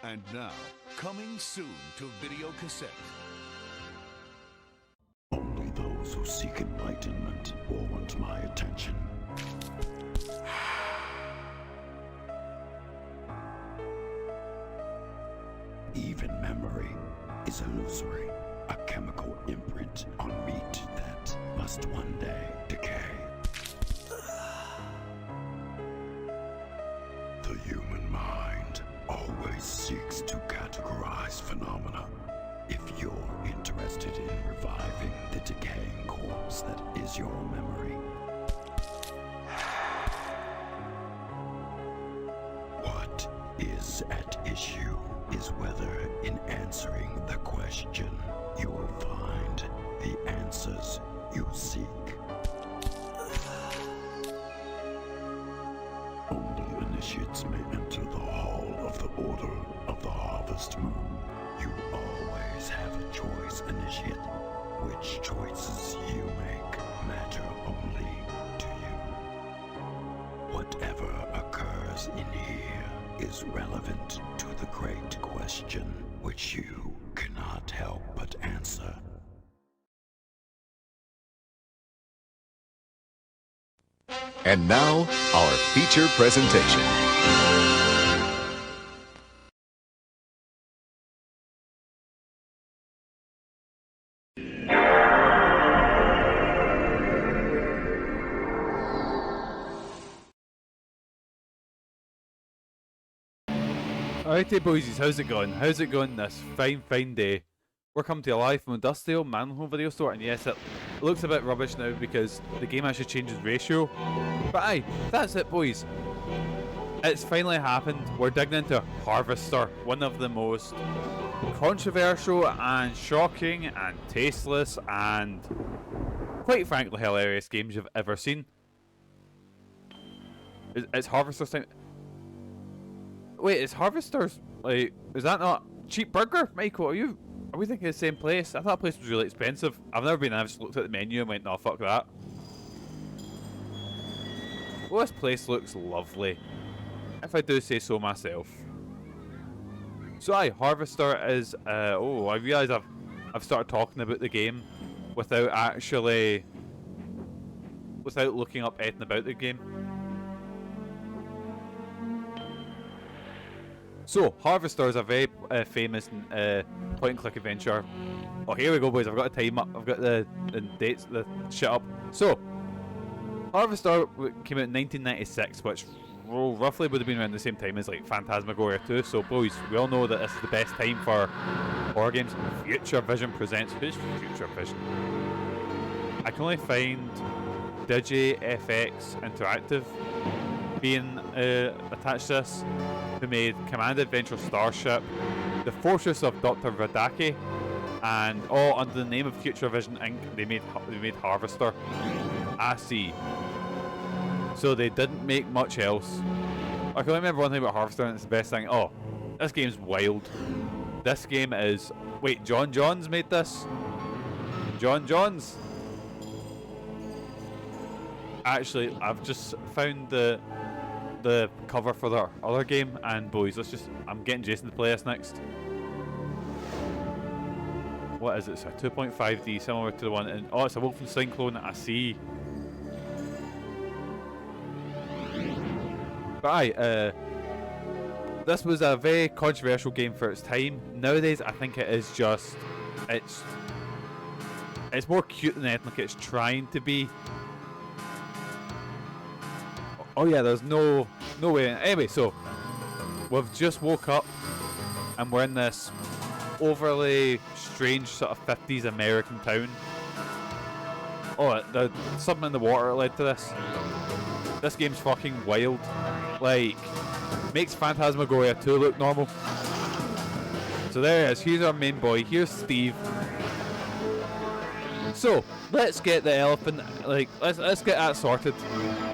And now, coming soon to video cassette. Only those who seek enlightenment will want my attention. Even memory is illusory, a chemical imprint on meat that must one day decay. The human mind always seeks to categorize phenomena. If you're interested in reviving the decaying corpse that is your memory, what is at issue is whether in answering the question you will find the answers you seek. Only initiates may enter the hall of the Order of the Harvest Moon. You always have a choice, initiate. Which choices you make matter only to you. Whatever occurs in here is relevant to the great question which you cannot help but answer. And now, our feature presentation. Alrighty boysies, how's it going? How's it going this fine day? We're coming to you live from Industrial Manhole Video Store, and yes, it looks a bit rubbish now because the game actually changes ratio. But aye, that's it boys. It's finally happened. We're digging into Harvester, one of the most controversial and shocking and tasteless and quite frankly hilarious games you've ever seen. It's Harvester's time. Wait, is Harvester's, like, is that not Cheap Burger? Michael, are we thinking of the same place? I thought that place was really expensive. I've never been in, I've just looked at the menu and went, no, fuck that. Well, this place looks lovely, if I do say so myself. So aye, Harvester is, oh, I realise I've started talking about the game without looking up anything about the game. So, Harvester is a very famous point-and-click adventure. Oh, here we go, boys. I've got a time up. I've got the dates, the shit up. So, Harvester came out in 1996, which roughly would have been around the same time as like Phantasmagoria 2. So, boys, we all know that this is the best time for horror games. Future Vision presents. Who's Future Vision? I can only find DigiFX Interactive being attached to this, who made Command Adventure Starship, The Fortress of Dr. Vadaki, and all under the name of Future Vision Inc. They made Harvester. I see. So they didn't make much else. I can only remember one thing about Harvester, and it's the best thing. Oh, this game's wild. This game is. Wait, John Johns made this? John Johns? Actually, I've just found the cover for their other game, and boys, I'm getting Jason to play this next. What is it? It's a 2.5D, similar to the one in, oh, it's a Wolfenstein clone, I see. But aye, this was a very controversial game for its time. Nowadays, I think it is just, it's more cute than anything like it's trying to be. Oh yeah, there's no way. Anyway, so we've just woke up and we're in this overly strange sort of 50s American town. Oh, something in the water led to this. This game's fucking wild. Like, makes Phantasmagoria 2 look normal. So there it is. Here's our main boy. Here's Steve. So let's get the elephant. Like, let's get that sorted.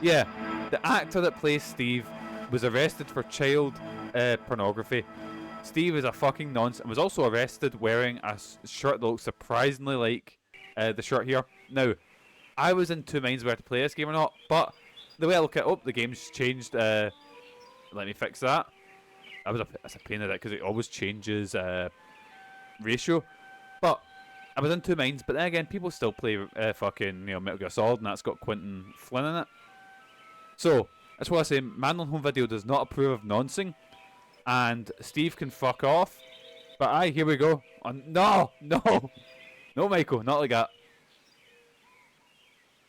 Yeah. The actor that plays Steve was arrested for child pornography. Steve is a fucking nonce and was also arrested wearing a shirt that looks surprisingly like the shirt here. Now, I was in two minds whether to play this game or not, but the way I look at it, oh, the game's changed. Let me fix that. That's a pain in it because it always changes ratio. But I was in two minds. But then again, people still play fucking Metal Gear Solid, and that's got Quentin Flynn in it. So that's why I say Man on Home Video does not approve of noncing, and Steve can fuck off. But aye, here we go. No, Michael, not like that.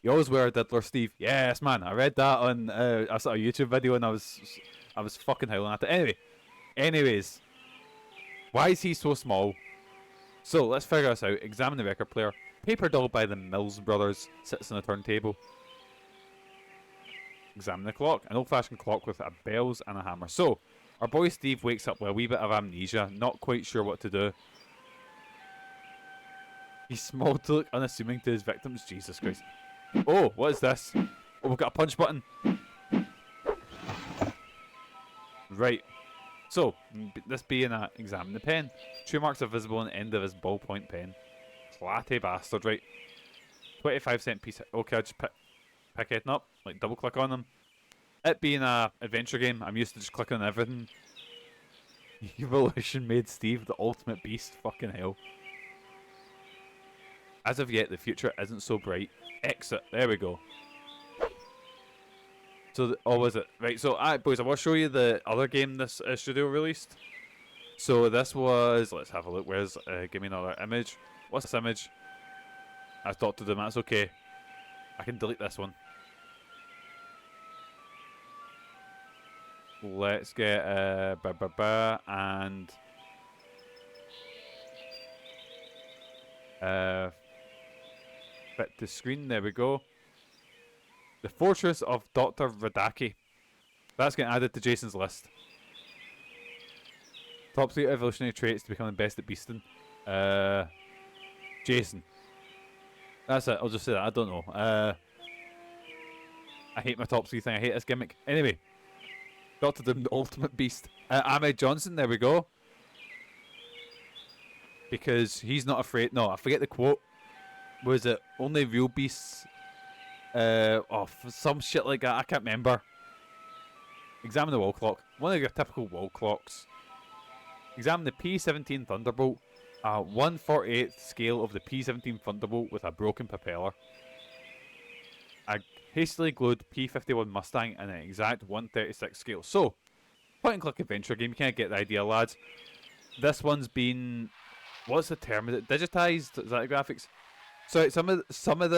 You always wear a diddler, Steve. Yes, man. I read that on I saw a YouTube video and I was fucking howling at it. Anyways, why is he so small? So let's figure this out. Examine the record player. Paper doll by the Mills Brothers sits on a turntable. Examine the clock. An old-fashioned clock with bells and a hammer. So our boy Steve wakes up with a wee bit of amnesia, not quite sure what to do. He's small to look unassuming to his victims. Jesus Christ. Oh, what is this? Oh, we've got a punch button. Right. So, this being a examine the pen. True marks are visible on the end of his ballpoint pen. Clatty bastard, right. 25-cent piece. Okay, I'll just pick it up. Like, double click on them. It being a adventure game, I'm used to just clicking on everything. Evolution made Steve the ultimate beast. Fucking hell. As of yet, the future isn't so bright. Exit. There we go. So, was it? Right, so, boys, I will show you the other game this studio released. So, this was... Let's have a look. Where's... give me another image. What's this image? That's Dr. Doom. That's okay. I can delete this one. Let's get... and... fit to screen. There we go. The Fortress of Dr. Radaki. That's getting added to Jason's list. Top 3 evolutionary traits to become the best at beasting. Jason. That's it. I'll just say that. I don't know. I hate my top 3 thing. I hate this gimmick. Anyway. Dr. Doom, the ultimate beast. Ahmed Johnson. There we go. Because he's not afraid. No, I forget the quote. Was it only real beasts? Some shit like that. I can't remember. Examine the wall clock. One of your typical wall clocks. Examine the P-17 Thunderbolt. A 1/48th scale of the P-17 Thunderbolt with a broken propeller. A hastily glued P-51 Mustang and an exact 1/36 scale. So, point and click adventure game. You can't get the idea, lads. This one's been... What's the term? Is it digitized? Is that the graphics? So some of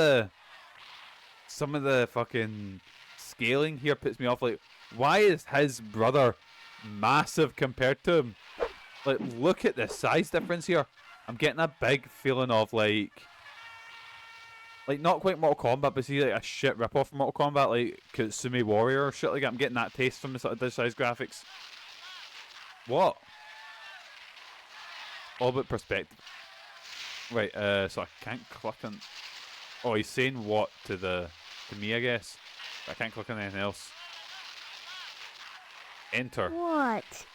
the fucking scaling here puts me off. Like, why is his brother massive compared to him? Like, look at the size difference here. I'm getting a big feeling of like not quite Mortal Kombat, but see like a shit ripoff from Mortal Kombat, like Katsumi Warrior or shit like that. I'm getting that taste from the sort of digitized graphics. What? All about perspective. Right, so I can't click on... Oh, he's saying what to me, I guess. But I can't click on anything else. Enter. What?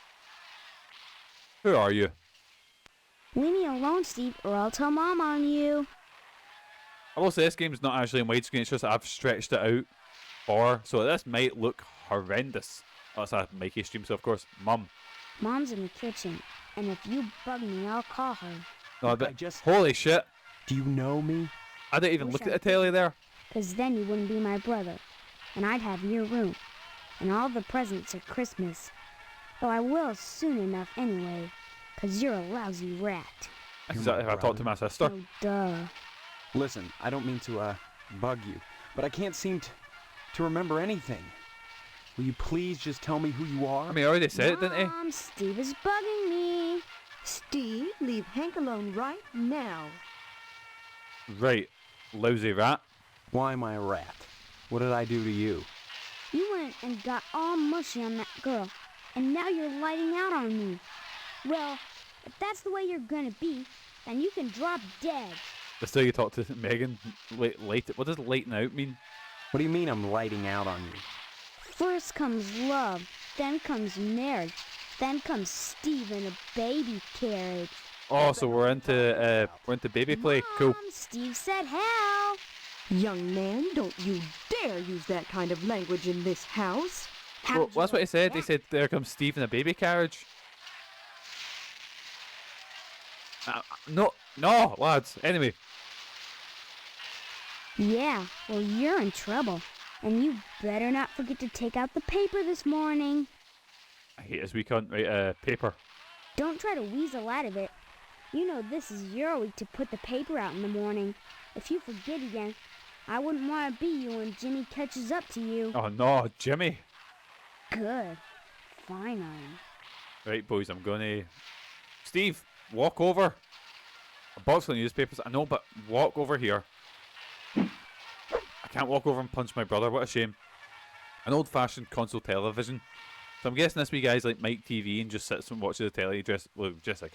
Who are you? Leave me alone, Steve, or I'll tell Mom on you. I will say this game's not actually in widescreen, it's just that I've stretched it out so this might look horrendous. Oh, that's a Mikey stream, so of course, Mum. Mom's in the kitchen, and if you bug me, I'll call her. No, but holy shit. Do you know me? I didn't even look at the telly there. Because then you wouldn't be my brother, and I'd have your room, and all the presents at Christmas. Though I will soon enough anyway, because you're a lousy rat. That's exactly how I talked to my sister. Oh, duh. Listen, I don't mean to, bug you, but I can't seem to remember anything. Will you please just tell me who you are? I mean, I already said it, didn't he? Mom, Steve is bugging me. Steve, leave Hank alone right now. Right, lousy rat. Why am I a rat? What did I do to you? You went and got all mushy on that girl, and now you're lighting out on me. Well, if that's the way you're gonna be, then you can drop dead. That's how you talk to Megan. Late. What does lighting out mean? What do you mean I'm lighting out on you? First comes love, then comes marriage, then comes Steve in a baby carriage. Oh, so we're into baby play. Cool. Mom, Steve said hell. Young man, don't you dare use that kind of language in this house. Well, that's what he said. He said, there comes Steve in a baby carriage. No, no, lads. Anyway. Yeah, well, you're in trouble. And you better not forget to take out the paper this morning. I hate this weekend. Right, paper. Don't try to weasel out of it. You know this is your week to put the paper out in the morning. If you forget again, I wouldn't want to be you when Jimmy catches up to you. Oh no, Jimmy. Good. Fine, Right, boys, I'm gonna... Steve, walk over. A box of newspapers. I know, but walk over here. I can't walk over and punch my brother. What a shame. An old-fashioned console television. So I'm guessing this wee guy's like Mike TV and just sits and watches the telly. Just like...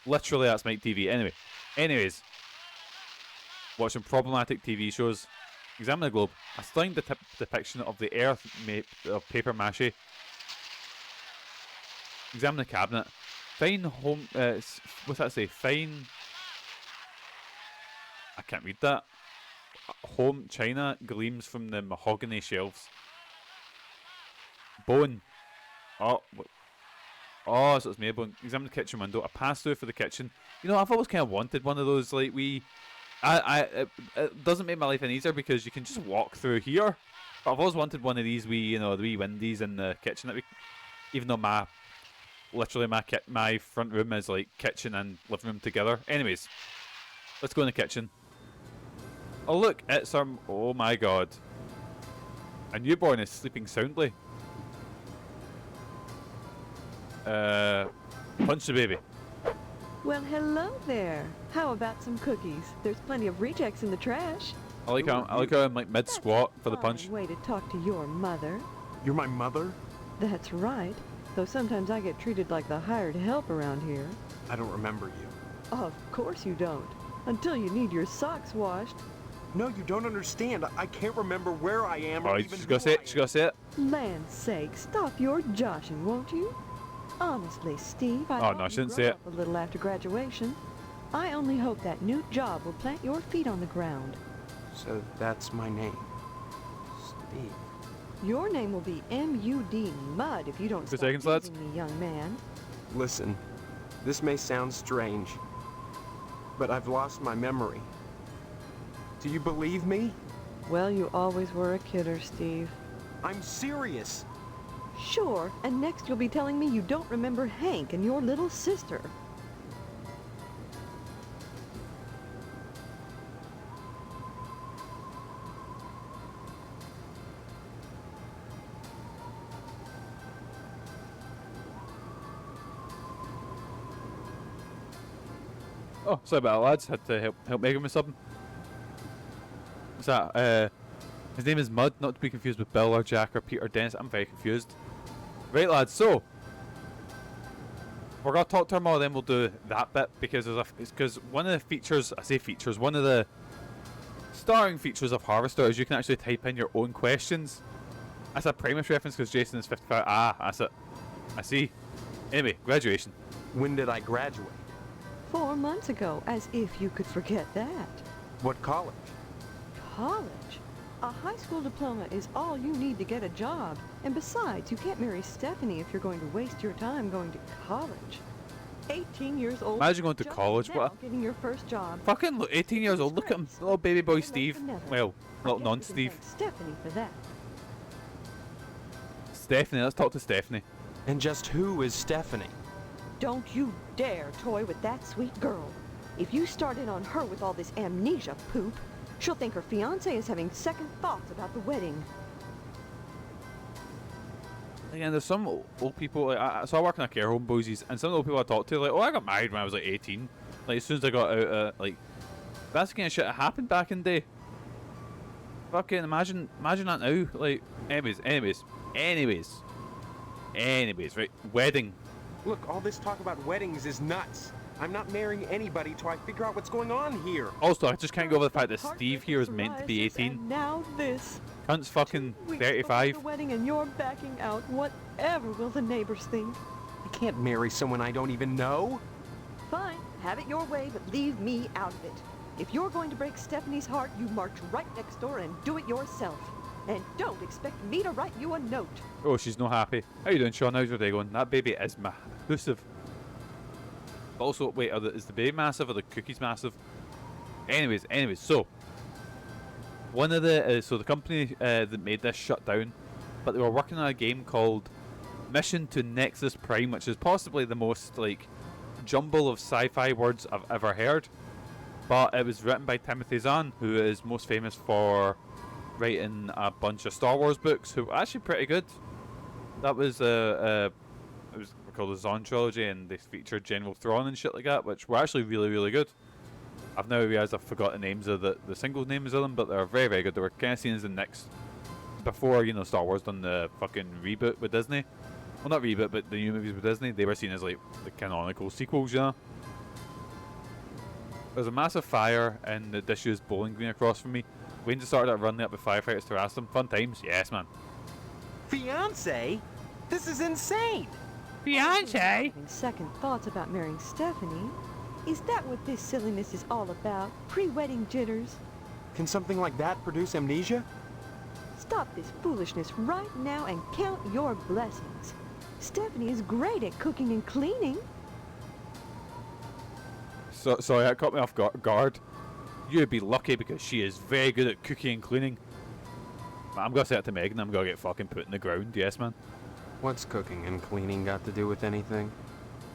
Literally, that's Mike TV. Anyways. Watching problematic TV shows. Examine the globe. A stunning depiction of the earth made of paper mache. Examine the cabinet. Fine home... what's that say? Fine... I can't read that. Home china gleams from the mahogany shelves. Bone. Oh, so it's made of bone. Examine the kitchen window. A pass-through for the kitchen. You know, I've always kind of wanted one of those, like, wee... it doesn't make my life any easier because you can just walk through here. But I've always wanted one of these wee, you know, the wee windies in the kitchen. That even though my front room is like kitchen and living room together. Anyways, let's go in the kitchen. Oh look, it's our... Oh my god. A newborn is sleeping soundly. Punch the baby. Well, hello there. How about some cookies? There's plenty of rejects in the trash. I like how I'm like mid squat for the punch. Way to talk to your mother. You're my mother? That's right. Though sometimes I get treated like the hired help around here. I don't remember you. Of course you don't. Until you need your socks washed. No, you don't understand. I can't remember where I am or even she's who gonna say I it. She's gonna say it. Land's sake, stop your joshing, won't you? Honestly, Steve, I Oh no, I shouldn't say it. a little after graduation. I only hope that new job will plant your feet on the ground. So that's my name. Steve. Your name will be M.U.D. Mud if you don't stop seconds, lads. teasing me, young man. Listen, this may sound strange, but I've lost my memory. Do you believe me? Well, you always were a kidder, Steve. I'm serious. Sure, and next you'll be telling me you don't remember Hank and your little sister. Oh, sorry about that, lads. Had to help Megan with something. What's that? His name is Mud, not to be confused with Bill or Jack or Pete or Dennis. I'm very confused. Right, lads. So we're gonna talk to her more, then we'll do that bit because because one of the features, one of the starring features of Harvester is you can actually type in your own questions. That's a Primus reference because Jason is 55. Ah, that's it. I see. Anyway, graduation. When did I graduate? 4 months ago, as if you could forget that. What college? College? A high school diploma is all you need to get a job. And besides, you can't marry Stephanie if you're going to waste your time going to college. 18 years old. Imagine going to just college. now What? getting your first job. Fucking look, 18 years old. Look at him, little baby boy Steve. Well, little I guess non-Steve. you can thank Stephanie for that. Stephanie. Let's talk to Stephanie. And just who is Stephanie? Don't you dare toy with that sweet girl. If you start in on her with all this amnesia poop, she'll think her fiancé is having second thoughts about the wedding. Again, there's some old people. Like, so I work in a care home, boys, and some of the old people I talk to, like, oh, I got married when I was like 18. Like as soon as I got out, like, that's the kind of shit that happened back in the day. Fucking imagine that now. Like, anyways, right? Wedding. Look, all this talk about weddings is nuts. I'm not marrying anybody till I figure out what's going on here. Also, I just can't go over the fact that Steve here is meant to be 18. And now this. Cunt's fucking 2 weeks before 35. the wedding and you're backing out. Whatever will the neighbors think? I can't marry someone I don't even know. Fine, have it your way, but leave me out of it. If you're going to break Stephanie's heart, you march right next door and do it yourself. And don't expect me to write you a note. Oh, she's not happy. How you doing, Sean? How's your day going? That baby is massive. But also, wait, is the baby massive or the cookies massive? Anyways, so one of the so the company that made this shut down, but they were working on a game called Mission to Nexus Prime, which is possibly the most like jumble of sci-fi words I've ever heard. But it was written by Timothy Zahn, who is most famous for writing a bunch of Star Wars books, who were actually pretty good. That was it was called the Zahn trilogy, and they featured General Thrawn and shit like that, which were actually really, really good. I've now realised I've forgot the names of the single names of them, but they're very, very good. They were kind of seen as the next, before, you know, Star Wars done the fucking reboot with Disney. Well, not reboot, but the new movies with Disney. They were seen as like the canonical sequels, you know. There's a massive fire in the disused bowling green across from me. Wayne just started running up with firefighters to harass them. Fun times, yes, man. Fiance? This is insane! Fiance? Having second thoughts about marrying Stephanie. Is that what this silliness is all about? Pre-wedding jitters? Can something like that produce amnesia? Stop this foolishness right now and count your blessings. Stephanie is great at cooking and cleaning. Sorry, that caught me off guard. You'd be lucky because she is very good at cooking and cleaning. I'm gonna say it to Megan, I'm gonna get fucking put in the ground, yes man. What's cooking and cleaning got to do with anything?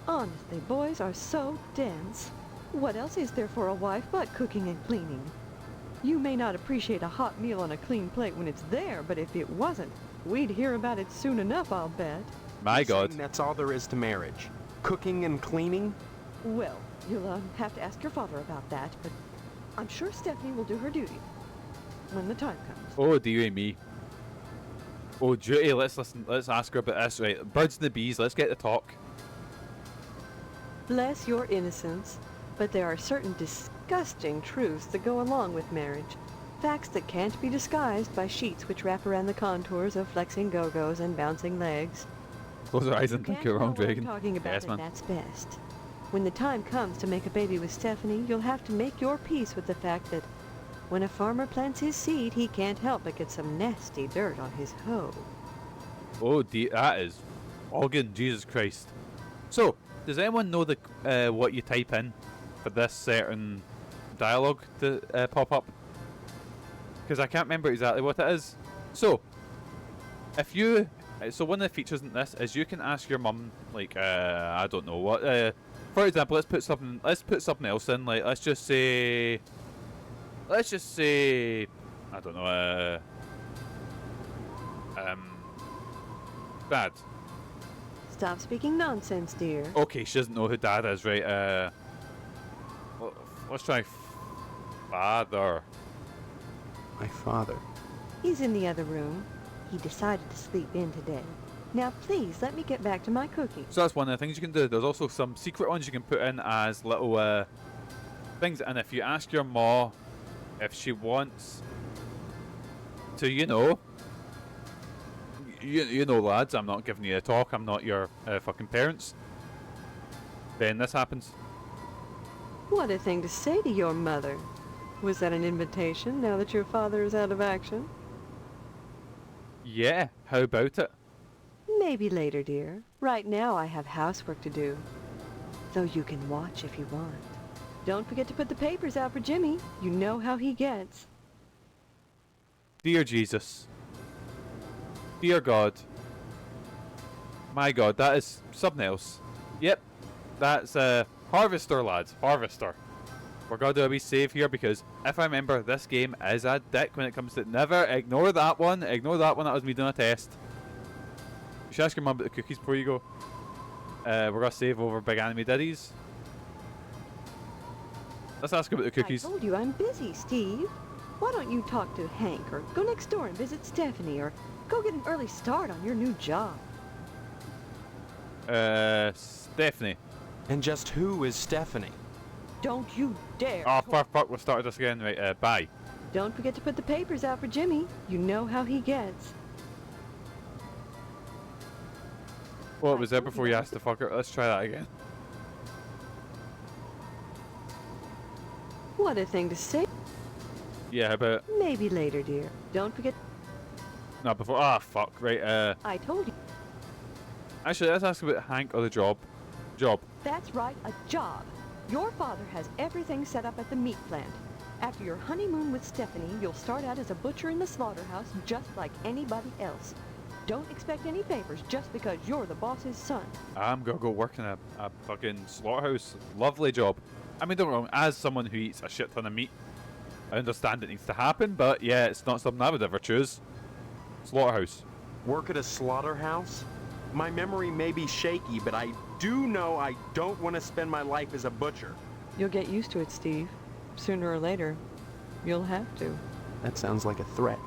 Honestly, boys are so dense. What else is there for a wife but cooking and cleaning? You may not appreciate a hot meal on a clean plate when it's there, but if it wasn't, we'd hear about it soon enough, I'll bet. My God. That's all there is to marriage. Cooking and cleaning? Well, you'll have to ask your father about that, but I'm sure Stephanie will do her duty when the time comes. Oh dearie me. Oh duty, let's ask her about this. Right, birds and the bees, let's get to talk. Bless your innocence, but there are certain disgusting truths that go along with marriage. Facts that can't be disguised by sheets which wrap around the contours of flexing go-go's and bouncing legs. Close your eyes and think you're wrong, What I'm Dragon. talking about, Yes, and man. that's best. When the time comes to make a baby with Stephanie, you'll have to make your peace with the fact that when a farmer plants his seed, he can't help but get some nasty dirt on his hoe. Oh dear, that is organ, Jesus Christ. So, does anyone know the what you type in for this certain dialogue to pop up? Because I can't remember exactly what it is. So, if you, so one of the features in this is you can ask your mum, like, I don't know what. For example, let's put something else in. Like, let's just say, I don't know. Dad. Stop speaking nonsense, dear. Okay, she doesn't know who Dad is, right? Let's try father. My father. He's in the other room. He decided to sleep in today. Now, please, let me get back to my cookie. So that's one of the things you can do. There's also some secret ones you can put in as little things. And if you ask your ma if she wants to, you know, lads, I'm not giving you a talk. I'm not your fucking parents. Then this happens. What a thing to say to your mother. Was that an invitation now that your father is out of action? Yeah, how about it? Maybe later, dear. Right now I have housework to do. Though you can watch if you want. Don't forget to put the papers out for Jimmy. You know how he gets. Dear Jesus. Dear God. My God, that is something else. Yep, that's Harvester, lads. Harvester. We're going to do a wee save here because if I remember, this game is a dick when it comes to... Never ignore that one. Ignore that one. That was me doing a test. You should ask your mum about the cookies before you go. We're going to save over Big Anime Diddies. Let's ask her about the cookies. I told you I'm busy, Steve. Why don't you talk to Hank or go next door and visit Stephanie or go get an early start on your new job? Stephanie. And just who is Stephanie? Don't you dare. Oh, fuck. We'll start this again. Right, bye. Don't forget to put the papers out for Jimmy. You know how he gets. Well, it was there before you asked to fuck her. Let's try that again. What a thing to say. Yeah, how about... Maybe later, dear. Don't forget. No, before... Ah, fuck. Right, I told you. Actually, let's ask about Hank or the job. Job. That's right, a job. Your father has everything set up at the meat plant. After your honeymoon with Stephanie, you'll start out as a butcher in the slaughterhouse just like anybody else. Don't expect any favors just because you're the boss's son. I'm gonna go work in a fucking slaughterhouse. Lovely job. I mean, don't get me wrong, as someone who eats a shit ton of meat, I understand it needs to happen, but yeah, it's not something I would ever choose. Slaughterhouse. Work at a slaughterhouse? My memory may be shaky, but I do know I don't want to spend my life as a butcher. You'll get used to it, Steve. Sooner or later, you'll have to. That sounds like a threat.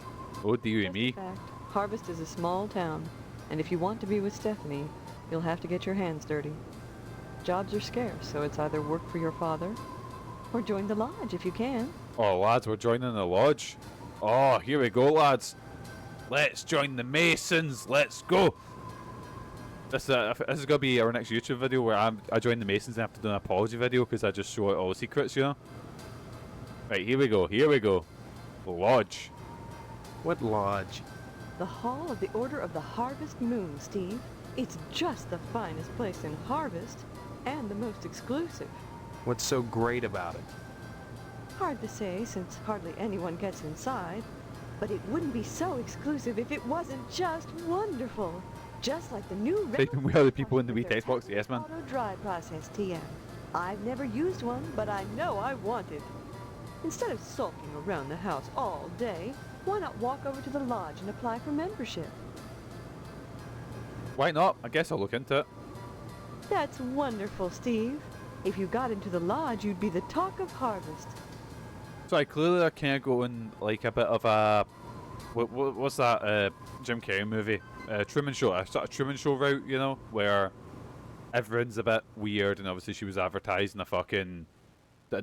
Oh dearie Just me. a fact. Harvest is a small town, and if you want to be with Stephanie, you'll have to get your hands dirty. Jobs are scarce, so it's either work for your father or join the lodge if you can. Oh lads, we're joining the lodge. Oh, here we go lads. Let's join the Masons. Let's go. This is gonna be our next YouTube video where I join the Masons and have to do an apology video because I just show out all the secrets, you know. Right, here we go. Here we go. Lodge. What lodge? The Hall of the Order of the Harvest Moon, Steve. It's just the finest place in Harvest and the most exclusive. What's so great about it? Hard to say since hardly anyone gets inside, but it wouldn't be so exclusive if it wasn't just wonderful. Just like the new Taking we are the people in the wee text box, yes man. Auto dry process TM. I've never used one, but I know I want it. Instead of sulking around the house all day, why not walk over to the lodge and apply for membership? Why not? I guess I'll look into it. That's wonderful, Steve. If you got into the lodge, you'd be the talk of Harvest. So I clearly are kind of going like a bit of a what's that Jim Carrey movie? Truman Show. A sort of Truman Show route, you know, where everyone's a bit weird, and obviously she was advertising a fucking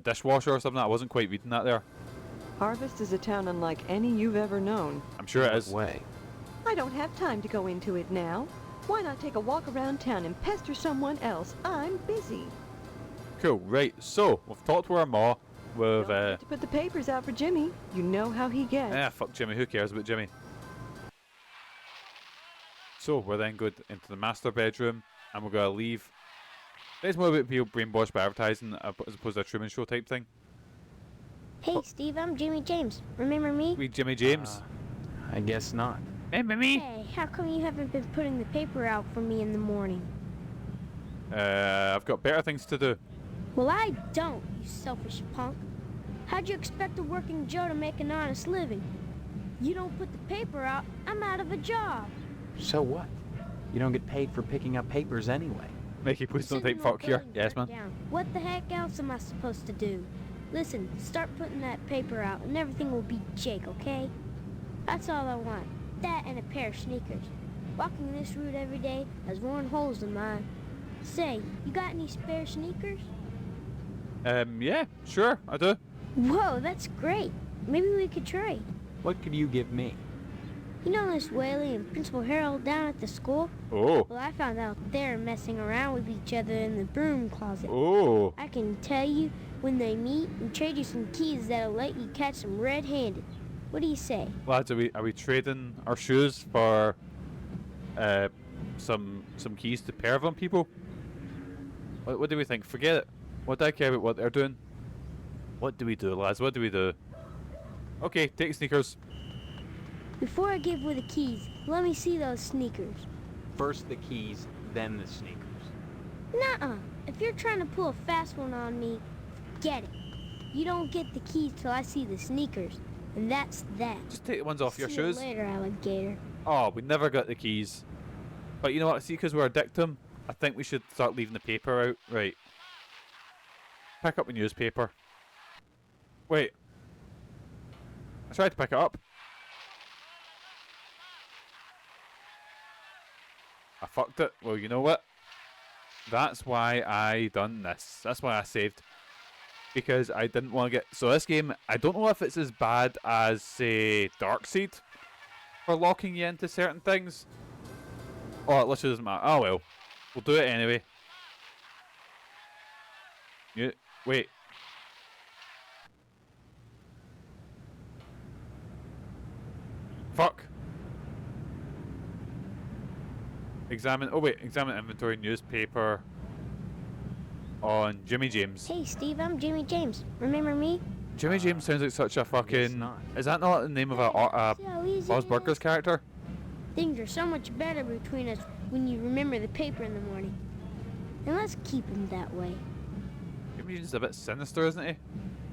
dishwasher or something. I wasn't quite reading that there. Harvest is a town unlike any you've ever known. I'm sure it is. Way. I don't have time to go into it now. Why not take a walk around town and pester someone else? I'm busy. Cool. Right. So we've talked to our ma. We've Don't forget to put the papers out for Jimmy. You know how he gets. fuck Jimmy. Who cares about Jimmy? So we're then good into the master bedroom, and we're gonna leave. It's more about people brainwashed by advertising as opposed to a Truman Show type thing. Hey, Steve, I'm Jimmy James. Remember me? We Jimmy James. I guess not. Remember me? Hey, how come you haven't been putting the paper out for me in the morning? I've got better things to do. Well, I don't, you selfish punk. How'd you expect a working Joe to make an honest living? You don't put the paper out, I'm out of a job. So what? You don't get paid for picking up papers anyway. Mikey, please don't Sitting take in a fuck here. building Yes, man. burnt down. What the heck else am I supposed to do? Listen, start putting that paper out and everything will be Jake, okay? That's all I want. That and a pair of sneakers. Walking this route every day has worn holes in mine. Say, you got any spare sneakers? Yeah, sure, I do. Whoa, that's great. Maybe we could trade. What could you give me? You know Miss Whaley and Principal Harold down at the school? Oh. Well, I found out they're messing around with each other in the broom closet. Oh. I can tell you when they meet and trade you some keys that'll let you catch them red-handed. What do you say? Lads, are we trading our shoes for some keys to pair them, people? What do we think? Forget it. What do I care about what they're doing? What do we do, lads? What do we do? Okay, take sneakers. Before I give away the keys, let me see those sneakers. First the keys, then the sneakers. Nuh-uh. If you're trying to pull a fast one on me, get it. You don't get the keys till I see the sneakers. And that's that. Just take the ones off your See shoes. you later, alligator. Oh, we never got the keys. But you know what? See, because we're a dictum, I think we should start leaving the paper out. Right. Pick up a newspaper. Wait. I tried to pick it up. I fucked it. Well, you know what? That's why I done this. That's why I saved. Because I didn't want to get... So this game, I don't know if it's as bad as, say, Darkseid for locking you into certain things. Oh, it literally doesn't matter. Oh well. We'll do it anyway. Wait. Fuck. Examine inventory, newspaper. on Jimmy James. Hey, Steve, I'm Jimmy James. Remember me? Jimmy James sounds like such a fucking... not. Is that not the name of a So easy Buzz it Burgers is. character? Things are so much better between us when you remember the paper in the morning. And let's keep them that way. Jimmy James is a bit sinister, isn't he?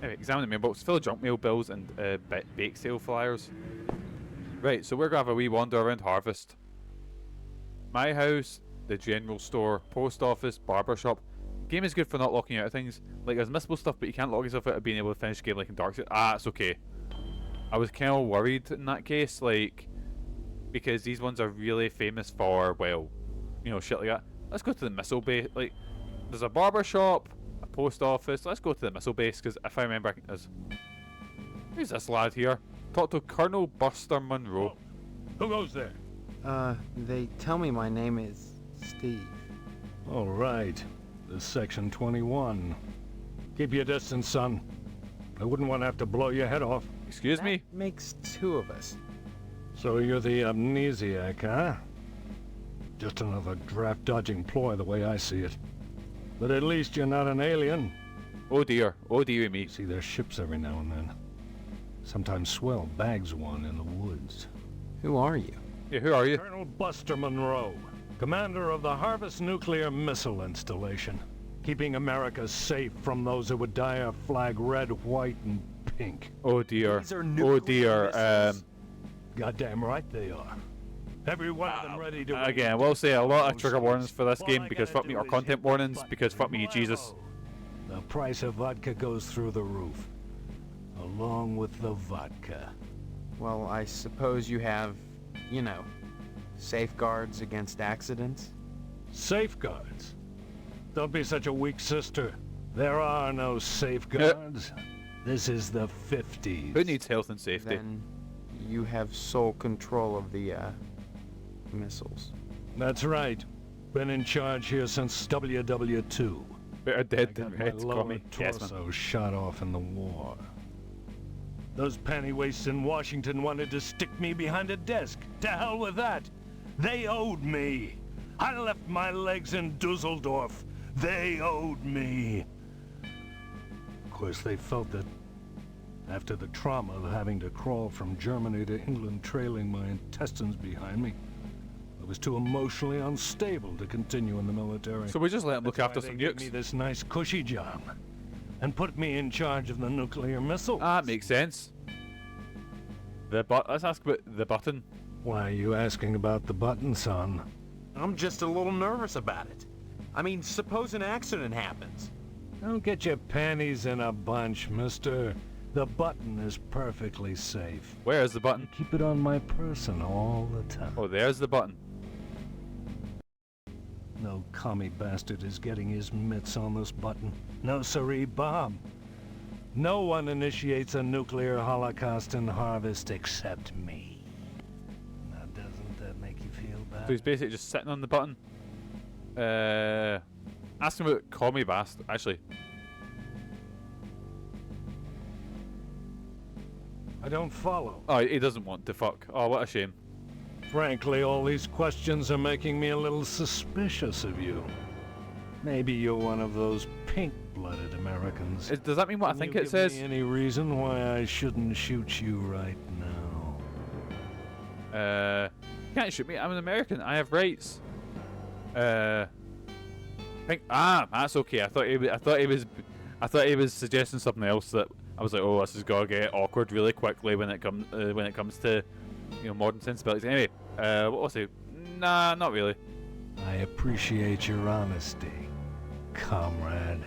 Anyway, examine the mailbox, full of junk mail bills and bake sale flyers. Right, so we're going to have a wee wander around Harvest. My house, the general store, post office, barber shop. Game is good for not locking you out of things. Like, there's missable stuff, but you can't lock yourself out of being able to finish the game like in Dark Souls. Ah, it's okay. I was kind of worried in that case, like, because these ones are really famous for, well, you know, shit like that. Let's go to the missile base. Like, there's a barber shop, a post office. Let's go to the missile base, because if I remember, there's... Who's this lad here? Talk to Colonel Buster Monroe. Who goes there? They tell me my name is Steve. All right. This section 21. Keep your distance, son. I wouldn't want to have to blow your head off. Excuse me? That makes two of us. So you're the amnesiac, huh? Just another draft-dodging ploy the way I see it. But at least you're not an alien. Oh dear me. You see their ships every now and then. Sometimes Swell bags one in the woods. Who are you? Yeah, who are you? Colonel Buster Monroe, commander of the Harvest Nuclear Missile Installation, keeping America safe from those who would dye our flag red, white, and pink. Oh dear. These are Oh nuclear dear. missiles. Goddamn right they are. Every one of them ready to... Again, I will say a lot of trigger warnings for this game because fuck me, or content warnings because fuck me, Jesus. The price of vodka goes through the roof, along with the vodka. Well, I suppose you have, you know, safeguards against accidents? Safeguards? Don't be such a weak sister. There are no safeguards. This is the 50s. Who needs health and safety? Then you have sole control of the, missiles. That's right. Been in charge here since WW2. Better I dead got than my red, lower Tommy. Yes, man. torso shot off in the war. Those pennywaists in Washington wanted to stick me behind a desk. To hell with that. They owed me. I left my legs in Dusseldorf. They owed me. Of course, they felt that after the trauma of having to crawl from Germany to England trailing my intestines behind me, I was too emotionally unstable to continue in the military. So we just let him look That's after why some they gave me nukes. this nice cushy job and put me in charge of the nuclear missile. Ah, makes sense. Let's ask about the button. Why are you asking about the button, son? I'm just a little nervous about it. I mean, suppose an accident happens. Don't get your panties in a bunch, mister. The button is perfectly safe. Where is the button? Keep it on my person all the time. Oh, there's the button. No commie bastard is getting his mitts on this button. No siree, Bob. No one initiates a nuclear holocaust in Harvest except me. Now, doesn't that make you feel bad? So he's basically just sitting on the button. Ask him about Call Me Bastard. Actually, I don't follow. oh, he doesn't want to fuck. Oh, what a shame. Frankly, all these questions are making me a little suspicious of you. Maybe you're one of those pink-blooded Americans. Does that mean what I Can think you it give says? me any reason why I shouldn't shoot you right now? You can't shoot me. I'm an American. I have rights. That's okay. I thought he was suggesting something else that I was like, oh, this is gonna get awkward really quickly when it comes to, you know, modern sensibilities. Anyway, what was it? Nah, not really. I appreciate your honesty, comrade.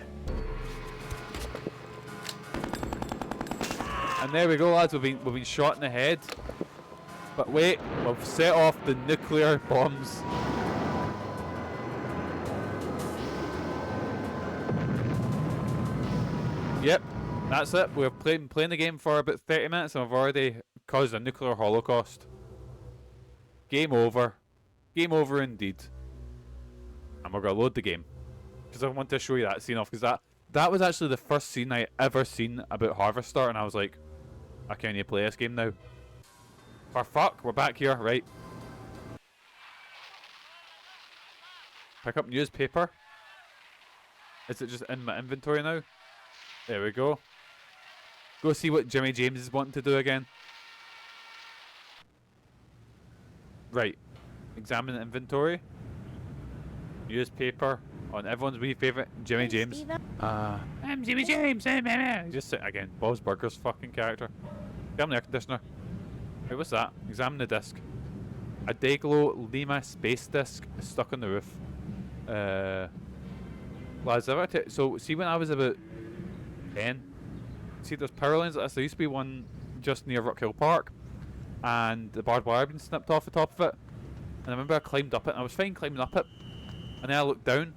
And there we go, lads. We've been shot in the head. But wait, we've set off the nuclear bombs. Yep, that's it. We've playing the game for about 30 minutes and we've already caused a nuclear holocaust. Game over. Game over indeed. And we're going to load the game. Because I want to show you that scene off. Because that was actually the first scene I ever seen about Harvester. And I was like, I can't even play this game now. For fuck, we're back here, right. Pick up newspaper. Is it just in my inventory now? There we go. Go see what Jimmy James is wanting to do again. Right. Examine the inventory. Newspaper on everyone's wee favourite, Jimmy James. I'm Jimmy James. Just again, Bob's Burgers fucking character. Get on the air conditioner. Wait, what's that? Examine the disc. A Dayglow Lima space disc is stuck on the roof. Lads, so see when I was about 10, see there's power lines like this. There used to be one just near Rockhill Park, and the barbed wire had been snipped off the top of it. And I remember I climbed up it, and I was fine climbing up it, and then I looked down,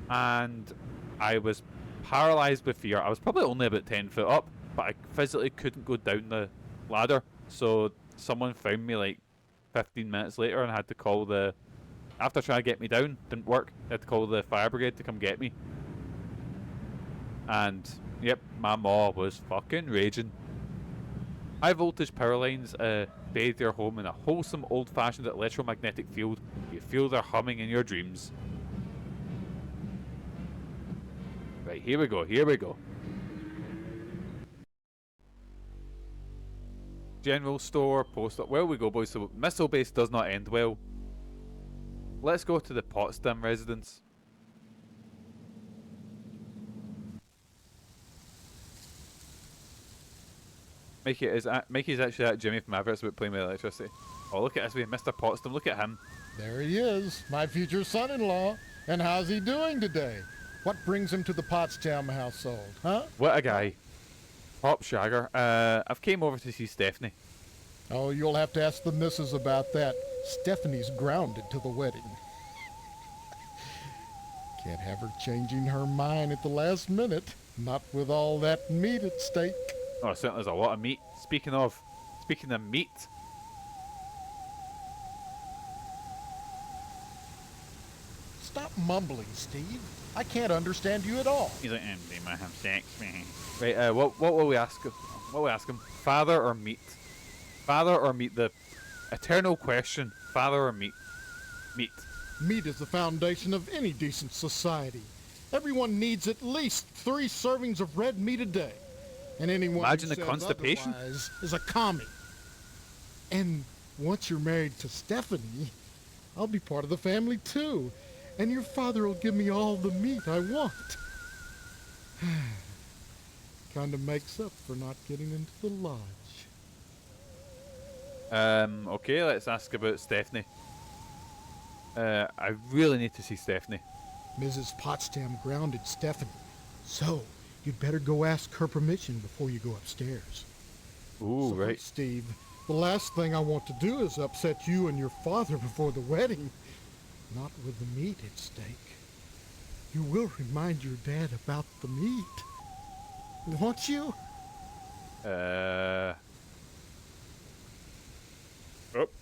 and I was paralysed with fear. I was probably only about 10 foot up, but I physically couldn't go down the ladder. So someone found me like 15 minutes later, and I had to call the... After trying to get me down, didn't work. I had to call the fire brigade to come get me. And, yep, my ma was fucking raging. High voltage power lines bathe your home in a wholesome old-fashioned electromagnetic field. You feel their humming in your dreams. Right, here we go, here we go. General store, post-up. Well, we go, boys. So, missile base does not end well. Let's go to the Potsdam residence. Mikey's actually at Jimmy from Mavericks about playing with electricity. Oh, look at this, we have Mr. Potsdam. Look at him. There he is, my future son-in-law. And how's he doing today? What brings him to the Potsdam household, huh? What a guy. Pop Shagger. I've came over to see Stephanie. Oh, you'll have to ask the missus about that. Stephanie's grounded to the wedding. Can't have her changing her mind at the last minute. Not with all that meat at stake. Oh, certainly there's a lot of meat. Speaking of meat. Stop mumbling, Steve. I can't understand you at all. He's like, they might have sex. Right, what will we ask him? What will we ask him? Father or meat? Father or meat? The eternal question. Father or meat? Meat. Meat is the foundation of any decent society. Everyone needs at least 3 servings of red meat a day. And anyone Imagine who the says constipation. otherwise is a commie. And once you're married to Stephanie, I'll be part of the family too. And your father will give me all the meat I want. Kind of makes up for not getting into the lodge. Okay, let's ask about Stephanie. I really need to see Stephanie. Mrs. Potsdam grounded Stephanie. So, you'd better go ask her permission before you go upstairs. Ooh, Sorry, right. Steve. The last thing I want to do is upset you and your father before the wedding. Not with the meat at stake. You will remind your dad about the meat. Won't you? Oh,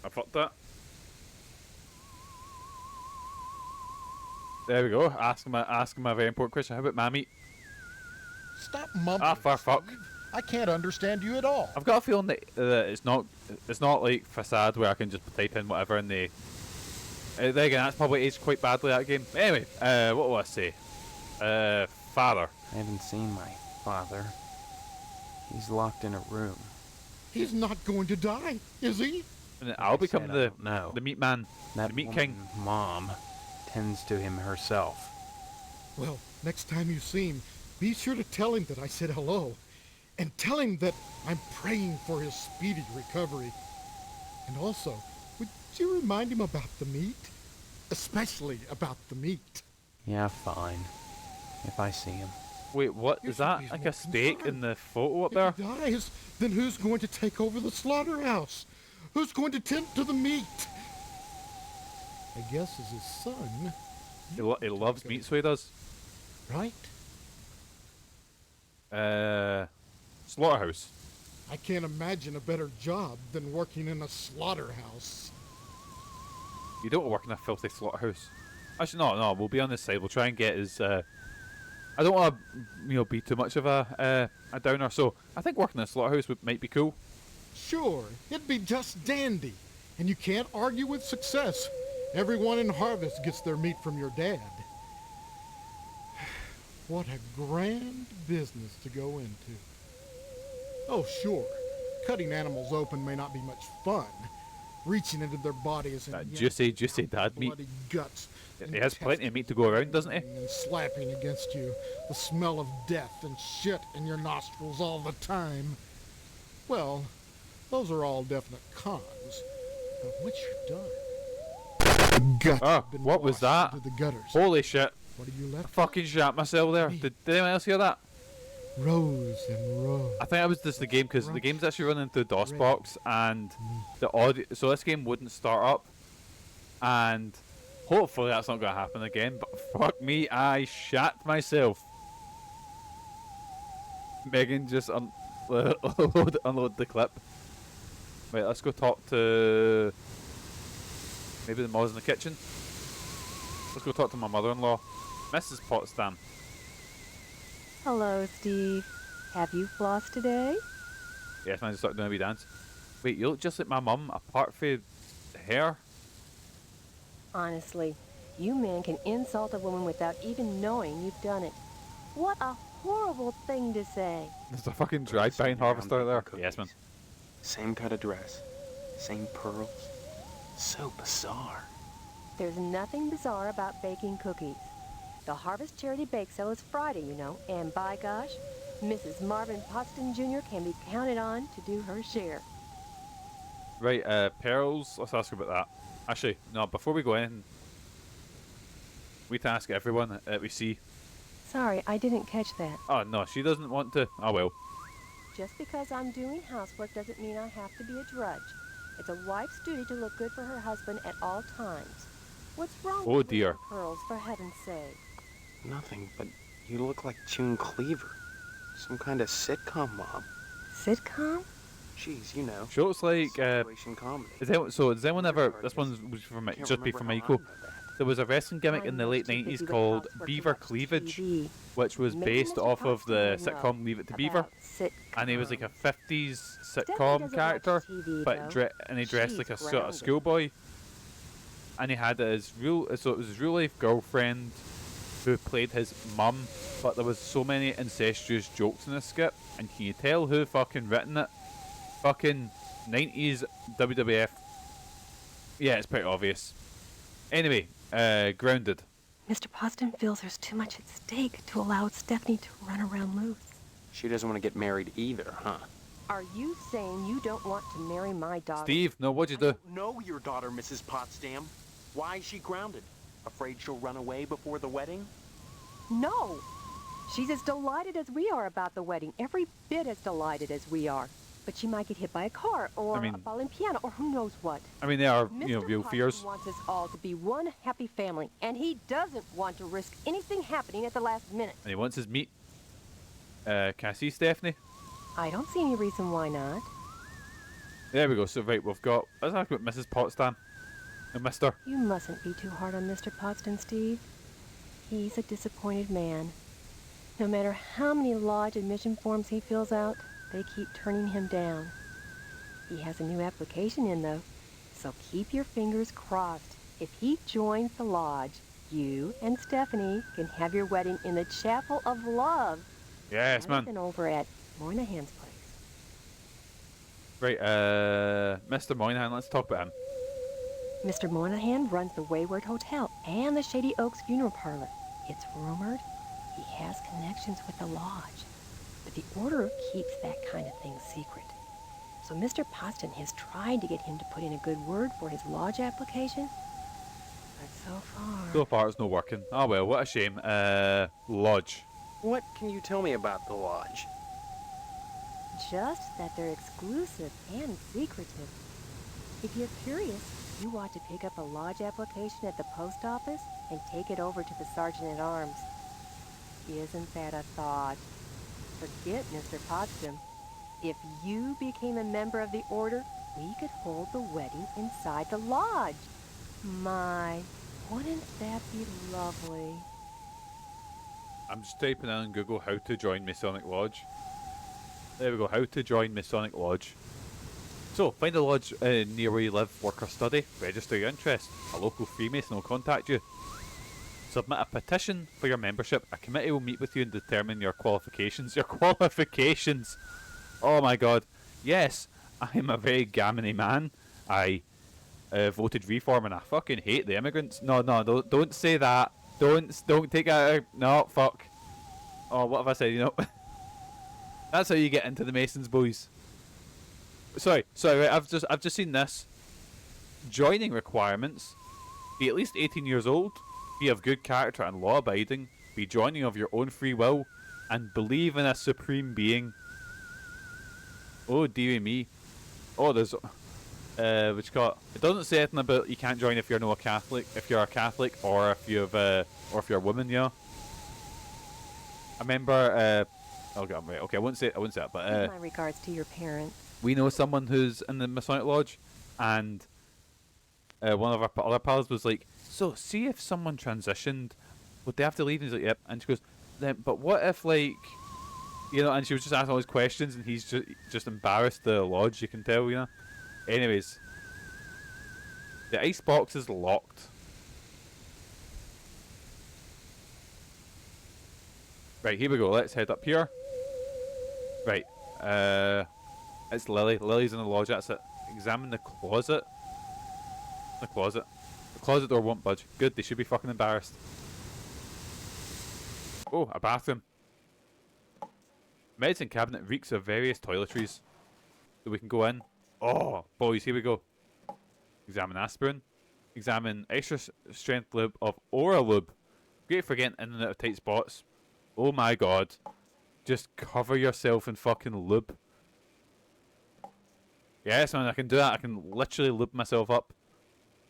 I fucked that. There we go. Ask him a very important question. How about my meat? Stop mumbling. Ah, for fuck. Steve. I can't understand you at all. I've got a feeling that it's not like Facade where I can just type in whatever and they. There again, that's probably aged quite badly, that game. Anyway, what will I say? Father. I haven't seen my father. He's locked in a room. He's not going to die, is he? And then I'll become the meat man, That the meat woman, king. Mom tends to him herself. Well, next time you see him, be sure to tell him that I said hello. And tell him that I'm praying for his speedy recovery. And also, would you remind him about the meat? Especially about the meat. Yeah, fine. If I see him. Wait, what? You Is should that be like more a steak concerned. in the photo up If there? he dies, then who's going to take over the slaughterhouse? Who's going to tend to the meat? I guess as his son. He loves meat, so he does. Right? Slaughterhouse. I can't imagine a better job than working in a slaughterhouse. You don't work in a filthy slaughterhouse. Actually, no. We'll be on this side. We'll try and get his. I don't want to, be too much of a downer. So I think working in a slaughterhouse might be cool. Sure, it'd be just dandy. And you can't argue with success. Everyone in Harvest gets their meat from your dad. What a grand business to go into. Oh, sure, cutting animals open may not be much fun. Reaching into their bodies and That juicy dad meat. bloody guts. He has plenty of meat to go around, doesn't he? And slapping against you, the smell of death and shit in your nostrils all the time. Well, those are all definite cons. But once you're done, the guts have been what was washed that? into the gutters. Holy shit. What are you I left? fucking shat myself there. Did anyone else hear that? Rows and rows. I think that was just the game, because the game's actually running through DOSBox, and the audio. So this game wouldn't start up, and hopefully that's not going to happen again. But fuck me, I shat myself. Megan just unload the clip. Wait, let's go talk to maybe the mods in the kitchen. Let's go talk to my mother-in-law, Mrs. Potsdam. Hello, Steve. Have you flossed today? Yes, man, just start doing a wee dance. Wait, you look just like my mum, apart from the hair. Honestly, you men can insult a woman without even knowing you've done it. What a horrible thing to say. There's a fucking drive-by harvester there. Yes, man. Same cut of dress, same pearls. So bizarre. There's nothing bizarre about baking cookies. The Harvest Charity Bake Sale is Friday, you know, and by gosh, Mrs. Marvin Potsdam Jr. can be counted on to do her share. Right, pearls, let's ask her about that. Actually, no, before we go in, we need to ask everyone that we see. Sorry, I didn't catch that. Oh, no, she doesn't want to. Oh, well. Just because I'm doing housework doesn't mean I have to be a drudge. It's a wife's duty to look good for her husband at all times. What's wrong Oh, with dear. little pearls, for heaven's sake? Nothing, but you look like June Cleaver. Some kind of sitcom mom. Sitcom? Jeez, you know. She looks like, Situation comedy. does anyone ever, this one was for Can't just be remember for how Michael. I know that. There was a wrestling gimmick in the late I'm too busy 90s with called housework to Beaver watch Cleavage, TV. which was Maybe based Mr. off of the Potsdam would sitcom know Leave It to Beaver. about And he was like a 50s Stephanie sitcom doesn't character, watch TV, but though. he dressed She's like a sort grounded. of schoolboy. And he had his so it was his real life girlfriend who played his mum, but there was so many incestuous jokes in this skit, and can you tell who fucking written it? Fucking 90s WWF. Yeah, it's pretty obvious. Anyway, Grounded. Mr. Potsdam feels there's too much at stake to allow Stephanie to run around loose. She doesn't want to get married either, huh? Are you saying you don't want to marry my daughter? Steve, no, what'd you do? Know your daughter, Mrs. Potsdam. Why is she grounded? Afraid she'll run away before the wedding? No! She's as delighted as we are about the wedding, every bit as delighted as we are. But she might get hit by a car, or I mean- a falling piano, or who knows what. I mean, they are, Mr. real Potsdam fears. wants us all to be one happy family, and he doesn't want to risk anything happening at the last minute. And he wants his meat. Can I see Stephanie? I don't see any reason why not. There we go. So, right, we've got, let's talk about Mrs. Potsdam. And Mr. You mustn't be too hard on Mr. Potsdam, Steve. He's a disappointed man. No matter how many lodge admission forms he fills out, they keep turning him down. He has a new application in, though, so keep your fingers crossed. If he joins the lodge, you and Stephanie can have your wedding in the Chapel of Love. Yes, rather man. than over at Moynihan's place. Right, Mr. Moynihan, let's talk about him. Mr. Moynihan runs the Wayward Hotel and the Shady Oaks Funeral Parlor. It's rumored he has connections with the lodge, but the order keeps that kind of thing secret. So Mr. Potsdam has tried to get him to put in a good word for his lodge application, but So far, it's not working. Oh well, what a shame. Lodge. What can you tell me about the lodge? just that they're exclusive and secretive. If you're curious, you ought to pick up a lodge application at the post office and take it over to the sergeant-at-arms. Isn't that a thought? Forget Mr. Potsdam. If you became a member of the order, we could hold the wedding inside the lodge. My, wouldn't that be lovely? I'm just typing in on Google how to join Masonic Lodge. There we go, how to join Masonic Lodge. So, find a lodge near where you live, work or study, register your interest. A local Freemason will contact you. Submit a petition for your membership. A committee will meet with you and determine your qualifications. Your qualifications! Oh my god. Yes, I am a very gammony man. I voted reform and I fucking hate the immigrants. No, don't say that. Don't take that out. No, fuck. Oh, what have I said, you know? That's how you get into the Masons, boys. Sorry, right, I've just seen this. Joining requirements. Be at least 18 years old. Be of good character and law-abiding. Be joining of your own free will. And believe in a supreme being. Oh, dearie me. Oh, there's... what you call it? It doesn't say anything about you can't join if you're not a Catholic. If you're a Catholic or if you've... or if you're a woman, yeah. I remember... oh, God, right. Okay, I wouldn't say that, but... Give my regards to your parents. We know someone who's in the Masonic Lodge, and one of our other pals was like, so, see if someone transitioned, would they have to leave? And he's like, yep. And she goes, then, but what if, like, you know, and she was just asking all these questions, and he's just embarrassed the lodge, you can tell, you know. Anyways, the ice box is locked. Right, here we go. Let's head up here. Right, it's Lily. Lily's in the lodge. That's it. Examine the closet. The closet. The closet door won't budge. Good. They should be fucking embarrassed. Oh, a bathroom. Medicine cabinet reeks of various toiletries. So we can go in. Oh, boys, here we go. Examine aspirin. Examine extra strength lube of Aura lube. Great for getting in and out of tight spots. Oh my god. Just cover yourself in fucking lube. Yes, man, I can do that. I can literally lube myself up.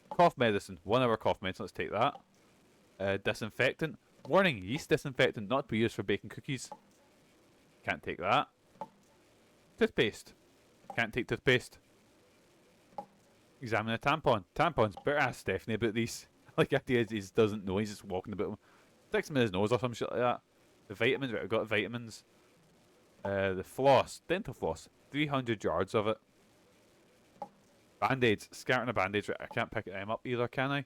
Cough medicine. 1 hour cough medicine. Let's take that. Disinfectant. Warning, yeast disinfectant not to be used for baking cookies. Can't take that. Toothpaste. Can't take toothpaste. Examine a tampon. Tampons. Better ask Stephanie about these. Like, if he doesn't know, he's just walking about them. Sticks him in his nose or some shit like that. The vitamins. Right, I've got vitamins. The floss. Dental floss. 300 yards of it. Band-aids. Scatting a band-aids. Right, I can't pick them up either, can I?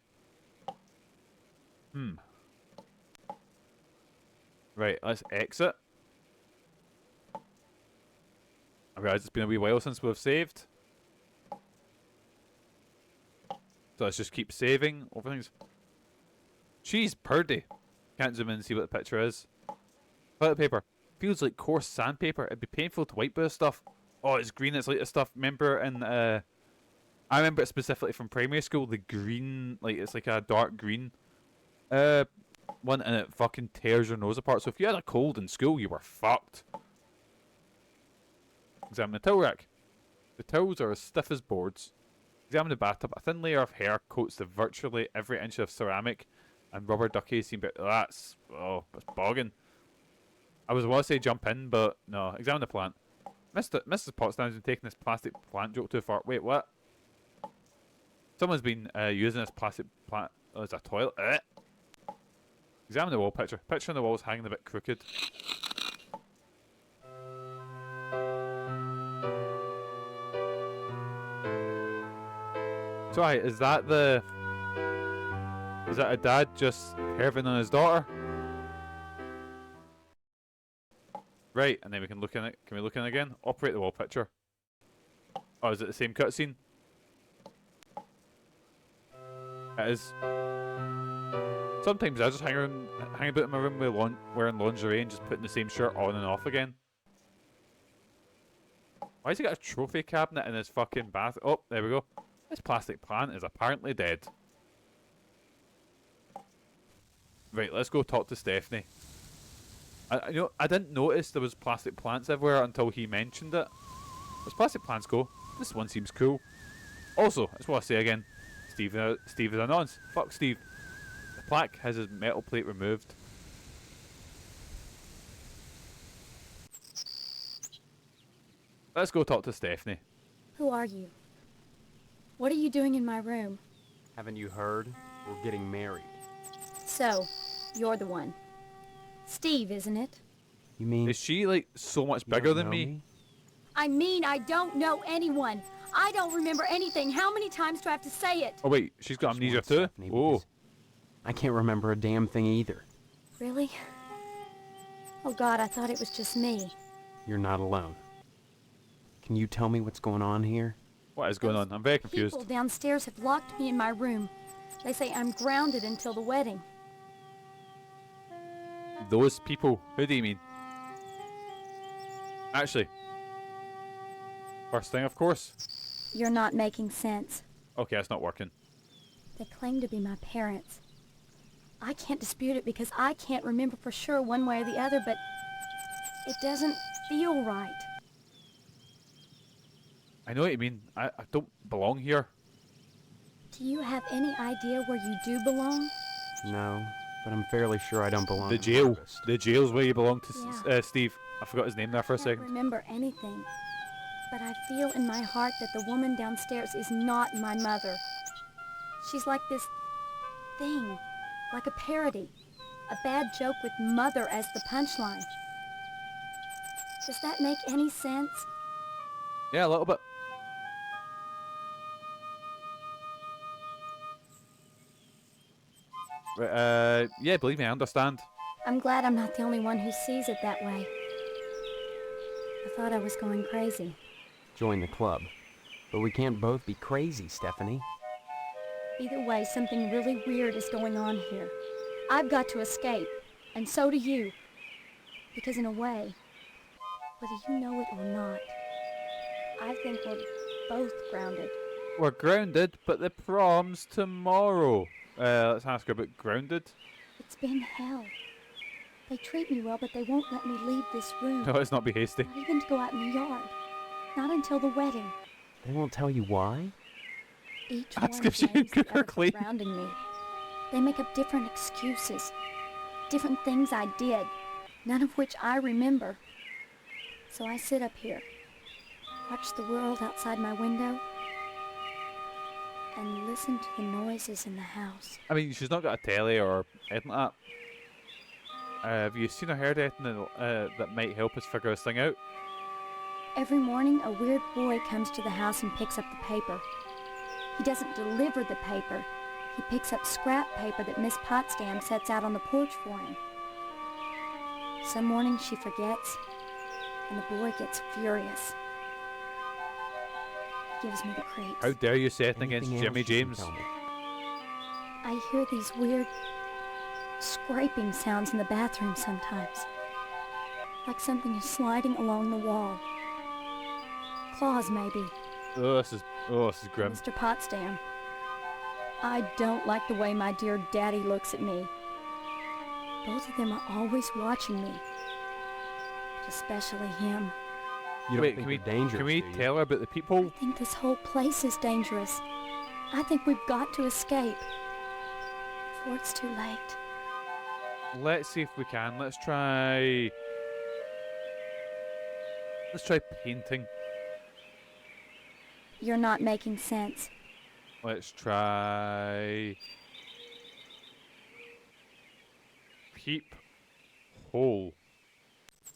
Right, let's exit. I realise it's been a wee while since we've saved. So let's just keep saving. Everything's... Jeez, purdy. Can't zoom in and see what the picture is. Toilet paper. Feels like coarse sandpaper. It'd be painful to wipe with this stuff. Oh, it's green. It's like the stuff. Remember in... I remember it specifically from primary school. The green... Like, it's like a dark green. One, and it fucking tears your nose apart. So if you had a cold in school, you were fucked. Examine the towel rack. The towels are as stiff as boards. Examine the bathtub. A thin layer of hair coats the virtually every inch of ceramic and rubber duckies seem bit. That's bogging. I was about to say jump in, but no. Examine the plant. Mrs. Potsdam's been taking this plastic plant joke too far. Wait, what? Someone's been using this plastic plant as a toilet. Examine the wall picture. Picture on the wall is hanging a bit crooked. Sorry, is that a dad just perving on his daughter? Right, and then we can look in it. Can we look in again? Operate the wall picture. Oh, is it the same cutscene? It is. Sometimes I just hang about in my room wearing lingerie and just putting the same shirt on and off again. Why has he got a trophy cabinet in his fucking bath? Oh, there we go. This plastic plant is apparently dead. Right, let's go talk to Stephanie. I didn't notice there was plastic plants everywhere until he mentioned it. As plastic plants go, this one seems cool. Also, that's what I say again. Steve is a nonce. Fuck Steve. The plaque has his metal plate removed. Let's go talk to Stephanie. Who are you? What are you doing in my room? Haven't you heard? We're getting married. So, you're the one. Steve, isn't it? You mean... Is she, like, so much bigger than me? I mean, I don't know anyone. I don't remember anything. How many times do I have to say it? Oh, wait. She's got amnesia too? Oh. I can't remember a damn thing either. Really? Oh God, I thought it was just me. You're not alone. Can you tell me what's going on here? What is going on? I'm very confused. People downstairs have locked me in my room. They say I'm grounded until the wedding. Those people? Who do you mean? Actually, first thing, of course. You're not making sense. Okay, it's not working. They claim to be my parents. I can't dispute it because I can't remember for sure one way or the other, but it doesn't feel right. I know what you mean. I don't belong here. Do you have any idea where you do belong? No, but I'm fairly sure I don't belong The in jail. Harvest. The jail's where you belong to, Yeah. Steve. I forgot his name there for a I can't second. remember anything, but I feel in my heart that the woman downstairs is not my mother. She's like this thing, like a parody, a bad joke with mother as the punchline. Does that make any sense? Yeah, a little bit. Yeah, believe me, I understand. I'm glad I'm not the only one who sees it that way. I thought I was going crazy. Join the club. But we can't both be crazy, Stephanie. Either way, something really weird is going on here. I've got to escape, and so do you. Because in a way, whether you know it or not, I think we're both grounded. We're grounded, but the prom's tomorrow. Let's ask her about grounded. It's been hell. They treat me well, but they won't let me leave this room. No, let's not be hasty. Not even to go out in the yard. Not until the wedding. They won't tell you why? Each That's one if you blames cook the her other clean. for grounding me. They make up different excuses. Different things I did. None of which I remember. So I sit up here. Watch the world outside my window. And listen to the noises in the house. I mean, she's not got a telly or anything like that. Have you seen or heard anything that might help us figure this thing out? Every morning, a weird boy comes to the house and picks up the paper. He doesn't deliver the paper. He picks up scrap paper that Miss Potsdam sets out on the porch for him. Some mornings she forgets, and the boy gets furious. He gives me the creeps. How dare you say anything against Anything Jimmy else you can James? tell me? I hear these weird scraping sounds in the bathroom sometimes. Like something is sliding along the wall. Claws, maybe. Oh, this is grim. Mr. Potsdam, I don't like the way my dear daddy looks at me. Both of them are always watching me. But especially him. You don't Wait, think can we they're dangerous, can we do you? tell her about the people? I think this whole place is dangerous. I think we've got to escape. Before it's too late. Let's see if we can. Let's try painting. You're not making sense. Let's try peep hole.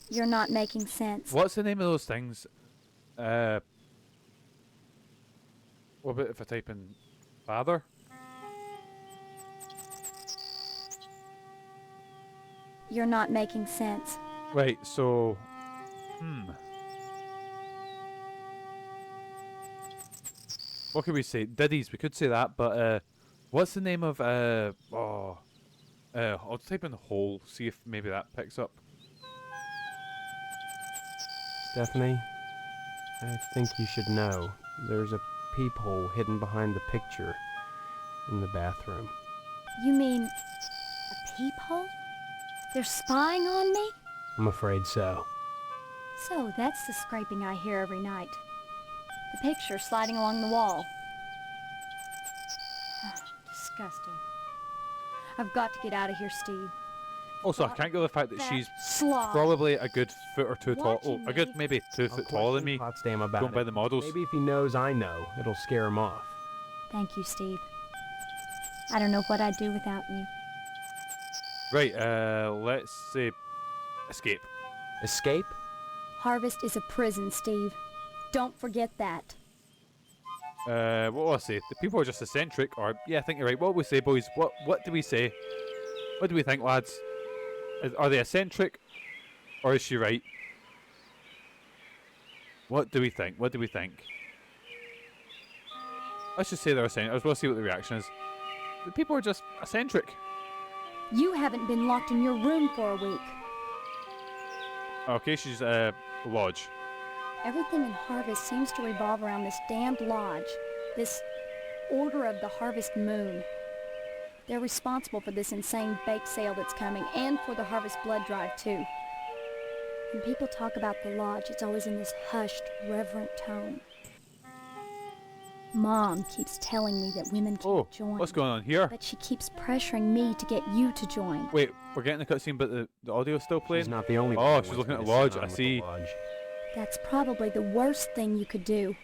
You're not making sense. What's the name of those things? What about if I type in father? You're not making sense. Right, so what can we say? Diddies, we could say that, but what's the name of I'll type in hole, see if maybe that picks up. Stephanie, I think you should know. There's a peephole hidden behind the picture in the bathroom. You mean a peephole? They're spying on me? I'm afraid so. So that's the scraping I hear every night. The picture sliding along the wall. Disgusting. I've got to get out of here, Steve. Also, I can't go the fact that That she's slob. probably a good foot or two tall. Oh, Watching a good me. maybe 2 I'll foot taller than question me. Potsdam about Going by it. the models. Maybe if he knows I know, it'll scare him off. Thank you, Steve. I don't know what I'd do without you. Right, let's say escape. Escape? Harvest is a prison, Steve. Don't forget that. What will I say? The people are just eccentric, or yeah, I think you're right. What will we say, boys? What do we say? What do we think, lads? Are they eccentric, or is she right? What do we think? What do we think? Let's just say they're eccentric. We'll see what the reaction is. The people are just eccentric. You haven't been locked in your room for a week. Okay, she's lodge. Everything in Harvest seems to revolve around this damned lodge, this Order of the Harvest Moon. They're responsible for this insane bake sale that's coming, and for the Harvest Blood Drive, too. When people talk about the lodge, it's always in this hushed, reverent tone. Mom keeps telling me that women can't join. What's going on here? But she keeps pressuring me to get you to join. Wait, we're getting the cutscene, but the audio's still playing? She's not the only one. Oh, she's looking at the lodge. I see. That's probably the worst thing you could do.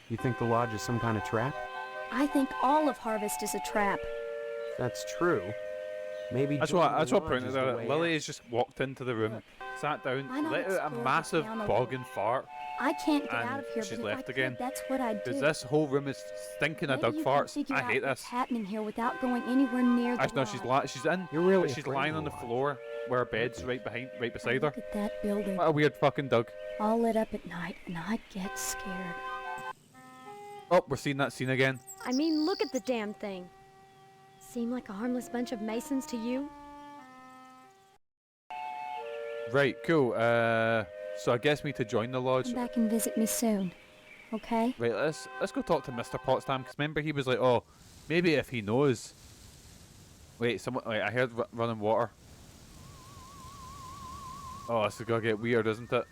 You think the lodge is some kind of trap? I think all of Harvest is a trap. That's true. Maybe that's what pointed out. Lily has just walked into the room, sat down, let out a massive bogging fart. I can't get out of here, she's but left if I again. Could, that's what I'd do. Because this whole room is stinking of dog farts. I hate this. What's happening here without going anywhere near the no, she's in. You're really she's lying on the floor where her bed's right beside her. Look at that building. What a weird fucking dog. All lit up at night, and I'd get scared. Oh, we're seeing that scene again. I mean, look at the damn thing. Seem like a harmless bunch of Masons to you? Right, cool. So I guess we need to join the lodge. Come back and visit me soon, okay? Right, let's go talk to Mr. Potsdam, because remember he was like, oh, maybe if he knows. Wait, I heard running water. Oh, this is gonna get weird, isn't it?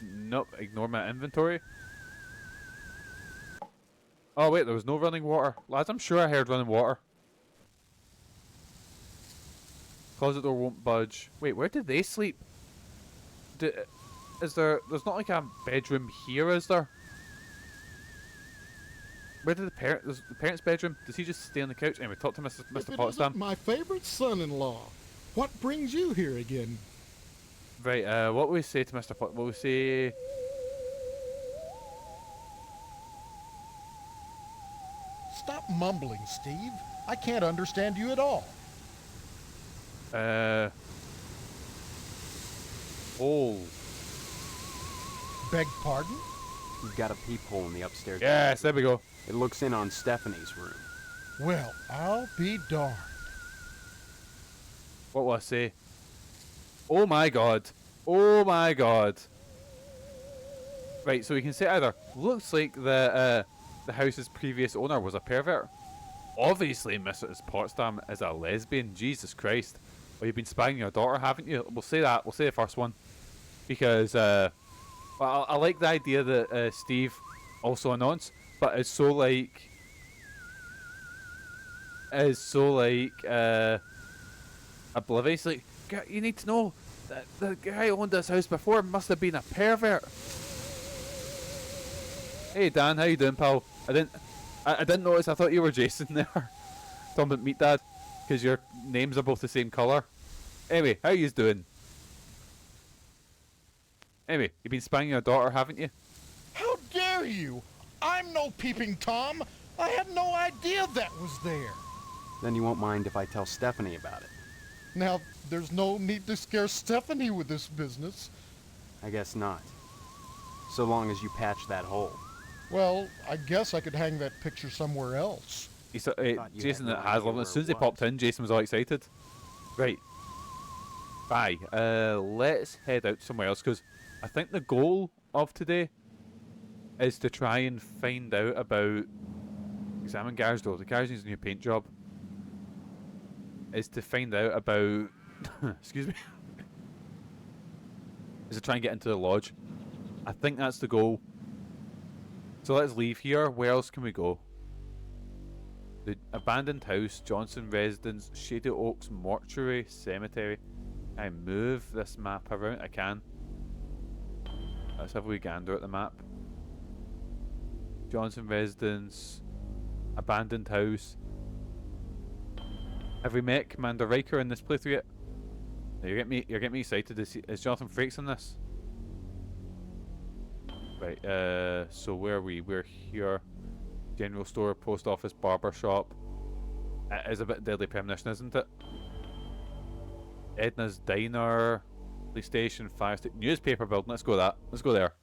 Nope, ignore my inventory. Oh wait, there was no running water. Lads, I'm sure I heard running water. Closet door won't budge. Wait, where did they sleep? There's not like a bedroom here, is there? Where did the parents' bedroom? Does he just stay on the couch? Anyway, talk to Mr. Potsdam. My favorite son-in-law. What brings you here again? Right, what will we say to Mr. Potsdam? What will we say? Stop mumbling, Steve. I can't understand you at all. Oh. Beg pardon? You've got a peephole in the upstairs. Yes, there we go. It looks in on Stephanie's room. Well, I'll be darned. What will I say? Oh my god. Oh my god. Right, so we can say either looks like the house's previous owner was a pervert. Obviously, Mrs. Potsdam is a lesbian. Jesus Christ. Well, you've been spying your daughter, haven't you? We'll say that. We'll say the first one. Because, well, I like the idea that Steve also a nonce, but is so like oblivious. Like, you need to know that the guy who owned this house before must have been a pervert. Hey Dan, how you doing, pal? I didn't notice. I thought you were Jason there. Talking about Meat Dad, because your names are both the same colour. Anyway, how you doing? Anyway, you've been spying your daughter, haven't you? How dare you? I'm no peeping Tom. I had no idea that was there. Then you won't mind if I tell Stephanie about it. Now, there's no need to scare Stephanie with this business. I guess not. So long as you patch that hole. Well, I guess I could hang that picture somewhere else. Jason at Haslam, as soon as they popped in, Jason was all excited. Right. Bye. Let's head out somewhere else, because I think the goal of today is to try and find out about... Examine garage door. The garage needs a new paint job. Is to find out about... excuse me. Is to try and get into the lodge. I think that's the goal. So let's leave here. Where else can we go? The abandoned house, Johnson residence, Shady Oaks mortuary, cemetery. Can I move this map around? I can. Let's have a wee gander at the map. Johnson residence, abandoned house. Have we met Commander Riker in this playthrough yet? No, you're getting me excited. Is Jonathan Frakes in this? Right, so where are we? We're here. General store, post office, barber shop. It is a bit deadly premonition, isn't it? Edna's diner, police station, fire station, newspaper building. Let's go that. Let's go there.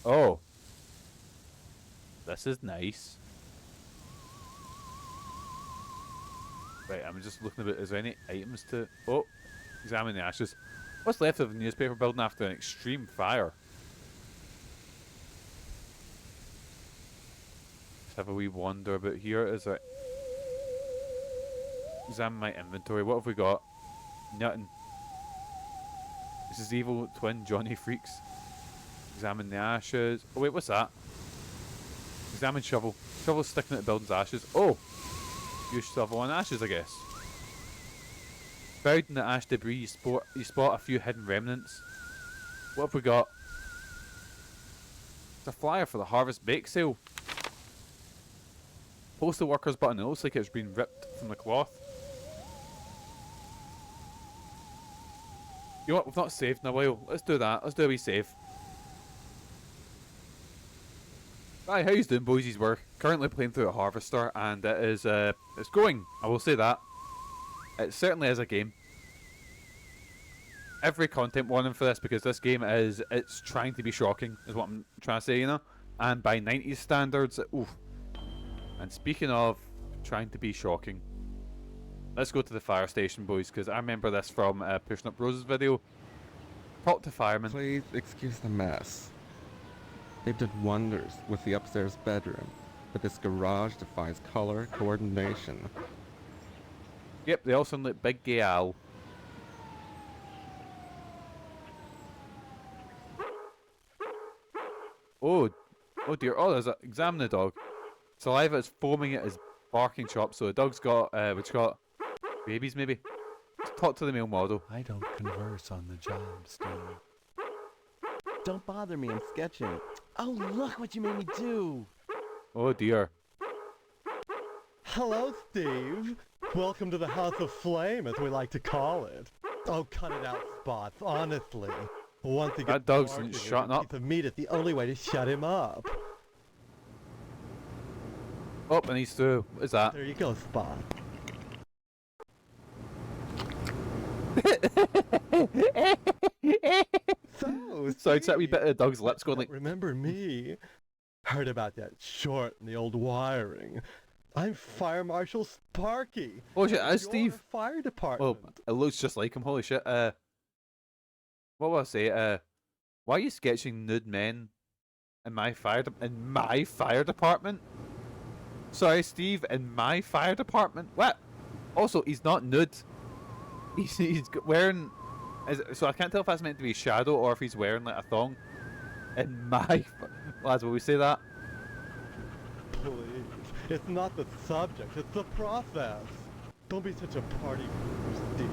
Oh, this is nice. Right, I'm just looking about. Is there any items to? Oh, examine the ashes. What's left of the newspaper building after an extreme fire? Let's have a wee wander about here. Is there? Examine my inventory. What have we got? Nothing. This is evil twin Johnny Freaks. Examine the ashes. Oh wait, what's that? Examine shovel. Shovel sticking at the building's ashes. Oh! Use shovel on ashes, I guess. Buried in the ash debris, you spot a few hidden remnants. What have we got? It's a flyer for the Harvest Bake Sale. Postal workers button. It looks like it's been ripped from the cloth. You know what? We've not saved in a while. Let's do that. Let's do a wee save. Hi, how you doing, boys? We're currently playing through a Harvester, and it is it's going. I will say that. It certainly is a game. Every content warning for this, because this game it's trying to be shocking, is what I'm trying to say, you know. And by 90s standards, oof. And speaking of trying to be shocking, let's go to the fire station, boys, because I remember this from Pushing Up Rose's video. Talk to firemen. Please excuse the mess. They've done wonders with the upstairs bedroom, but this garage defies color coordination. Yep, they all sound like Big Gay Al. Oh dear. Oh, there's a... Examine the dog. Saliva is foaming at his barking chop, so the dog's got, which got babies, maybe? Let's talk to the male model. I don't converse on the job, Steve. Don't bother me, I'm sketching. Oh, look what you made me do! Oh dear. Hello, Steve. Welcome to the House of Flame, as we like to call it. Oh, cut it out, Spots, honestly. Once he gets that dog's barking, shutting up. a piece of meat is the only way to shut him up. Oh, and he's through. What is that? There you go, Spot. So it's that wee bit of the dog's lips going like... Remember me? Heard about that short in the old wiring. I'm Fire Marshal Sparky. Oh shit, that's Steve. Fire department. Oh, it looks just like him. Holy shit. What will I say? Why are you sketching nude men in my fire department? Sorry, Steve, in my fire department? What? Also, he's not nude. He's wearing... so I can't tell if that's meant to be a shadow or if he's wearing like a thong. In my... Lads, will we say that? Please. It's not the subject, it's the process. Don't be such a party pooper, Steve.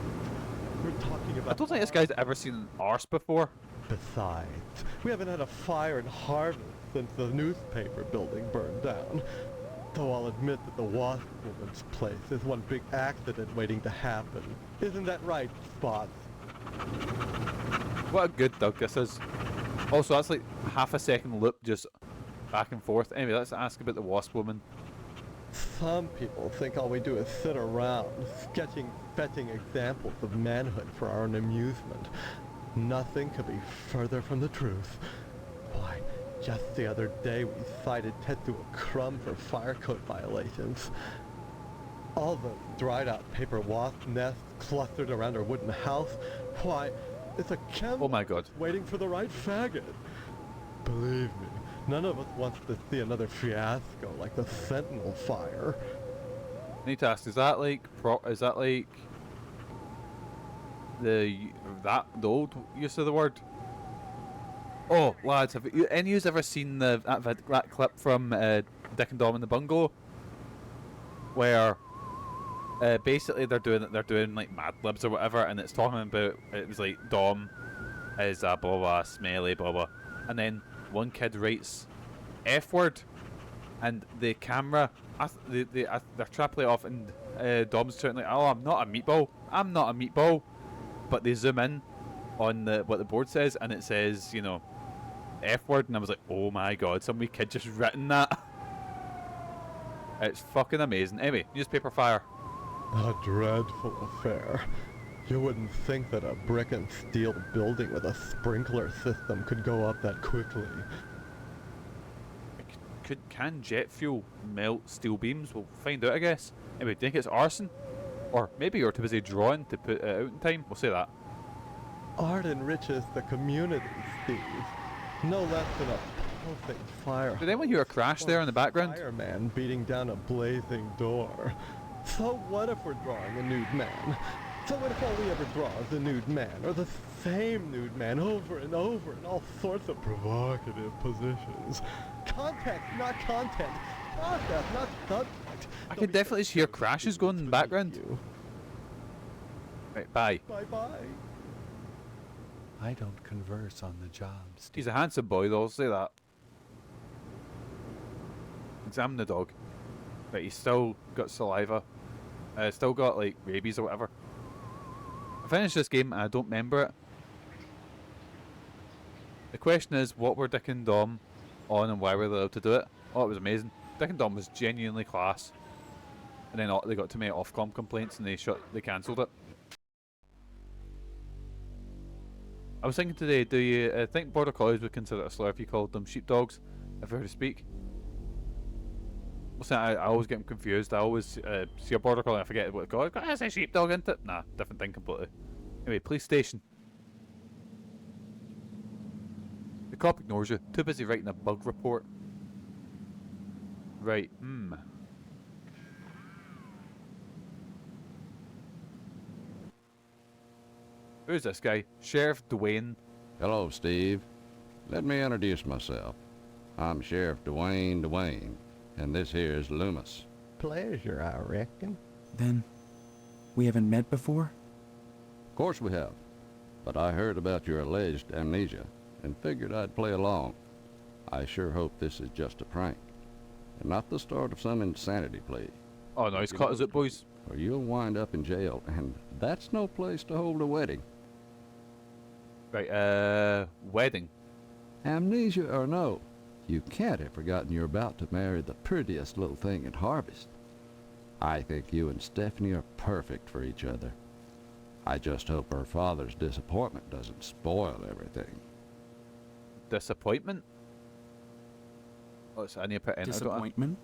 We're talking about... I don't think this guy's ever seen an arse before. Besides, we haven't had a fire in Harvest since the newspaper building burned down. Though I'll admit that the Wasp Woman's place is one big accident waiting to happen. Isn't that right, Spots? What a good dog this is. Also, that's like half a second loop just back and forth. Anyway, let's ask about the Wasp Woman. Some people think all we do is sit around, sketching fetching examples of manhood for our own amusement. Nothing could be further from the truth. Why, just the other day we cited Tetsu a crumb for fire code violations. All those dried out paper wasp nests clustered around our wooden house. Why, it's a chem... Oh my god. Waiting for the right faggot. Believe me, none of us wants to see another fiasco like the Sentinel fire. I need to ask, is that like the old use of the word? Oh, lads, have you any of you ever seen that clip from Dick and Dom in the Bungalow, where basically they're doing like Mad Libs or whatever, and it's talking about, it was like Dom is blah blah smelly blah blah, and then one kid writes F word, and the camera they're trying to play it off, and Dom's shouting like, oh, I'm not a meatball, but they zoom in on what the board says, and it says, you know, F word, and I was like, oh my god, some wee kid just written that. It's fucking amazing. Anyway, newspaper fire. A dreadful affair. You wouldn't think that a brick and steel building with a sprinkler system could go up that quickly. Can jet fuel melt steel beams? We'll find out, I guess. Anyway, do you think it's arson? Or maybe you're too busy drawing to put it out in time? We'll say that. Art enriches the community, Steve. No less than a perfect fire. Did anyone hear a crash there in the background? Fireman beating down a blazing door. So what if we're drawing a nude man? So what if all we ever draw is a nude man, or the same nude man over and over in all sorts of provocative positions? Context, not content. Process, not subject. I can definitely hear crashes going in the background. Right, bye. Bye-bye. I don't converse on the job, Steve. He's a handsome boy though, I'll say that. Examine the dog. Right, he's still got saliva. Still got like rabies or whatever. I finished this game and I don't remember it. The question is, what were Dick and Dom on and why were they allowed to do it? Oh, it was amazing. Dick and Dom was genuinely class. And then they got too many Ofcom complaints and they cancelled it. I was thinking today, do you think Border Collies would consider it a slur if you called them sheepdogs, if I were to speak? I always get them confused. I always see a Border Collie and I forget what it's called. I say sheepdog, isn't it? Nah, different thing completely. Anyway, police station. The cop ignores you. Too busy writing a bug report. Right, Who's this guy? Sheriff Dwayne. Hello, Steve. Let me introduce myself. I'm Sheriff Dwayne, and this here is Loomis. Pleasure, I reckon. Then, we haven't met before? Of course we have. But I heard about your alleged amnesia, and figured I'd play along. I sure hope this is just a prank, and not the start of some insanity plea. Oh no, he's caught us up, boys. Or you'll wind up in jail, and that's no place to hold a wedding. Right, wedding. Amnesia or no, you can't have forgotten you're about to marry the prettiest little thing in Harvest. I think you and Stephanie are perfect for each other. I just hope her father's disappointment doesn't spoil everything. Disappointment? Oh, I need to put in. Disappointment?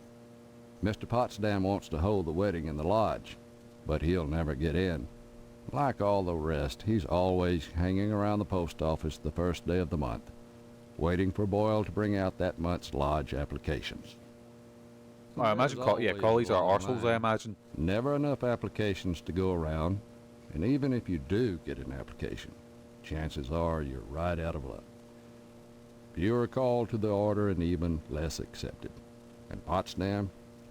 Mr. Potsdam wants to hold the wedding in the lodge, but he'll never get in. Like all the rest, he's always hanging around the post office the first day of the month, waiting for Boyle to bring out that month's lodge applications. I imagine, collies are arseholes, I imagine. Never enough applications to go around, and even if you do get an application, chances are you're right out of luck. Fewer called to the order and even less accepted. And Potsdam,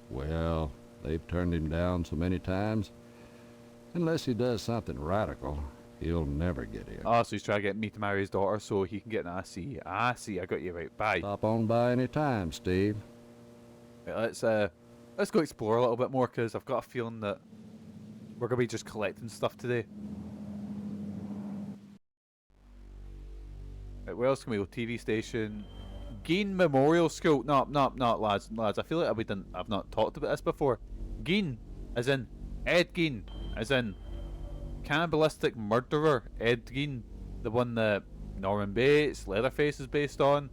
well, they've turned him down so many times, unless he does something radical, he'll never get in. Oh, so he's trying to get me to marry his daughter so he can get an IC. I see, I got you right. Bye. Stop on by any time, Steve. Right, let's go explore a little bit more, because I've got a feeling that we're going to be just collecting stuff today. Right, where else can we go? TV station. Geen Memorial School. No, lads. I feel like I've not talked about this before. Geen, as in Ed Gein, as in cannibalistic murderer Ed Gein, the one that Norman Bates, Leatherface is based on.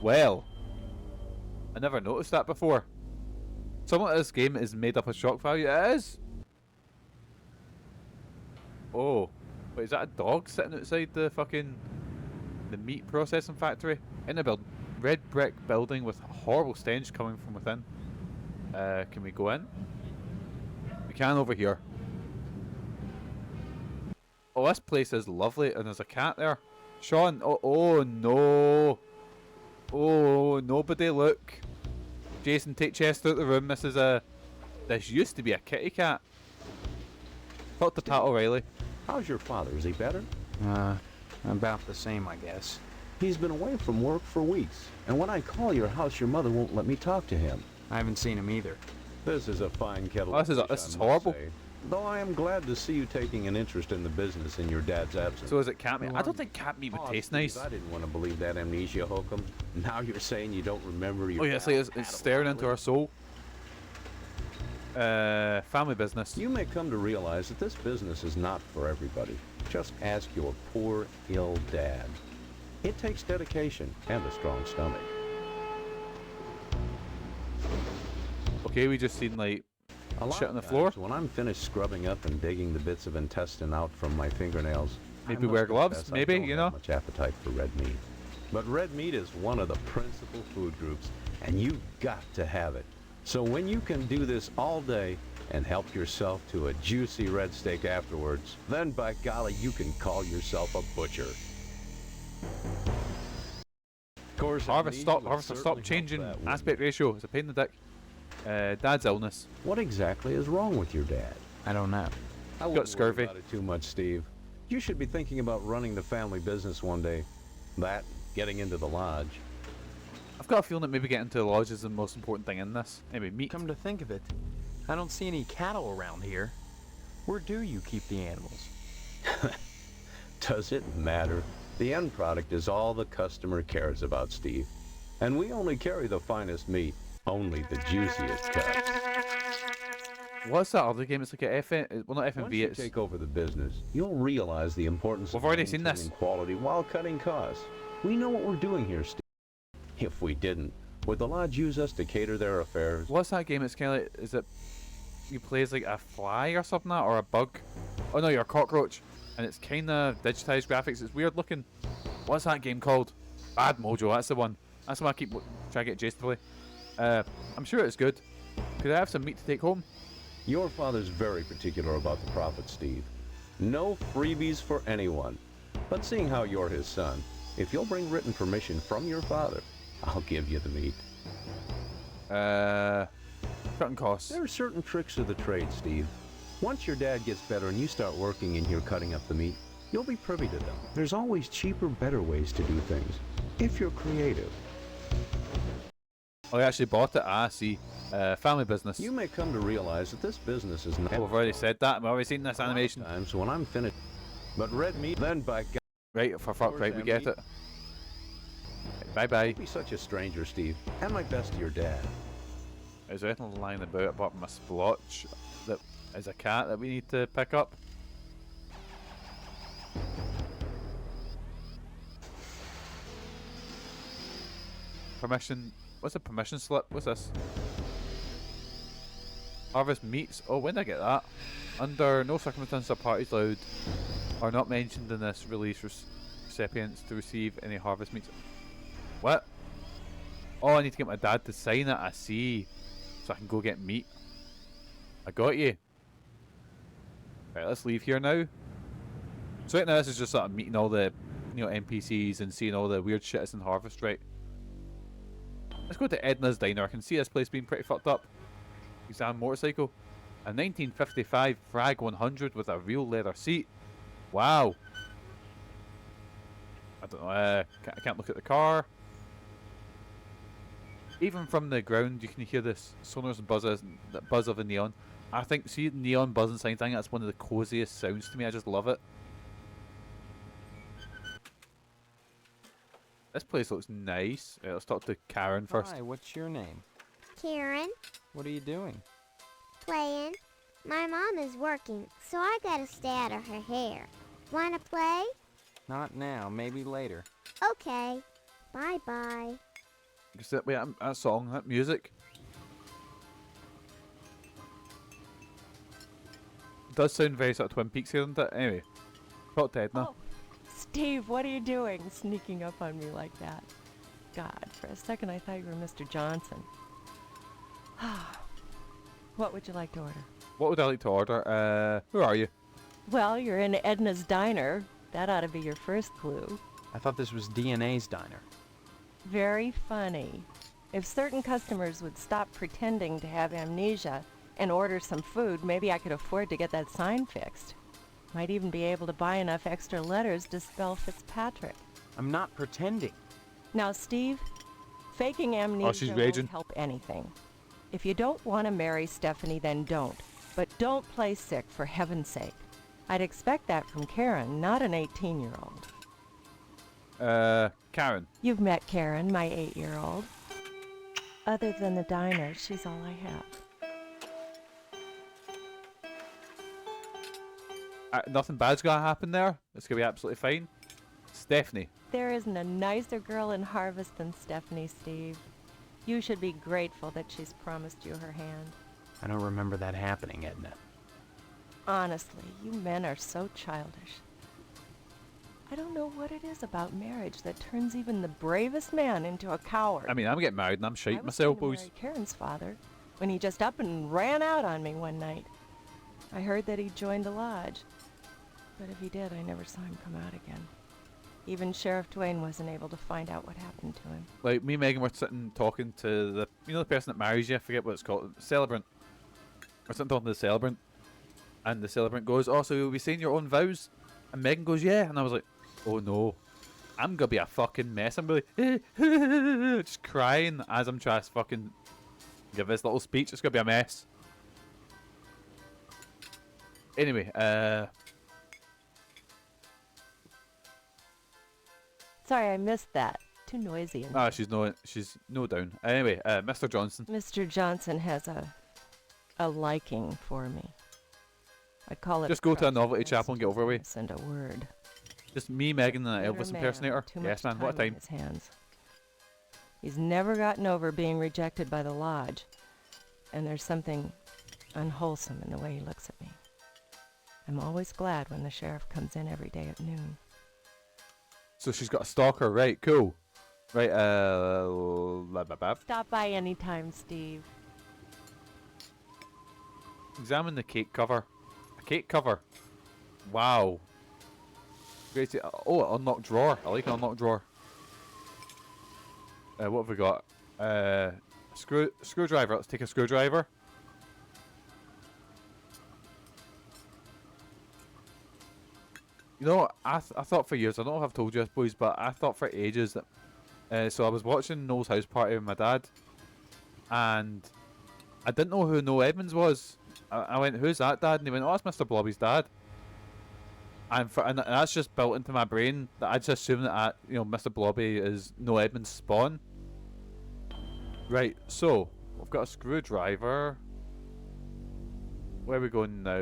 Well, I never noticed that before. Somewhat of this game is made up of shock value. It is. Oh, wait, is that a dog sitting outside the meat processing factory? In a red brick building with a horrible stench coming from within. Can we go in? We can over here. Oh, this place is lovely, and there's a cat there. Sean, oh no. Oh, nobody look. Jason, take Chester out the room. This used to be a kitty cat. Talk to Pat O'Reilly. How's your father? Is he better? About the same, I guess. He's been away from work for weeks, and when I call your house, your mother won't let me talk to him. I haven't seen him either. This is a fine kettle Oh, of fish, this is I must horrible. say. Though I am glad to see you taking an interest in the business in your dad's absence. So is it cat meat? I don't think cat meat would taste nice. I didn't want to believe that amnesia hokum. Now you're saying you don't remember your... Oh yeah, it's staring into our soul. Family business. You may come to realize that this business is not for everybody. Just ask your poor, ill dad. It takes dedication and a strong stomach. Okay, we just seen like A shit lot on the of floor. times when I'm finished scrubbing up and digging the bits of intestine out from my fingernails, Maybe I must wear gloves, confess I maybe, don't you have know? much appetite for red meat. But red meat is one of the principal food groups, and you've got to have it. So when you can do this all day and help yourself to a juicy red steak afterwards, then by golly, you can call yourself a butcher. Of course, Harvest stop changing aspect ratio. It's a pain in the dick. Dad's illness. What exactly is wrong with your dad? I don't know. I Got wouldn't scurvy. worry about it too much, Steve. You should be thinking about running the family business one day. That, getting into the lodge. I've got a feeling that maybe getting into the lodge is the most important thing in this. Anyway, meat. Come to think of it, I don't see any cattle around here. Where do you keep the animals? Does it matter? The end product is all the customer cares about, Steve. And we only carry the finest meat, only the juiciest cuts. What's that other game? It's like a FN. Well, not FMV. Once you It's take over the business, you'll realize the importance We've of already seen maintaining this. quality while cutting costs. We know what we're doing here, Steve. If we didn't, would the lodge use us to cater their affairs? What's that game? It's kind of like, is it you play as like a fly or something, or a bug? Oh no, you're a cockroach, and it's kind of digitized graphics. It's weird looking. What's that game called? Bad Mojo. That's the one. That's the one I keep trying to get Jace to play. I'm sure it's good. Could I have some meat to take home? Your father's very particular about the profit, Steve. No freebies for anyone. But seeing how you're his son, if you'll bring written permission from your father, I'll give you the meat. Cutting costs. There are certain tricks of the trade, Steve. Once your dad gets better and you start working in here cutting up the meat, you'll be privy to them. There's always cheaper, better ways to do things, if you're creative. Oh, I actually bought it. Ah, see. Family business. You may come to realize that this business is not... Oh, we've already said that. We've already seen this animation. Times when I'm finished. But red meat, then by God... Right, for fuck, right, we get it. Bye-bye. Don't be such a stranger, Steve. And my best to your dad. Is there anything lying about apart from a splotch that is a cat that we need to pick up? Permission. What's a permission slip? What's this? Harvest meats. Oh, when did I get that? Under no circumstances are parties allowed are not mentioned in this release recipients to receive any harvest meats. What? Oh, I need to get my dad to sign it. I see. So I can go get meat. I got you. Right, let's leave here now. So right now this is just sort of meeting all the, you know, NPCs and seeing all the weird shit that's in Harvest, right? Let's go to Edna's Diner. I can see this place being pretty fucked up. Exam motorcycle. A 1955 Frag 100 with a real leather seat. Wow. I don't know. I can't look at the car. Even from the ground, you can hear this sonors and buzzes, the buzz of the neon. I think, see the neon buzzing signs, I think that's one of the coziest sounds to me. I just love it. This place looks nice. Let's talk to Karen first. Hi, what's your name? Karen, What are you doing? playing. My mom is working, so I gotta stay out of her hair. Wanna play? Not now, maybe later. Okay. Bye-bye. Wait, that song, that music. It does sound very sort of Twin Peaks here, doesn't it? Anyway, talk to Edna. Oh, Steve, what are you doing sneaking up on me like that? God, for a second I thought you were Mr. Johnson. What would you like to order? What would I like to order? Who are you? Well, you're in Edna's Diner. That ought to be your first clue. I thought this was DNA's diner. Very funny. If certain customers would stop pretending to have amnesia and order some food, maybe I could afford to get that sign fixed. Might even be able to buy enough extra letters to spell Fitzpatrick. I'm not pretending. Now, Steve, faking amnesia she's won't raging. help anything. If you don't want to marry Stephanie, then don't. But don't play sick, for heaven's sake. I'd expect that from Karen, not an 18-year-old. Karen. You've met Karen, my 8-year-old. Other than the diner, she's all I have. Nothing bad's gonna happen there. It's gonna be absolutely fine. Stephanie. There isn't a nicer girl in Harvest than Stephanie, Steve. You should be grateful that she's promised you her hand. I don't remember that happening, Edna. Honestly, you men are so childish. I don't know what it is about marriage that turns even the bravest man into a coward. I mean, I'm getting married and I'm shite I was myself, going to boys. marry Karen's father when he just up and ran out on me one night. I heard that he joined the lodge, but if he did, I never saw him come out again. Even Sheriff Twain wasn't able to find out what happened to him. Like, me and Megan were sitting talking to the, you know, the person that marries you, I forget what it's called, celebrant. We're sitting talking to the celebrant, and the celebrant goes, oh, so you'll be saying your own vows? And Megan goes, yeah, and I was like, oh no, I'm gonna be a fucking mess. I'm gonna be just crying as I'm trying to fucking give this little speech. It's gonna be a mess. Anyway, Sorry, I missed that. Too noisy. she's no down. Anyway, Mr. Johnson. Mr. Johnson has a liking for me. I'd call it. Just go to a novelty chapel and get over with. Send a word. Just me, Megan, and an Better Elvis man, impersonator. too Yes, much man. What a time on time. his hands. He's never gotten over being rejected by the lodge, and there's something unwholesome in the way he looks at me. I'm always glad when the sheriff comes in every day at noon. So she's got a stalker, right? Cool. Right, Stop by anytime, Steve. examine the cake cover. A cake cover. Wow. Great. Oh, unlocked drawer. I like an unlocked drawer. What have we got? Screwdriver. Let's take a screwdriver. You know, I thought for years, I don't know if I've told you this, boys, but I thought for ages that... so I was watching Noel's house party with my dad, and I didn't know who Noel Edmonds was. I went, who's that, Dad? And he went, oh, that's Mr. Blobby's dad. And that's just built into my brain, that I just assume that, Mr. Blobby is Noel Edmonds' spawn. Right, so, we've got a screwdriver. Where are we going now?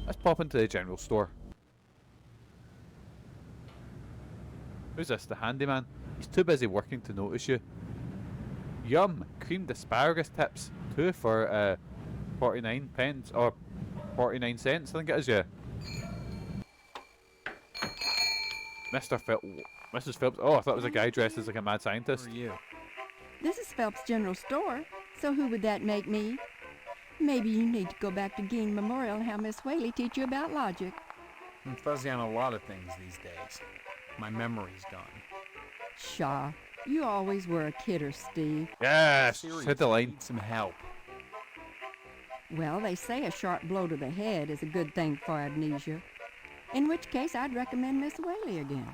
Let's pop into the general store. Who's this? The handyman? He's too busy working to notice you. Yum! Creamed asparagus tips. 2 for 49 pence. Or 49 cents, I think it is, yeah. Mrs. Phelps. Oh, I thought it was a guy dressed as like a mad scientist. Who are you? This is Phelps General Store, so who would that make me? Maybe you need to go back to Gein Memorial and have Miss Whaley teach you about logic. I'm fuzzy on a lot of things these days. My memory's gone. Pshaw, you always were a kidder, Steve. Yes, hit the line. Need some help. Well, they say a sharp blow to the head is a good thing for amnesia. In which case, I'd recommend Miss Whaley again.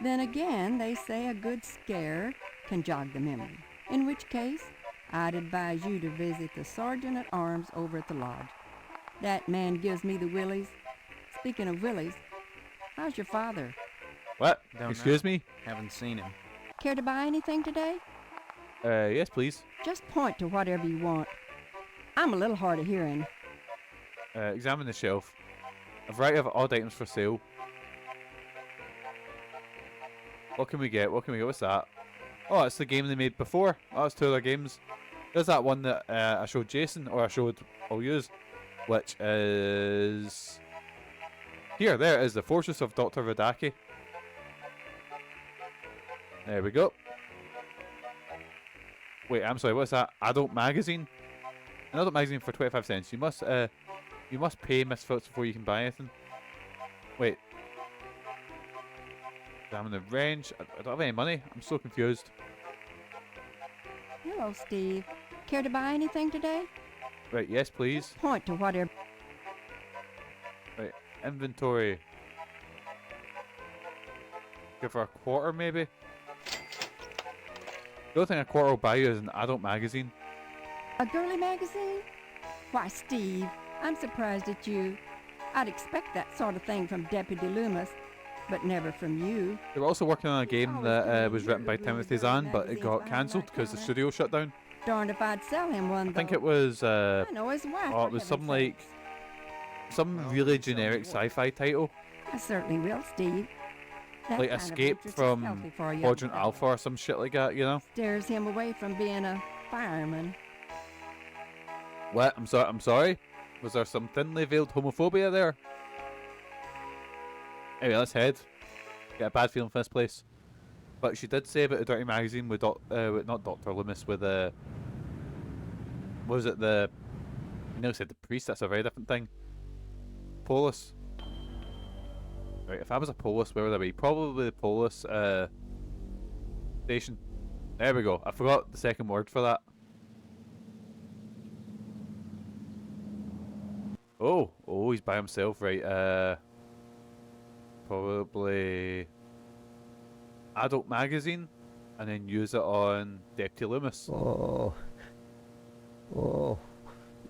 Then again, they say a good scare can jog the memory. In which case, I'd advise you to visit the Sergeant at Arms over at the lodge. That man gives me the willies. Speaking of willies, how's your father? What? Don't Excuse know. me? Haven't seen him. Care to buy anything today? Yes, please. Just point to whatever you want. I'm a little hard of hearing. Examine the shelf. A variety of odd items for sale. What can we get? What's that? Oh, it's the game they made before. Oh, it's 2 other games. There's that one that I showed Jason, or I'll use, which is... Here, there it is, the Fortress of Dr. Vadaki. There we go. Wait, I'm sorry, what's that? Adult magazine? An adult magazine for 25 cents. You must pay Miss Phillips before you can buy anything. Wait. Examine the range. I don't have any money. I'm so confused. Hello, Steve. Care to buy anything today? Right, yes, please. Point to whatever. Right, inventory. Give her a quarter, maybe? The only thing a quarter will buy you is an adult magazine. A girly magazine? Why, Steve, I'm surprised at you. I'd expect that sort of thing from Deputy Loomis, but never from you. They were also working on a game that was written by Timothy Zahn, but it got cancelled because the studio shut down. Darned if I'd sell him one, though. I think it was. I know his wife. Oh, it was some like some really generic sci-fi title. I certainly will, Steve. That Like kind of Escape interest is from healthy for a young Quadrant fellow. Alpha or some shit like that, you know? Steers him away from being a fireman. What? I'm sorry. Was there some thinly veiled homophobia there? Anyway, let's head. Get a bad feeling for this place. But she did say about a dirty magazine with not Dr. Loomis, with what was it, I nearly said the priest, that's a very different thing. Polis. Right, if I was a Polis, where would I be? Probably the Polis station. There we go. I forgot the second word for that. Oh, he's by himself, right? Probably adult magazine, and then use it on Deputy Loomis. Oh,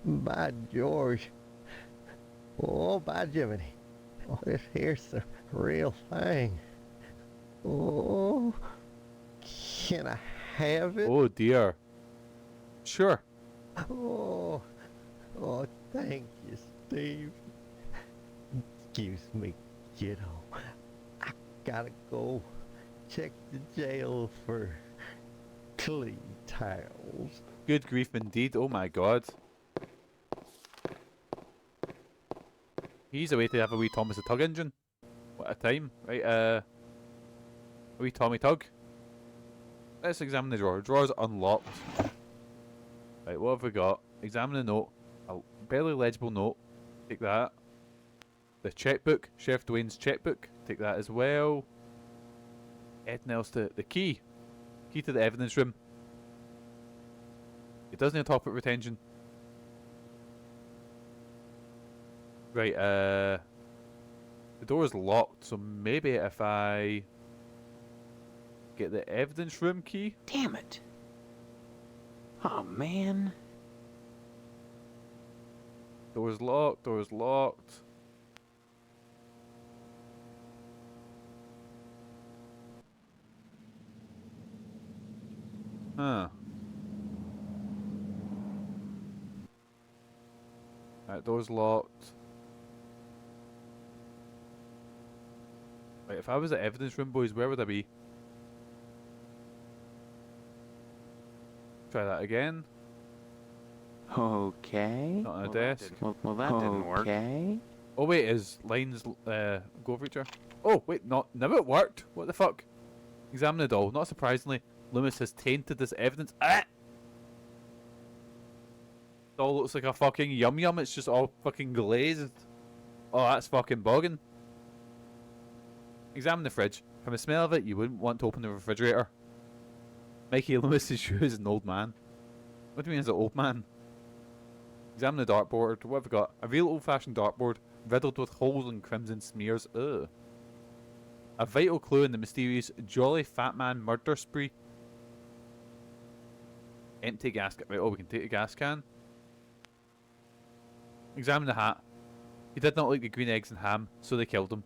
by George. Oh, by Jiminy. Oh, this here's the real thing. Oh, can I have it? Oh dear. Sure. Oh, thank you, Steve. Excuse me, kiddo. I gotta go check the jail for clean towels. Good grief indeed. Oh my god. He's a way to have a wee Thomas the Tug engine. What a time. Right, a wee Tommy Tug. Let's examine the drawer. Drawer's unlocked. Right, what have we got? Examine the note. A barely legible note. Take that. The checkbook. Sheriff Dwayne's checkbook. Take that as well. Anything else to the key. Key to the evidence room. It doesn't need top up retention. Right, the door is locked, so maybe if I get the evidence room key. Damn it. Oh, man. Door's locked, door's locked. Huh. Right, door's locked. Right, if I was at evidence room, boys, where would I be? Try that again. Okay. Not on a desk. Well, that didn't work. Okay. Oh wait, is lines go feature? Oh wait, never it worked. What the fuck? Examine the doll. Not surprisingly, Loomis has tainted this evidence. Ah! Doll looks like a fucking yum yum. It's just all fucking glazed. Oh, that's fucking bogging. Examine the fridge. From the smell of it, you wouldn't want to open the refrigerator. Mikey Loomis's shoe is an old man. What do you mean, is an old man? Examine the dartboard. What have we got? A real old-fashioned dartboard, riddled with holes and crimson smears. Ugh. A vital clue in the mysterious Jolly Fat Man murder spree. Empty gas can. Right, we can take a gas can. Examine the hat. He did not like the green eggs and ham, so they killed him.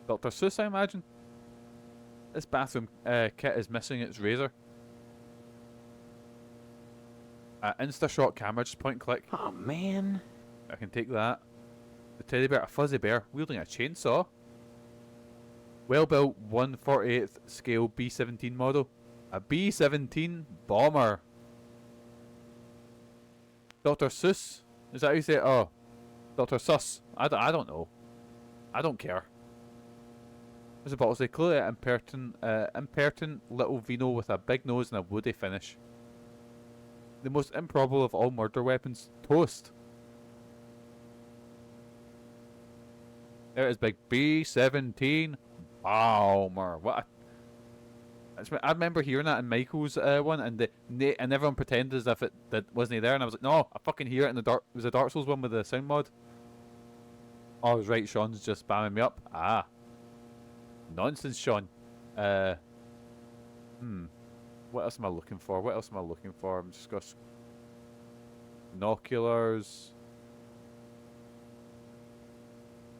Dr. Seuss, I imagine. This bathroom kit is missing its razor. Insta-shot camera, just point and click. Oh, man. I can take that. The teddy bear, a fuzzy bear, wielding a chainsaw. Well-built 1/48th scale B-17 model. A B-17 bomber. Dr. Seuss? Is that how you say it? Oh. Dr. Suss. I don't know. I don't care. There's a bottle say clearly impertinent little vino with a big nose and a woody finish. The most improbable of all murder weapons. Toast. There it is, big B-17 bomber. What? I remember hearing that in Michael's one, and and everyone pretended as if that wasn't there, and I was like, no, I fucking hear it in the Dark. It was a Dark Souls one with the sound mod. Oh, I was right. Sean's just spamming me up. Ah, nonsense, Sean. What else am I looking for? I'm just going to... Binoculars.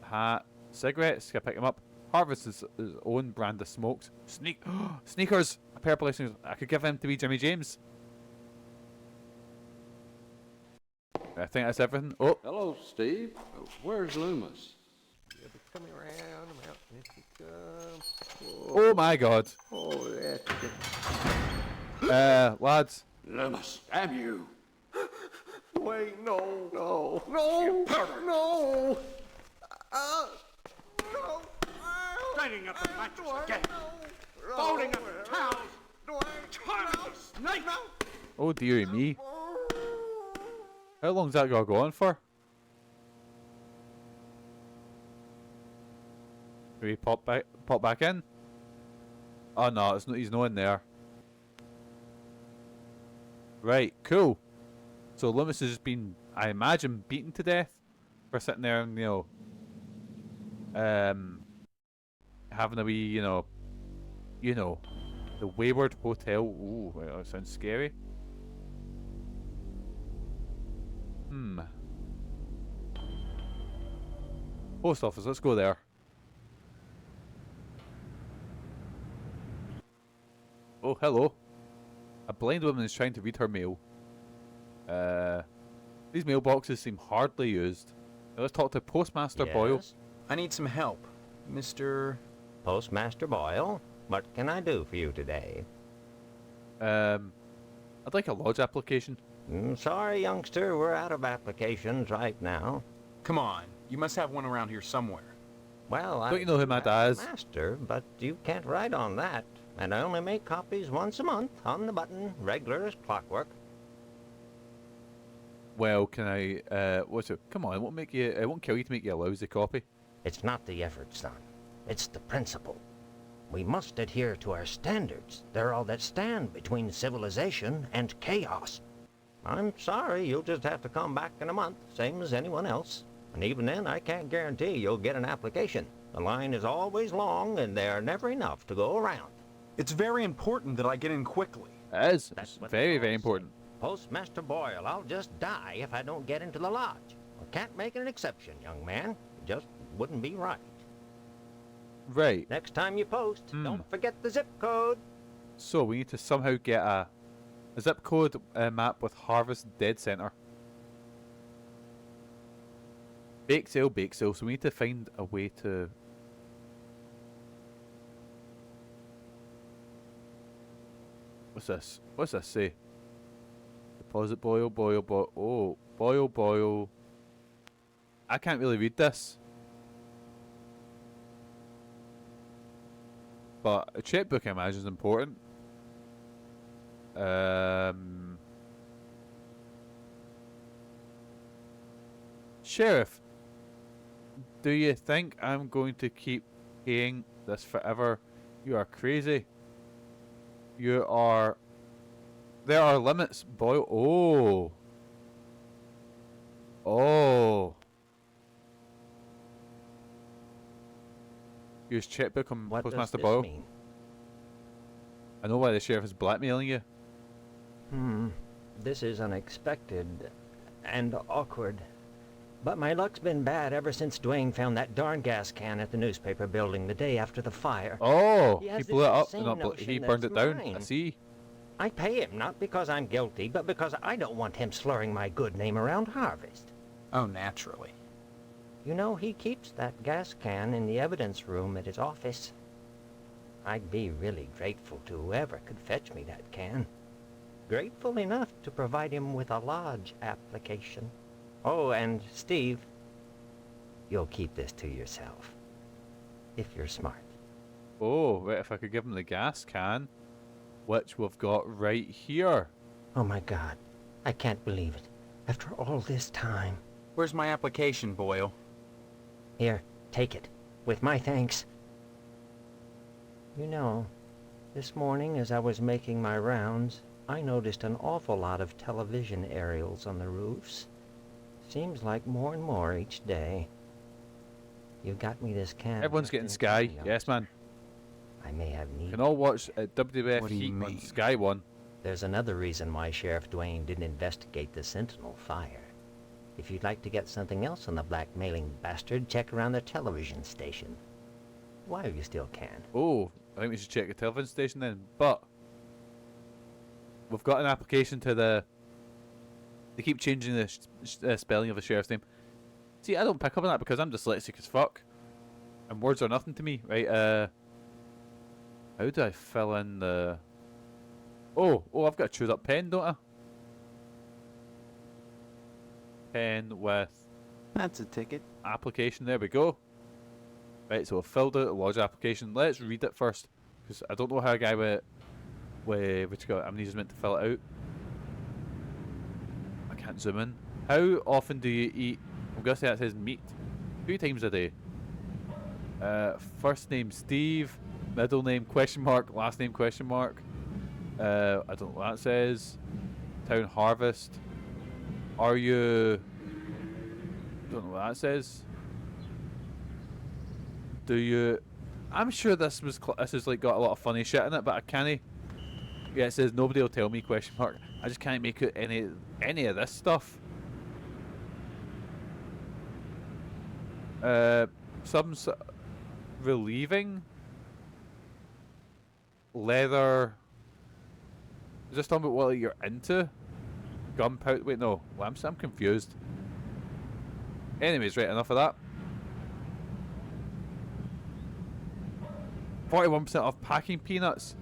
Hat. Cigarettes. Can I pick them up? Harvest his own brand of smokes. Sneakers! A pair of sneakers. I could give them to be Jimmy James. I think that's everything. Oh, Hello, Steve. Where's Loomis? You'll be coming around the mountain if you come. oh my God. Oh, that's Lads. Loomis, damn you. Wait, no. No. No. Lighting up the mattress again. Folding up the towels. Charlie, snake! Oh dearie me. How long's that gonna go on for? Can we pop back in? Oh no, it's not, he's not in there. Right, cool. So Loomis has been, I imagine, beaten to death for sitting there and, having a wee, you know, the Wayward Hotel. Ooh, that sounds scary. Post office, let's go there. Oh, hello. A blind woman is trying to read her mail. These mailboxes seem hardly used. Now let's talk to Postmaster Boyle. I need some help, Mr. Postmaster Boyle, what can I do for you today? I'd like a lodge application. Sorry, youngster, we're out of applications right now. Come on, you must have one around here somewhere. Well, Don't you know who my dad is? Master, but you can't write on that. And I only make copies once a month, on the button, regular as clockwork. Well, can I, what's it? Come on, it won't kill you to make you a lousy copy. It's not the effort, son. It's the principle. We must adhere to our standards. They're all that stand between civilization and chaos. I'm sorry, you'll just have to come back in a month, same as anyone else. And even then, I can't guarantee you'll get an application. The line is always long, and there are never enough to go around. It's very important that I get in quickly. It is. It's very, very important. Postmaster Boyle, I'll just die if I don't get into the lodge. I can't make an exception, young man. It just wouldn't be right. Right. Next time you post, don't forget the zip code. So we need to somehow get a zip code map with Harvest Dead Center. Bake sale. So we need to find a way to. What's this? What's this say? Deposit boil. Oh, boil. I can't really read this. But a checkbook, I imagine, is important. Sheriff, do you think I'm going to keep paying this forever? You are crazy. There are limits, Boyle. Oh. Use checkbook on Postmaster Boyle. Mean? I know why the sheriff is blackmailing you. This is unexpected and awkward. But my luck's been bad ever since Dwayne found that darn gas can at the newspaper building the day after the fire. Oh, he blew it up. He burned it down. I see. I pay him not because I'm guilty, but because I don't want him slurring my good name around Harvest. Oh, naturally. You know, he keeps that gas can in the evidence room at his office. I'd be really grateful to whoever could fetch me that can. Grateful enough to provide him with a lodge application. Oh, and Steve, you'll keep this to yourself. If you're smart. Oh, right, if I could give him the gas can, which we've got right here. Oh my God, I can't believe it. After all this time. Where's my application, Boyle? Here, take it. With my thanks. You know, this morning as I was making my rounds, I noticed an awful lot of television aerials on the roofs. Seems like more and more each day. You got me this can. Everyone's getting Sky. Yes, man. I may have needed. Can all watch WWF Heat on Sky One. There's another reason why Sheriff Dwayne didn't investigate the Sentinel fire. If you'd like to get something else on the blackmailing bastard, check around the television station. While you still can. Oh, I think we should check the television station then. But we've got an application to the They keep changing the spelling of the sheriff's name. See, I don't pick up on that because I'm dyslexic as fuck. And words are nothing to me. Right, how do I fill in the... Oh, I've got a chewed up pen, don't I? Pen with... That's a ticket. Application, there we go. Right, so I've filled out a lodge application. Let's read it first. Because I don't know how a guy with what you got, amnesia is meant to fill it out. I can't zoom in. How often do you eat... I'm going to say that says meat. 3 times a day. First name Steve. Middle name question mark. Last name question mark. I don't know what that says. Town harvest. Are you... Don't know what that says. Do you... I'm sure this has like got a lot of funny shit in it, but I can't... Yeah, it says nobody will tell me question mark. I just can't make out any of this stuff. Some relieving leather. Is this talking about what like, you're into? Gunpowder. Wait, no. Well, I'm confused. Anyways, right, enough of that. 41% off packing peanuts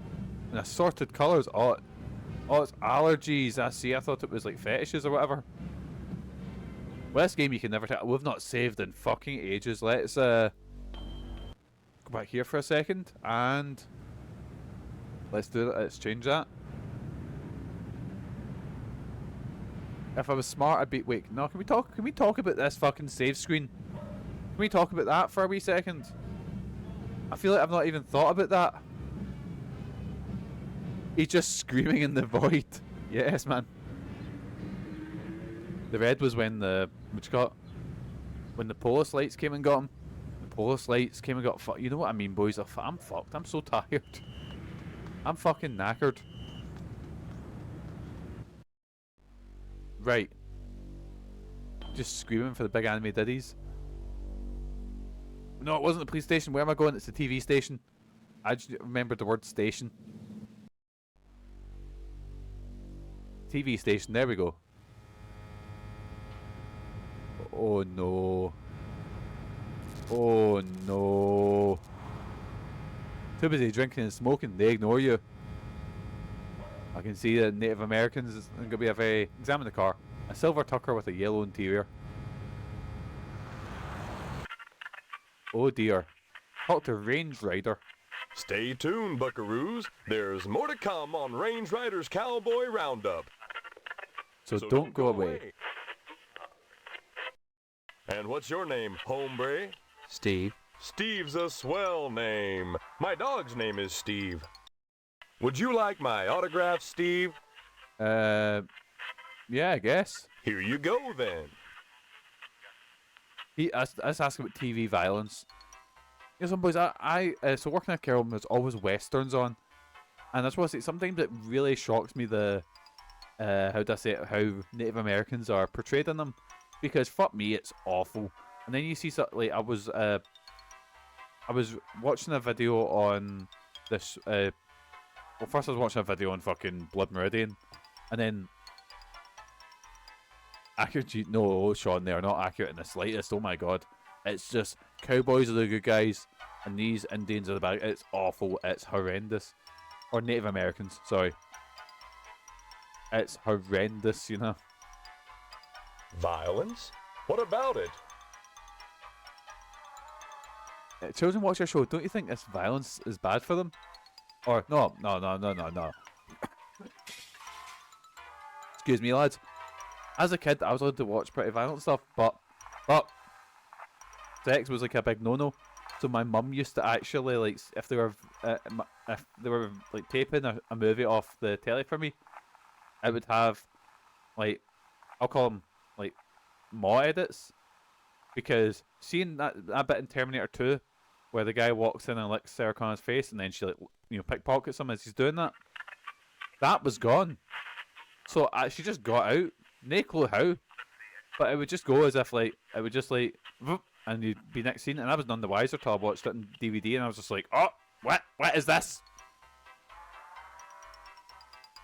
in assorted colours. Oh, it's allergies. I see. I thought it was like fetishes or whatever. Well, this game you can never tell. We've not saved in fucking ages. Let's go back here for a second and let's do it. Let's change that. If I was smart, I'd be... Wait, no, can we talk about this fucking save screen? Can we talk about that for a wee second? I feel like I've not even thought about that. He's just screaming in the void. Yes, man. The red was when the... What you got? When the police lights came and got him. The police lights came and got... You know what I mean, boys? I'm fucked. I'm so tired. I'm fucking knackered. Right. Just screaming for the big anime diddies. No, it wasn't the police station. Where am I going? It's the TV station. I just remembered the word station. TV station. There we go. Oh no. Oh no. Too busy drinking and smoking. They ignore you. I can see that Native Americans is going to be a very... Examine the car. A silver Tucker with a yellow interior. Oh dear. Talk to Range Rider. Stay tuned, buckaroos. There's more to come on Range Rider's Cowboy Roundup. So don't go away. And what's your name, hombre? Steve. Steve's a swell name. My dog's name is Steve. Would you like my autograph, Steve? Yeah, I guess. Here you go, then. Let's ask about TV violence. You know, some boys, so working at Carol, there's always westerns on, and that's what I say. Sometimes it really shocks me the, how do I say it? How Native Americans are portrayed in them, because fuck me, it's awful. And then you see something like I was watching a video on this. Well, first I was watching a video on fucking Blood Meridian, and then accurate. No, Sean, they are not accurate in the slightest. Oh my god, it's just cowboys are the good guys, and these Indians are the bad. It's awful. It's horrendous. Or Native Americans, sorry. It's horrendous, you know. Violence? What about it? Children watch your show. Don't you think this violence is bad for them? Or no. Excuse me, lads. As a kid, I was allowed to watch pretty violent stuff, but sex was like a big no-no. So my mum used to actually like if they were like taping a movie off the telly for me, it would have like I'll call them like more edits, because seeing that bit in Terminator 2 where the guy walks in and licks Sarah Connor's face and then she like pickpockets him as he's doing that, that was gone. So she just got out, no clue how, but it would just go as if like it would just like and you'd be next scene, and I was none the wiser till I watched it on DVD and I was just like, oh, what is this?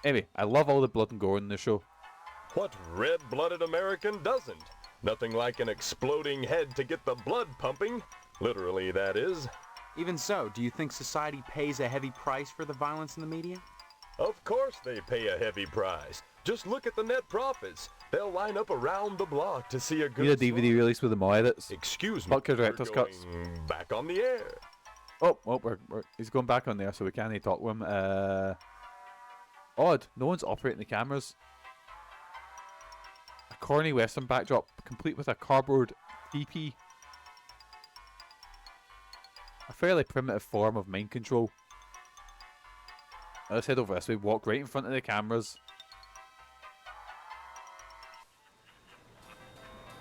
Anyway, I love all the blood and gore in the show. What red-blooded American doesn't? Nothing like an exploding head to get the blood pumping. Literally, that is. Even so, do you think society pays a heavy price for the violence in the media? Of course they pay a heavy price. Just look at the net profits. They'll line up around the block to see a good Need a DVD release with the more edits. Excuse me. Fuck your director's we're cuts. going back on the air. Oh, he's going back on there, so we can't talk to him. Odd. No one's operating the cameras. A corny western backdrop, complete with a cardboard teepee. A fairly primitive form of mind control. Now let's head over this way. Walk right in front of the cameras.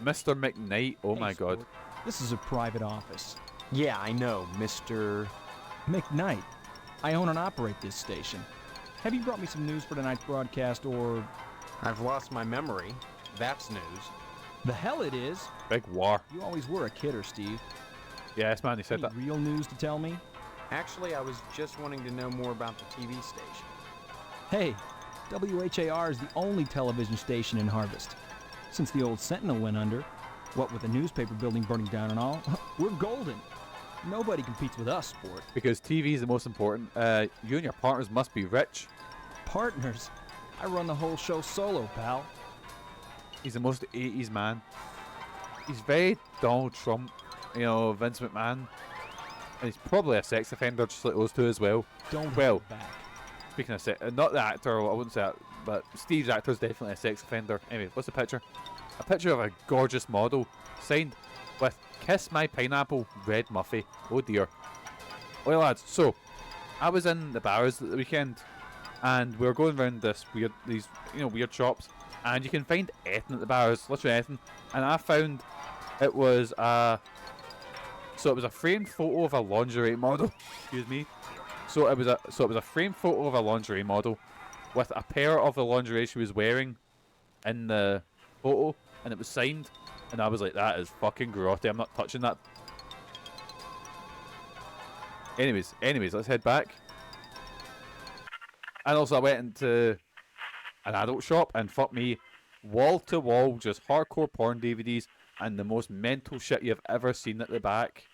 Mr. McKnight. Oh my god. This is a private office. Yeah, I know, Mr. McKnight. I own and operate this station. Have you brought me some news for tonight's broadcast, or... I've lost my memory. That's news. The hell it is. Big war. You always were a kidder, Steve. Yes, man, he said that. Real news to tell me? Actually, I was just wanting to know more about the TV station. Hey, WHAR is the only television station in Harvest. Since the old Sentinel went under, what with the newspaper building burning down and all, we're golden. Nobody competes with us, sport. Because TV is the most important. You and your partners must be rich. Partners? I run the whole show solo, pal. He's the most 80s man. He's very Donald Trump, you know, Vince McMahon. And he's probably a sex offender, just like those two as well. Don't well, back. Speaking of sex, not the actor, I wouldn't say that, but Steve's actor is definitely a sex offender. Anyway, what's the picture? A picture of a gorgeous model, signed with "Kiss My Pineapple, Red Muffy." Oh dear. Well, lads, so I was in the bars at the weekend, and we were going around these weird shops, and you can find anything at the bars, literally anything. And I found it was so it was a framed photo of a lingerie model. Excuse me. So it was a framed photo of a lingerie model with a pair of the lingerie she was wearing in the photo, and it was signed. And I was like, that is fucking grotty. I'm not touching that. Anyways, let's head back. And also I went into an adult shop, and fuck me, wall to wall, just hardcore porn DVDs and the most mental shit you've ever seen at the back.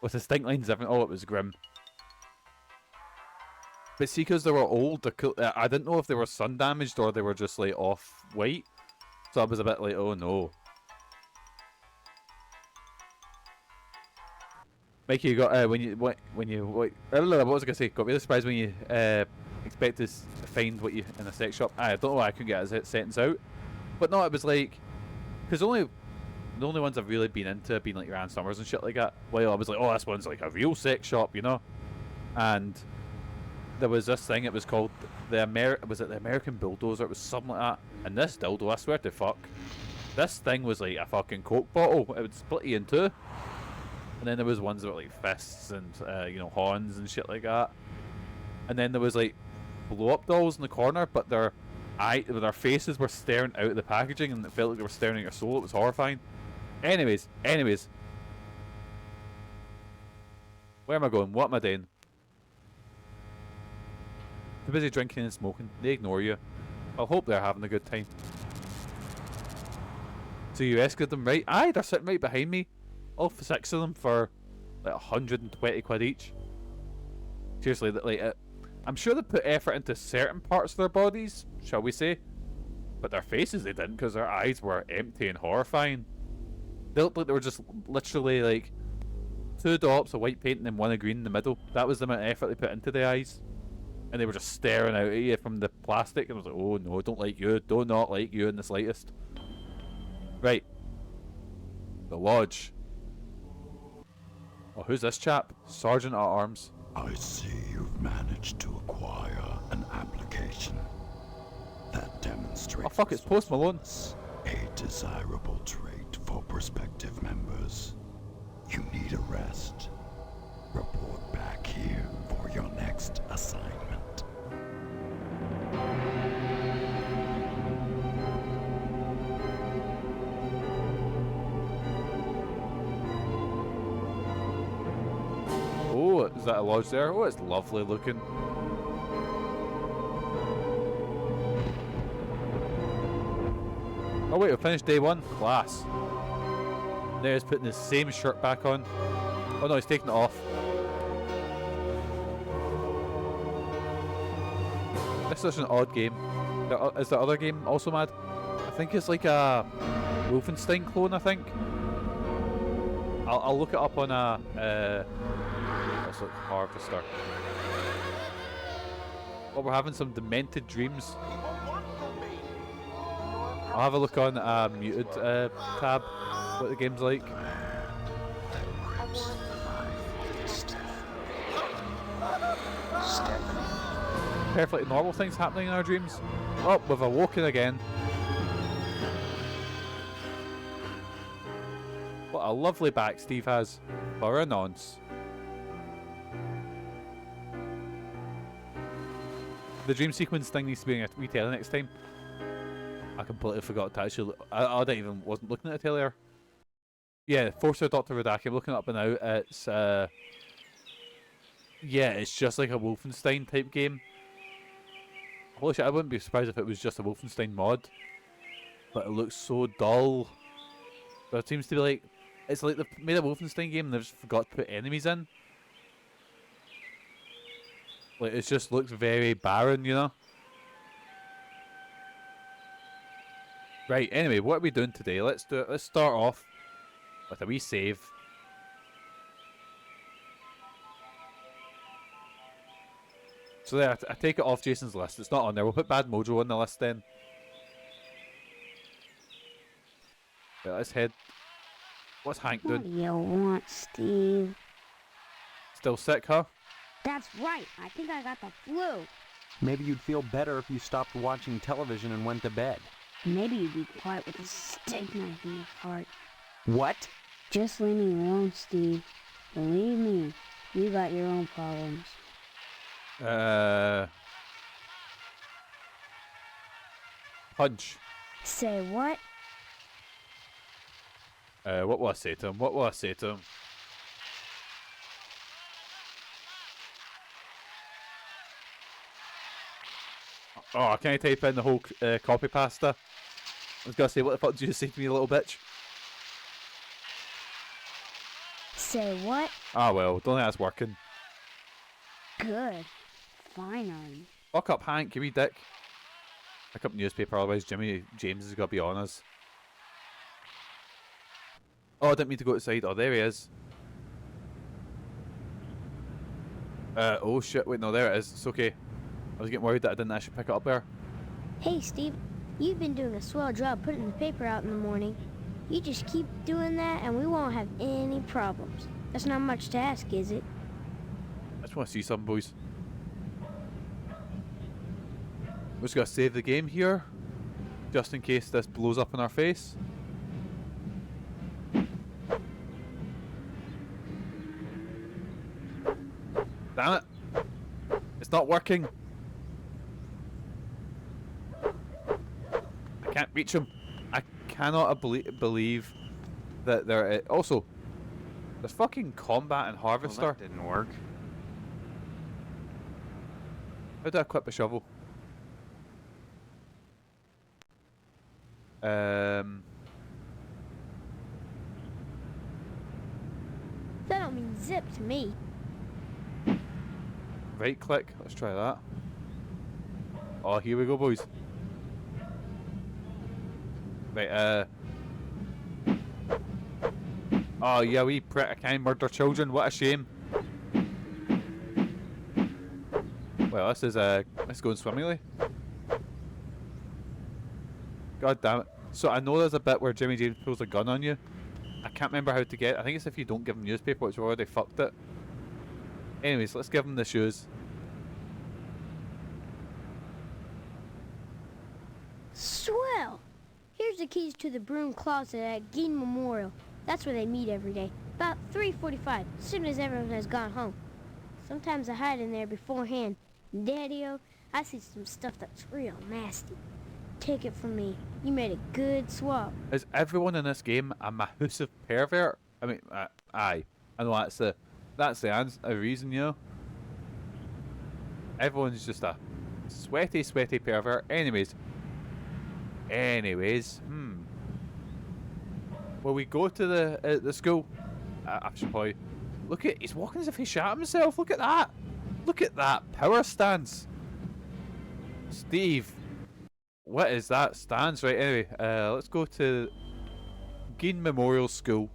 With the stink lines, everything. Oh, it was grim. But see, because they were old, I didn't know if they were sun damaged or they were just like off white. So I was a bit like, oh no. Mikey, you got what was I gonna say? Got really surprised when you expect to find what you in a sex shop. I don't know why I couldn't get his sentence out, but no, it was like, because the only ones I've really been into have been like Rand Summers and shit like that. Well, I was like, oh, this one's like a real sex shop, you know, and there was this thing. It was called the American Bulldozer? It was something like that. And this dildo, I swear to fuck, this thing was like a fucking Coke bottle. It would split you in two. And then there was ones that were like fists and horns and shit like that. And then there was like blow up dolls in the corner, but their faces were staring out of the packaging, and it felt like they were staring at your soul. It was horrifying. Anyways, where am I going? What am I doing? They're busy drinking and smoking. They ignore you. I hope they're having a good time. So you escorted them, right? Aye, they're sitting right behind me. All 6 of them for like 120 quid each. Seriously, I'm sure they put effort into certain parts of their bodies, shall we say, but their faces they didn't, because their eyes were empty and horrifying. They looked like they were just literally like 2 dots of white paint and then 1 of green in the middle. That was the amount of effort they put into the eyes. And they were just staring out at you from the plastic, and I was like, oh no, don't like you, do not like you in the slightest. Right. The lodge. Oh, who's this chap? Sergeant at Arms. I see you've managed to acquire an application that demonstrates. Oh fuck, it's Post Malone. A desirable trait for prospective members. You need a rest. Report back here for your next assignment. Oh, is that a lodge there? Oh, it's lovely looking. Oh wait, we finished day 1. Class. There's putting the same shirt back on. Oh no, he's taking it off. This is such an odd game. Is the other game also mad? I think it's like a Wolfenstein clone, I think. I'll look it up on a... let's look, Harvester. Oh, we're having some demented dreams. I'll have a look on a muted tab, what the game's like. Perfectly normal things happening in our dreams. Oh, we've awoken again. What a lovely back Steve has for a nonce. The dream sequence thing needs to be in a wee telly next time. I completely forgot to actually look. I didn't even wasn't looking at it earlier. Yeah, Forcer Dr. Radaki, I'm looking it up now. It's yeah, it's just like a Wolfenstein type game. Holy shit, I wouldn't be surprised if it was just a Wolfenstein mod. But it looks so dull. But it seems to be like, it's like they've made a Wolfenstein game and they've just forgot to put enemies in. Like, it just looks very barren, you know? Right, anyway, what are we doing today? Let's start off with a wee save. So there, I take it off Jason's list. It's not on there. We'll put Bad Mojo on the list then. Yeah, let's head. What's Hank doing? What do you want, Steve? Still sick, huh? That's right. I think I got the flu. Maybe you'd feel better if you stopped watching television and went to bed. Maybe you'd be quiet with a steak knife in your heart. What? Just leave me alone, Steve. Believe me, you got your own problems. Punch. Say what? What will I say to him? What will I say to him? Oh, can I type in the whole copy pasta? I was gonna say, what the fuck did you say to me, little bitch? Say what? Ah, well, don't think that's working. Good. Fine, Arnie. Fuck up, Hank, you wee dick. Pick up newspaper, otherwise Jimmy James is gonna be on us. Oh, I didn't mean to go outside. Oh, there he is. Oh shit, wait, no, there it is. It's okay. I was getting worried that I didn't actually pick it up there. Hey, Steve. You've been doing a swell job putting the paper out in the morning. You just keep doing that and we won't have any problems. That's not much to ask, is it? I just want to see some, boys. We're just gonna save the game here, just in case this blows up in our face. Damn it! It's not working! I can't reach him. I cannot believe that there. Also, there's fucking combat and harvester. Well, that didn't work. How do I equip a shovel? That don't mean zip to me. Right click. Let's try that. Oh, here we go, boys. Right, oh, yeah, we prick. I can't murder children. What a shame. Well, this is going swimmingly. God damn it. So I know there's a bit where Jimmy James pulls a gun on you. I can't remember how to get it. I think it's if you don't give him newspaper, which we've already fucked it. Anyways, let's give him the shoes. Swell! Here's the keys to the broom closet at Gein Memorial. That's where they meet every day. About 3:45, as soon as everyone has gone home. Sometimes I hide in there beforehand. Daddy-o, I see some stuff that's real nasty. Take it from me. You made a good swap. Is everyone in this game a massive pervert? I mean, aye. I know that's the answer, a reason, you know. Everyone's just a sweaty pervert. Anyways, Will we go to the school? I should probably... Look at... He's walking as if he shot himself. Look at that. Look at that power stance. Steve. What is that stance? Right, anyway. Let's go to Geen Memorial School.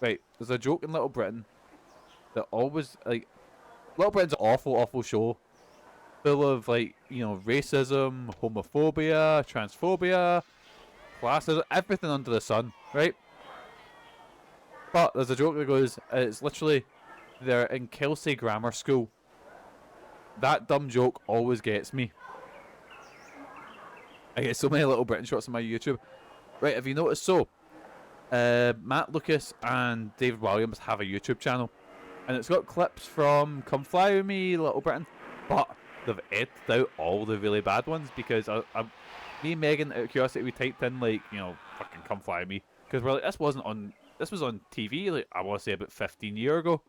Right, there's a joke in Little Britain that always, like... Little Britain's an awful, awful show. Full of, like, you know, racism, homophobia, transphobia, classism, everything under the sun, right? But there's a joke that goes, it's literally, they're in Kelsey Grammar School. That dumb joke always gets me. I get so many Little Britain shots on my YouTube. Right, have you noticed so? Matt Lucas and David Williams have a YouTube channel. And it's got clips from Come Fly With Me, Little Britain. But they've edited out all the really bad ones because me and Megan, out of curiosity, we typed in, like, you know, fucking Come Fly With Me. Because we're like, this was on TV, like, I want to say about 15 years ago.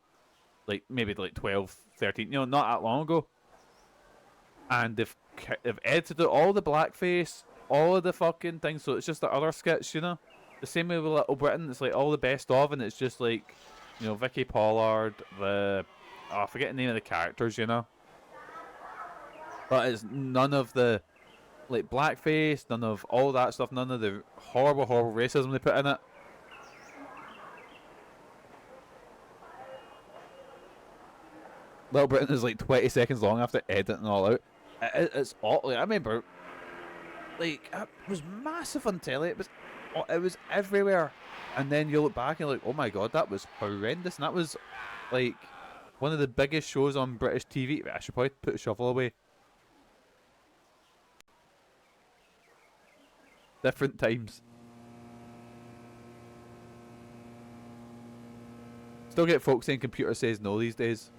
Like, maybe like 12, 13, you know, not that long ago. And they've edited out all the blackface, all of the fucking things, so it's just the other skits, you know? The same way with Little Britain, it's like all the best of, and it's just like, you know, Vicky Pollard, I forget the name of the characters, you know? But it's none of the, like, blackface, none of all that stuff, none of the horrible, horrible racism they put in it. Little Britain is like 20 seconds long after editing all out. It's awful. Like, I remember, like, it was massive on telly. It was everywhere. And then you look back and you're like, oh my god, that was horrendous. And that was, like, one of the biggest shows on British TV. I should probably put the shovel away. Different times. Still get folks saying computer says no these days.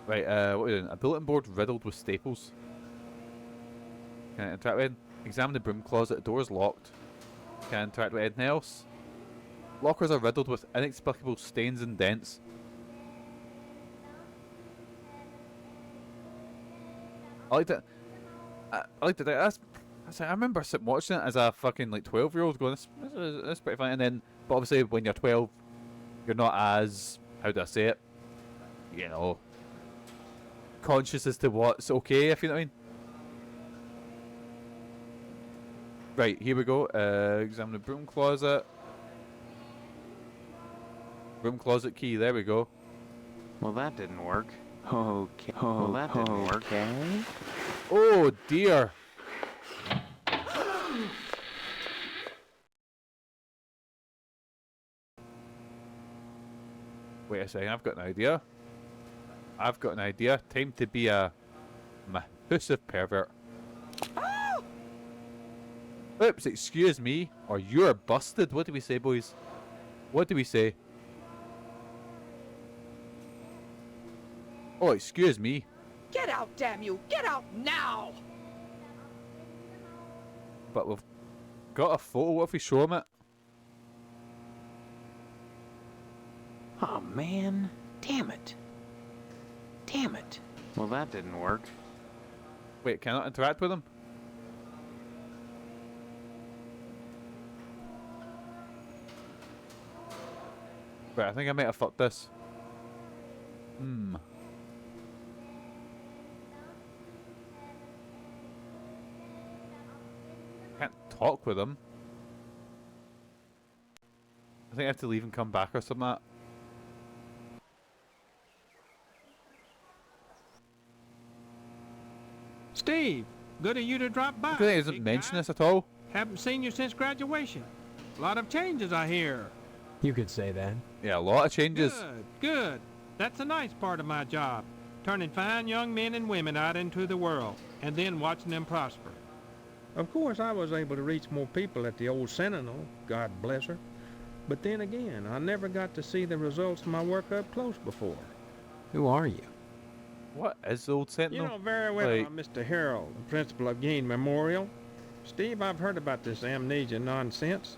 Right, what are we doing? A bulletin board riddled with staples. Can I interact with? Examine the broom closet. The door is locked. Can I interact with anything else? Lockers are riddled with inexplicable stains and dents. I like that. I like that. I remember sitting watching it as a fucking like 12-year-old going, this pretty funny. And then, but obviously when you're 12, you're not as, how do I say it? You know, conscious as to what's okay, if you know what I mean. Right, here we go. Examine the broom closet. Broom closet key, there we go. Well, that didn't work. Okay. Well, that didn't work. Oh, dear. Wait a second, I've got an idea. Time to be a massive pervert. Oops, excuse me. Or you're busted. What do we say, boys? What do we say? Oh, excuse me. Get out, damn you! Get out now! But we've got a photo. What if we show him it? Oh, man. Damn it. Damn it. Well, that didn't work. Wait, can I not interact with him? Right, I think I might have fucked this. Can't talk with him. I think I have to leave and come back or something like that. Steve, good of you to drop by. I think he doesn't mention this at all. Haven't seen you since graduation. A lot of changes, I hear. You could say that. Yeah, a lot of changes. Good. That's a nice part of my job. Turning fine young men and women out into the world, and then watching them prosper. Of course, I was able to reach more people at the old Sentinel, God bless her. But then again, I never got to see the results of my work up close before. Who are you? What is the old Sentinel? You know very well I'm Mr. Harold, the principal of Geen Memorial. Steve, I've heard about this amnesia nonsense.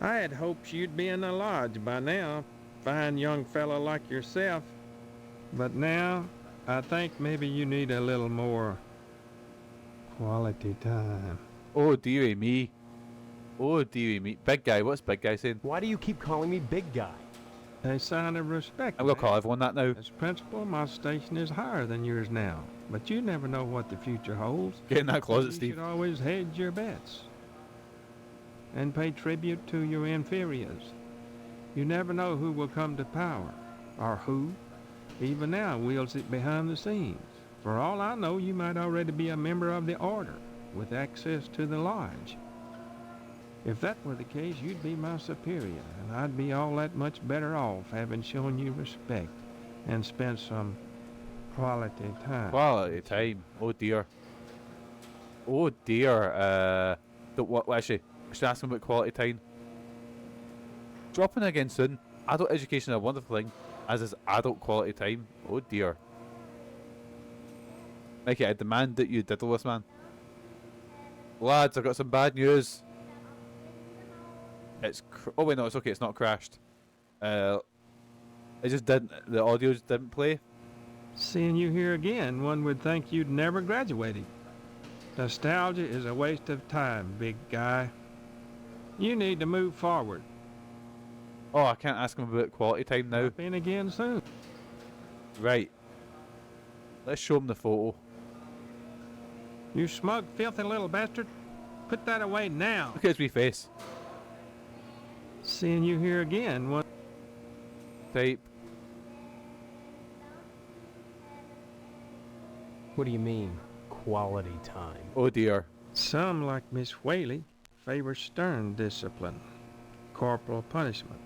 I had hoped you'd be in the lodge by now, fine young fellow like yourself. But now, I think maybe you need a little more quality time. Oh dearie me. Oh dearie me. Big guy, what's big guy saying? Why do you keep calling me big guy? A sign of respect. I'm gonna call everyone that now. As principal, my station is higher than yours now, but you never know what the future holds. Get in that closet, you Steve. You should always hedge your bets and pay tribute to your inferiors. You never know who will come to power, or who, even now, wields it behind the scenes. For all I know, you might already be a member of the Order, with access to the Lodge. If that were the case, you'd be my superior, and I'd be all that much better off having shown you respect and spent some quality time. Quality time. Oh dear. Oh dear. Actually, I should ask him about quality time. Dropping again soon. Adult education is a wonderful thing, as is adult quality time. Oh dear. Mikey, I demand that you diddle this man. Lads, I've got some bad news. It's oh wait, no, it's okay. It's not crashed. It just didn't. The audio just didn't play. Seeing you here again, one would think you'd never graduated. Nostalgia is a waste of time, big guy. You need to move forward. Oh, I can't ask him about quality time now. In again soon. Right. Let's show him the photo. You smug, filthy little bastard. Put that away now. Look at his wee face. Seeing you here again, what? Type. What do you mean, quality time? Oh dear. Some, like Miss Whaley, favor stern discipline, corporal punishment,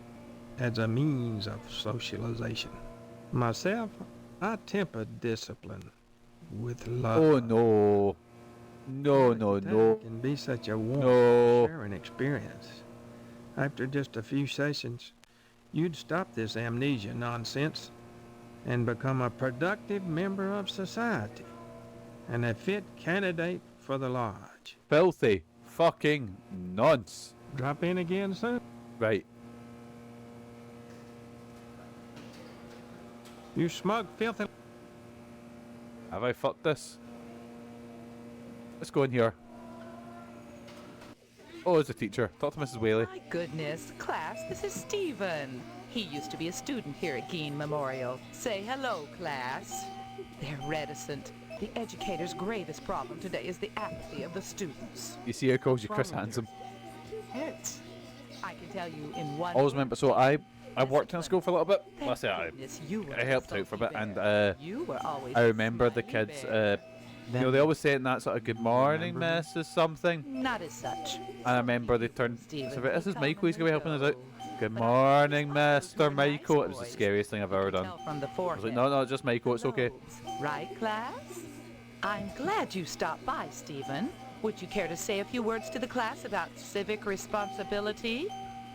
as a means of socialization. Myself, I temper discipline with love. Oh no. No, no, no. It can be such a warm, sharing experience. After just a few sessions, you'd stop this amnesia nonsense and become a productive member of society and a fit candidate for the Lodge. Filthy fucking nonce. Drop in again soon. Right. You smug, filthy... Have I fucked this? Let's go in here. Oh, it's a teacher. Talk to Mrs. Whaley. My goodness, class, this is Stephen. He used to be a student here at Gein Memorial. Say hello, class. They're reticent. The educator's greatest problem today is the apathy of the students. You see, I calls you Chris Handsome. It's, I can tell you in one... Always remember, so I worked in school for a little bit. Thank Let's say goodness you were I helped out for a bit, and You were always I remember the kids, you know, they always say in that sort of good morning, miss, or something. Not as such. And I remember they turned, so this is Michael, he's going to be helping us out. Good morning, Mr. Michael. It was the scariest thing I've ever done. From the I was like, no, just Michael, it's okay. Right, class? I'm glad you stopped by, Stephen. Would you care to say a few words to the class about civic responsibility?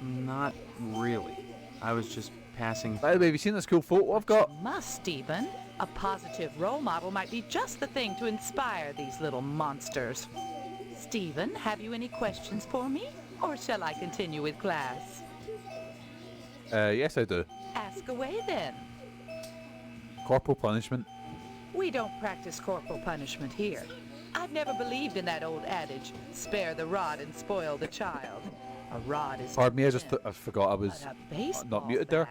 Not really. I was just passing... By the way, have you seen this cool photo I've got? You must, Stephen. A positive role model might be just the thing to inspire these little monsters. Stephen, have you any questions for me? Or shall I continue with class? Yes, I do. Ask away then. Corporal punishment. We don't practice corporal punishment here. I've never believed in that old adage, spare the rod and spoil the child. A rod is... Pardon me, I forgot I was not muted there.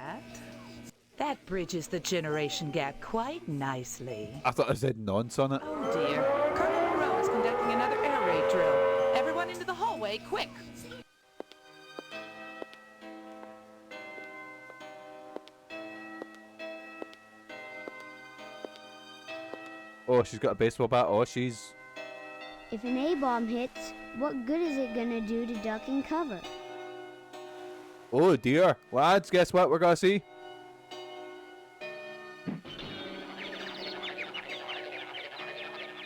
That bridges the generation gap quite nicely. I thought I said nonce on it. Oh dear. Colonel Monroe is conducting another air raid drill. Everyone into the hallway, quick! Oh, she's got a baseball bat. Oh, she's... If an A-bomb hits, what good is it gonna do to duck and cover? Oh dear. Lads, guess what we're gonna see?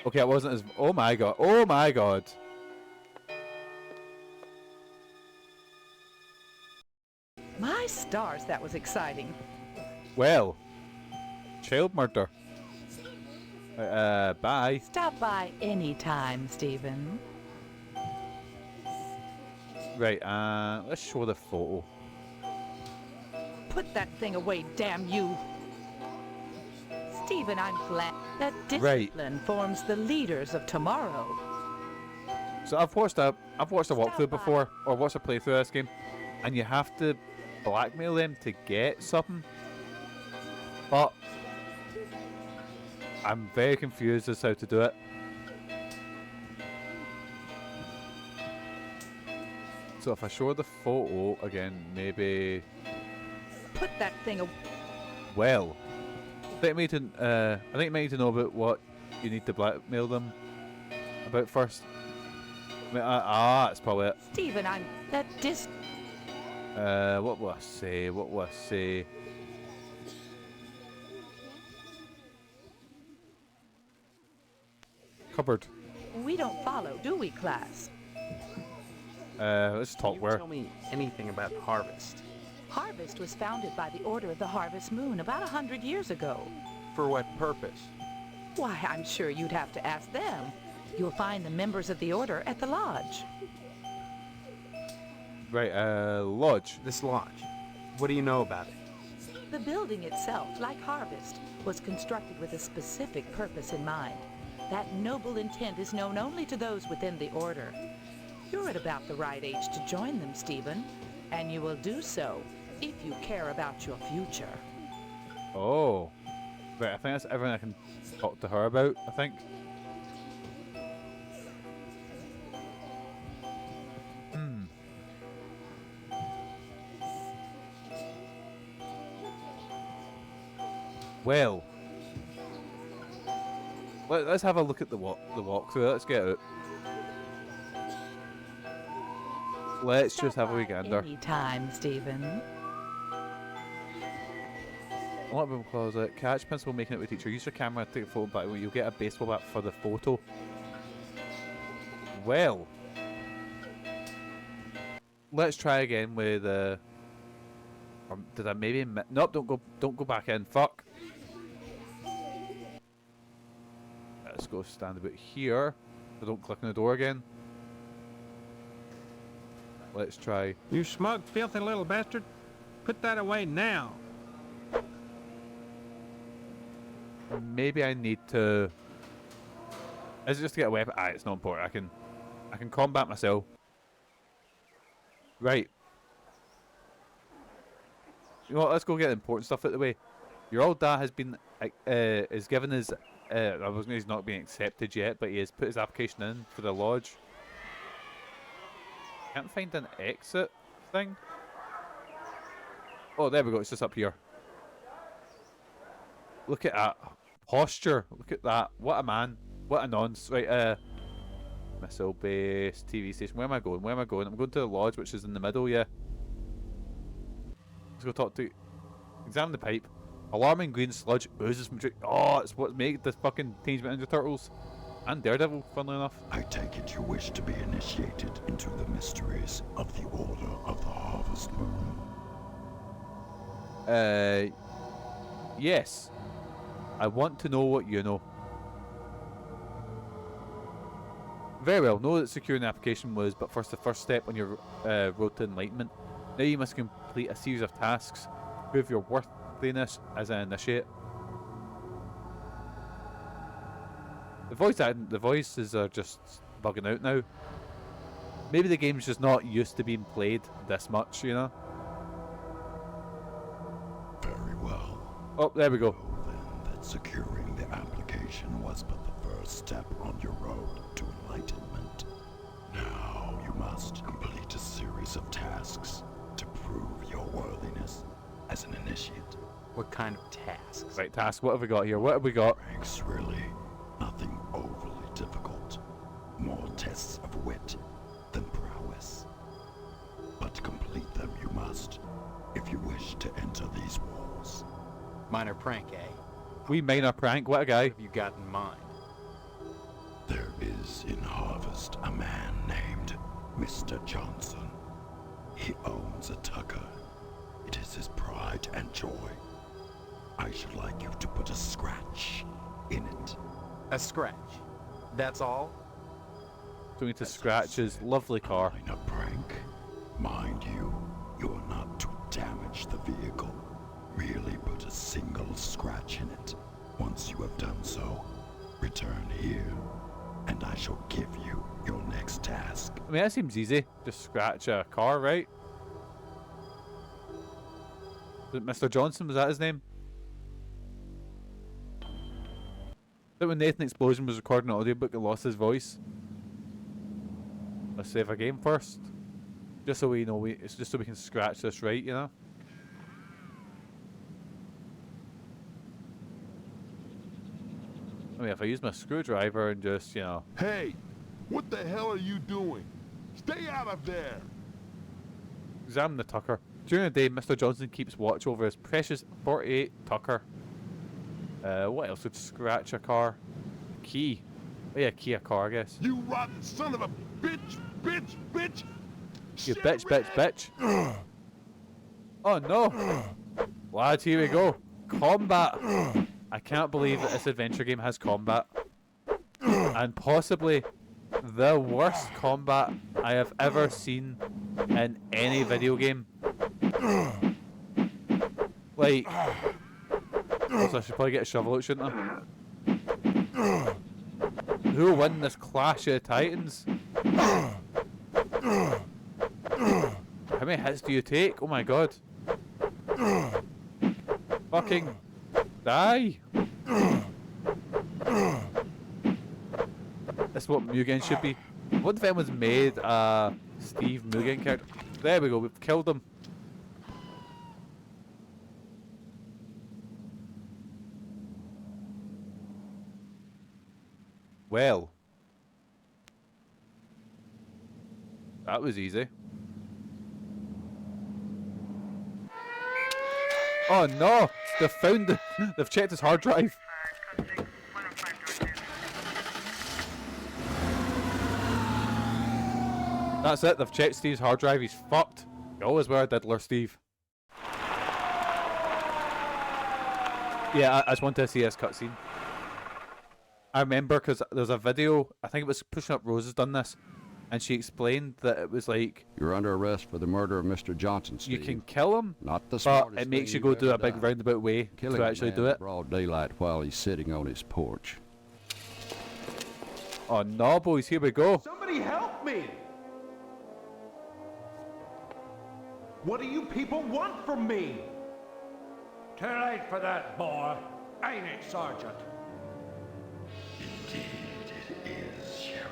Okay, it wasn't as... Oh my god. Oh my god. My stars, that was exciting. Well. Child murder. Bye. Stop by anytime, Stephen. Right, let's show the photo. Put that thing away, damn you. Stephen, I'm glad that Right. discipline forms the leaders of tomorrow. So I've watched a walkthrough before, or watched a playthrough of this game, and you have to blackmail them to get something. But I'm very confused as to how to do it. So if I show the photo again, maybe. Put that thing away. Well, I think I need to know about what you need to blackmail them about first. I mean, that's probably it. Stephen, I'm that what will I say? What will I say? Cupboard. We don't follow, do we, class? Let's talk where. Tell me anything about Harvest. Harvest was founded by the Order of the Harvest Moon about 100 years ago. For what purpose? Why, I'm sure you'd have to ask them. You'll find the members of the Order at the lodge. Right, lodge. This lodge. What do you know about it? The building itself, like Harvest, was constructed with a specific purpose in mind. That noble intent is known only to those within the Order. You're at about the right age to join them, Stephen, and you will do so if you care about your future. Oh. Right, I think that's everything I can talk to her about, I think. Well, let's have a look at the walkthrough. Let's get out. Let's just have a wee gander. Anytime, Stephen. What room closet? Catch principal making it with teacher. Use your camera to take a photo back. You'll get a baseball bat for the photo. Well, let's try again with did I maybe? Nope. Don't go back in. Fuck. Let's go stand about here. So don't click on the door again. Let's try. You smug, filthy little bastard. Put that away now. Maybe I need to. Is it just to get a weapon? It's not important. I can combat myself. Right. You know what? Let's go get the important stuff out of the way. Your old dad has been is given his. He's not being accepted yet, but he has put his application in for the lodge. Can't find an exit thing. Oh, there we go. It's just up here. Look at that posture. Look at that. What a man. What a nonce. Right. Missile base, TV station. Where am I going? I'm going to the lodge, which is in the middle. Yeah. Let's go talk to. Examine the pipe. Alarming green sludge oozes from. Oh, it's what made the fucking Teenage Mutant Ninja Turtles and Daredevil. Funnily enough. I take it you wish to be initiated into the mysteries of the Order of the Harvest Moon. Yes. I want to know what you know. Very well. Know that securing the application was but first the first step on your road to enlightenment. Now you must complete a series of tasks to prove your worthiness as an initiate. The voices are just bugging out now. Maybe the game's just not used to being played this much, you know? Very well. Oh, there we go. Then that securing the application was but the first step on your road to enlightenment. Now you must complete a series of tasks to prove your worthiness as an initiate. What kind of tasks? Right, task. What have we got here? What have we got? Ranks, really. Nothing overly difficult. More tests of wit than prowess. But to complete them you must, if you wish to enter these walls. Minor prank, eh? We minor prank? What a guy. What have you got in mind? There is in Harvest a man named Mr. Johnson. He owns a tucker. It is his pride and joy. I should like you to put a scratch in it. A scratch? That's all? So we need to scratch his lovely car. A prank. Mind you, you're not to damage the vehicle. Merely put a single scratch in it. Once you have done so, return here, and I shall give you your next task. I mean, that seems easy. Just scratch a car, right? Was it Mr. Johnson? Was that his name? I think when Nathan Explosion was recording an audiobook, he lost his voice. Let's save a game first. Just so we know, it's just so we can scratch this right, you know? I mean, if I use my screwdriver and just, you know... Hey! What the hell are you doing? Stay out of there! Examine the tucker. During the day, Mr. Johnson keeps watch over his precious 48 tucker. What else would scratch a car? A key. Oh yeah, key a car, I guess. You rotten son of a bitch! Bitch! Bitch! You bitch, bitch, bitch. Oh no! Lads, here we go. Combat! I can't believe that this adventure game has combat. And possibly the worst combat I have ever seen in any video game. Like, also I should probably get a shovel out, shouldn't I? Who will win this Clash of the Titans? How many hits do you take? Oh my god. Fucking die. That's what Mugen should be. What if anyone's made Steve Mugen character? There we go, we've killed him. Well. That was easy. Oh no! They've found it. They've checked his hard drive. That's it, they've checked Steve's hard drive, he's fucked. You always were a diddler, Steve. Yeah, I just wanted to see this cutscene. I remember because there's a video, I think it was Pushing Up Roses done this, and she explained that it was like... You're under arrest for the murder of Mr. Johnson, Steve. You can kill him, not the but smartest it makes thing you go you've do a ever big done. roundabout way Killing to a actually man do in it. broad daylight while he's sitting on his porch. Oh no, boys, here we go. Somebody help me! What do you people want from me? Too late for that, boy. Ain't it, Sergeant? Indeed it is, Sheriff.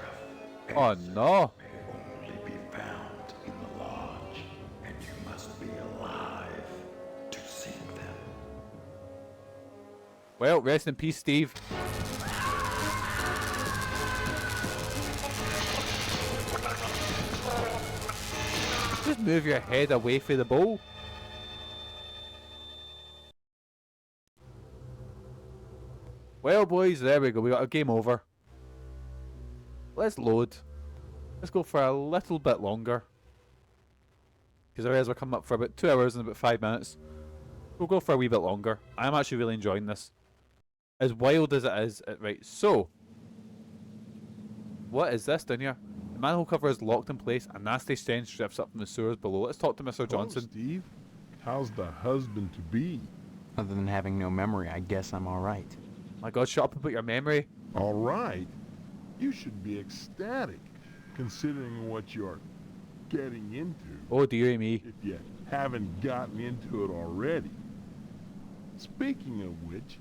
Oh no. May only be found in the lodge, and you must be alive to seek them. Well, rest in peace, Steve. Just move your head away from the bowl. Well, boys, there we go. We got a game over. Let's load. Let's go for a little bit longer. Because otherwise we're coming up for about 2 hours and about 5 minutes. We'll go for a wee bit longer. I'm actually really enjoying this. As wild as it is. Right, so. What is this down here? The manhole cover is locked in place. A nasty stench drifts up from the sewers below. Let's talk to Mr. Johnson. Hello, Steve. How's the husband to be? Other than having no memory, I guess I'm alright. My god, shut up about your memory. Alright? You should be ecstatic, considering what you're getting into. Oh dearie me. If you haven't gotten into it already. Speaking of which,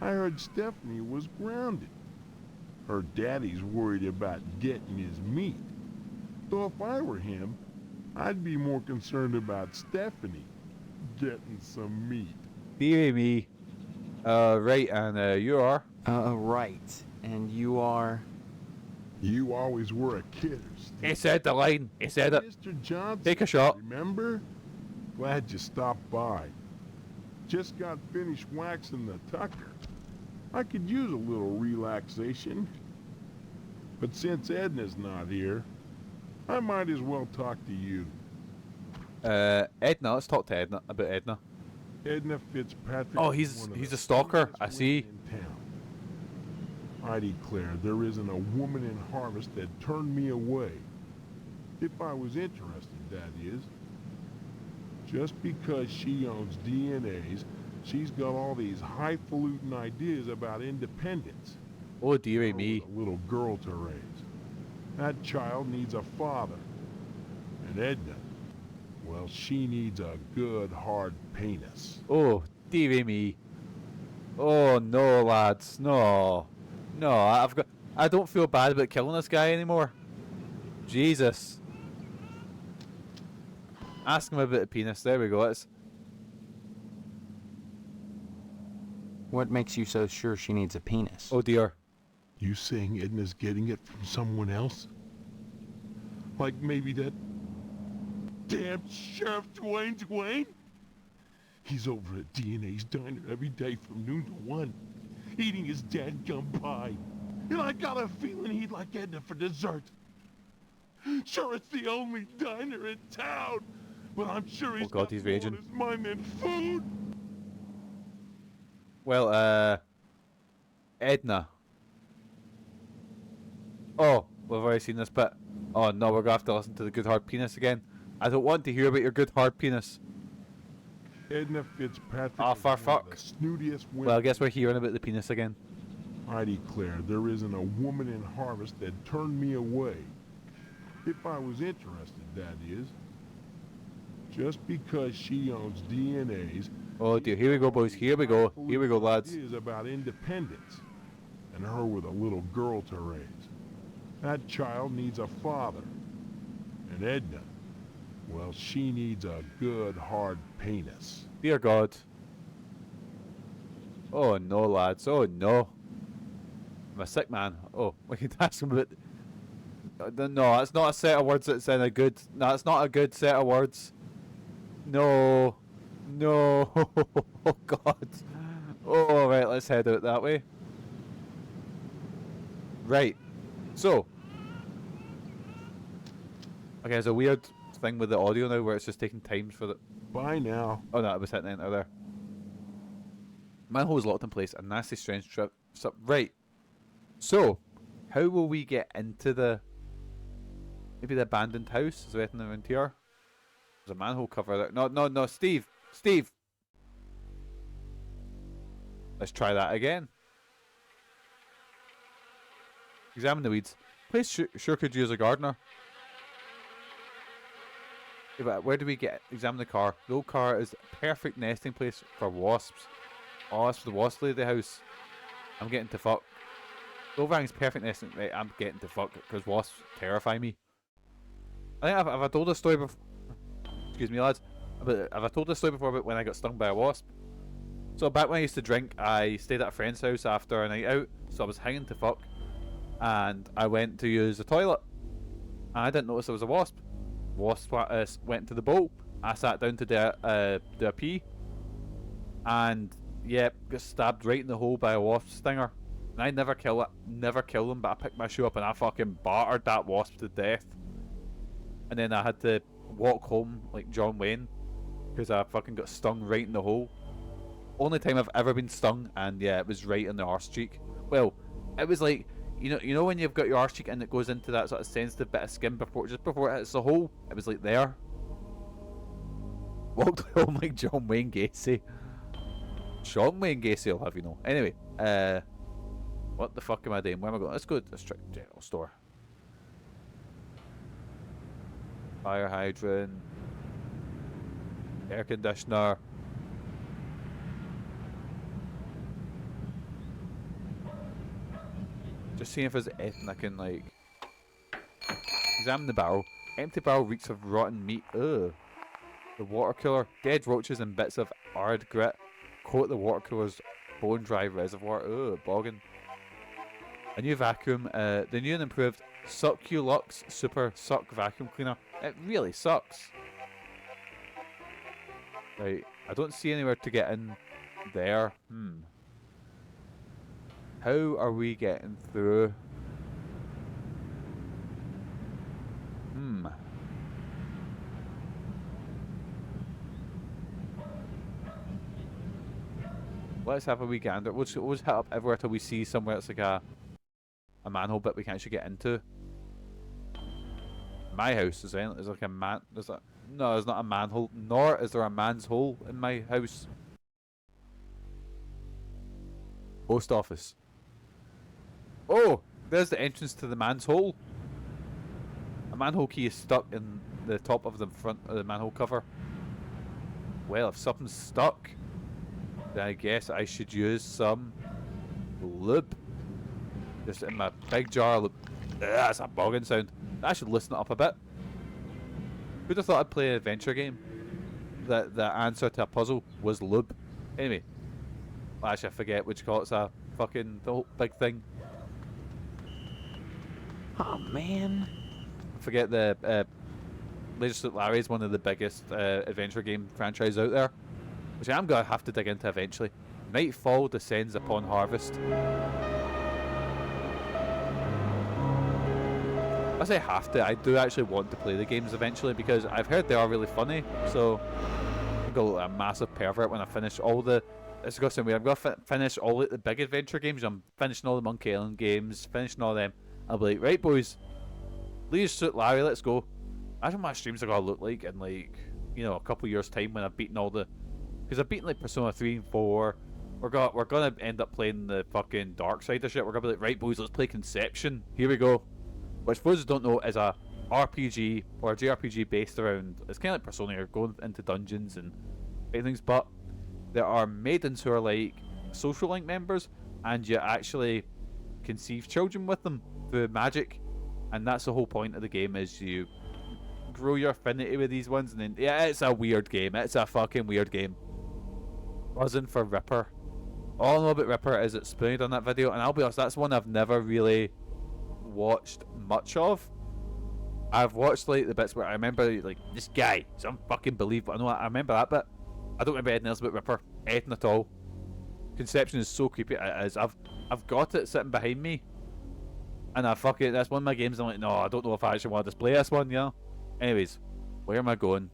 I heard Stephanie was grounded. Her daddy's worried about getting his meat. Though if I were him, I'd be more concerned about Stephanie getting some meat. Dearie me. Right, and you are? Right. And you are? You always were a kidder, Steve. He said the line. He said it. Mr. Johnson, take a shot. Remember? Glad you stopped by. Just got finished waxing the tucker. I could use a little relaxation. But since Edna's not here, I might as well talk to you. Edna, let's talk to Edna about Edna. Edna Fitzpatrick. Oh, he's a stalker. I see. I declare there isn't a woman in Harvest that turned me away. If I was interested, that is. Just because she owns DNAs, she's got all these highfalutin ideas about independence. Oh dearie me. A little girl to raise. That child needs a father. And Edna, well, she needs a good, hard penis. Oh, dearie me. Oh, no, lads. No. No, I don't feel bad about killing this guy anymore. Jesus. Ask him about the penis. There we go. What makes you so sure she needs a penis? Oh, dear. You saying Edna's getting it from someone else? Like maybe that damn Sheriff Dwayne? He's over at DNA's diner every day from noon to 1, eating his dadgum pie. And I got a feeling he'd like Edna for dessert. Sure, it's the only diner in town, but I'm sure he's got he's more raging. on his mind than food. Well, Edna. Oh, we've already seen this bit. Oh no, we're gonna have to listen to the good hard penis again. I don't want to hear about your good hard penis. Edna Fitzpatrick. Oh, for fuck. The snootiest women. Well, I guess we're hearing about the penis again. I declare there isn't a woman in Harvest that turned me away. If I was interested, that is. Just because she owns DNA's. Oh dear, here we go, boys. Here we go. Here we go, lads. Is about independence, and her with a little girl to raise. That child needs a father, and Edna, well, she needs a good hard penis. Dear God. Oh no, lads. Oh no. I'm a sick man. Oh, we can ask him about. No, it's not a set of words that's in a good. No, it's not a good set of words. No. No. Oh God. Oh, right, let's head out that way. Right. So. Okay, there's a weird thing with the audio now where it's just taking time for the. Bye now. Oh no, I was hitting enter there. Manhole is locked in place. A nasty, strange trip. Right. So, how will we get into the. Maybe the abandoned house? Is there anything around here? There's a manhole cover there. No, Steve! Steve! Let's try that again. Examine the weeds. Place sure could use a gardener. Yeah, but where do we get? Examine the car. The old car is a perfect nesting place for wasps. Oh, that's the wasp lady house. I'm getting to fuck. The overhang's perfect nesting. Right, I'm getting to fuck because wasps terrify me. I think have I told this story before? Excuse me, lads. But have I told this story before about when I got stung by a wasp? So back when I used to drink, I stayed at a friend's house after a night out. So I was hanging to fuck, and I went to use the toilet. And I didn't notice there was a wasp. Wasp went to the bowl. I sat down to do a pee, and yeah, got stabbed right in the hole by a wasp stinger. And I never kill them, but I picked my shoe up and I fucking battered that wasp to death. And then I had to walk home like John Wayne because I fucking got stung right in the hole. Only time I've ever been stung, and yeah, it was right in the arse cheek. Well, it was like, you know when you've got your arse cheek and it goes into that sort of sensitive bit of skin just before it hits the hole. It was like there. Walked home like John Wayne Gacy. John Wayne Gacy, I'll have you know. Anyway, what the fuck am I doing? Where am I going? Let's go to the general store. Fire hydrant. Air conditioner. Just seeing if there's anything I can like. Examine the barrel. Empty barrel reeks of rotten meat. Ugh. The water cooler. Dead roaches and bits of hard grit coat the water cooler's bone dry reservoir. Ugh, bogging. A new vacuum. The new and improved Succulux Super Suck Vacuum Cleaner. It really sucks. Right, I don't see anywhere to get in there. How are we getting through? Let's have a wee gander. We'll just hit up everywhere till we see somewhere that's like a manhole bit we can actually get into. My house is like a man. No, there's not a manhole. Nor is there a man's hole in my house. Post office. Oh, there's the entrance to the man's hole. manhole key is stuck in the top of the front of the manhole cover. Well, if something's stuck, then I guess I should use some lube. Just in my big jar of lube. That's a bogging sound. I should listen it up a bit. Who'd have thought I'd play an adventure game that the answer to a puzzle was lube? Anyway, actually I forget which call it's a fucking the whole big thing. Oh man. I forget the Leisure Suit Larry is one of the biggest adventure game franchises out there, which I'm gonna have to dig into eventually. Nightfall descends upon harvest. I say have to. I do actually want to play the games eventually because I've heard they are really funny. So I'm gonna look a massive pervert when I finish all the. It's gonna sound weird. I'm gonna finish all the big adventure games. I'm finishing all the Monkey Island games, finishing all them. I'll be like, right boys, Leisure Suit Larry, let's go. I don't know what my streams are gonna look like in like, you know, a couple years time when I've beaten all the, because I've beaten like Persona 3 and 4. We're gonna end up playing the fucking dark side of shit. We're gonna be like, right boys, let's play Conception. Here we go. Which for those who don't know is a RPG or a JRPG based around, it's kind of like Persona. You're going into dungeons and things, but there are maidens who are like social link members, and you actually conceive children with them through magic, and that's the whole point of the game, is you grow your affinity with these ones. And then yeah, it's a weird game. It's a fucking weird game. Buzzing for Ripper. All I know about Ripper is it's spooned on that video, and I'll be honest, that's one I've never really watched much of. I've watched like the bits where I remember like this guy, it's unfucking believable. I remember that bit. I don't remember anything else about Ripper, anything at all. Conception is so creepy. It is. I've got it sitting behind me, and that's one of my games. I'm like, no, I don't know if I actually want to display this one. You know. Anyways, where am I going?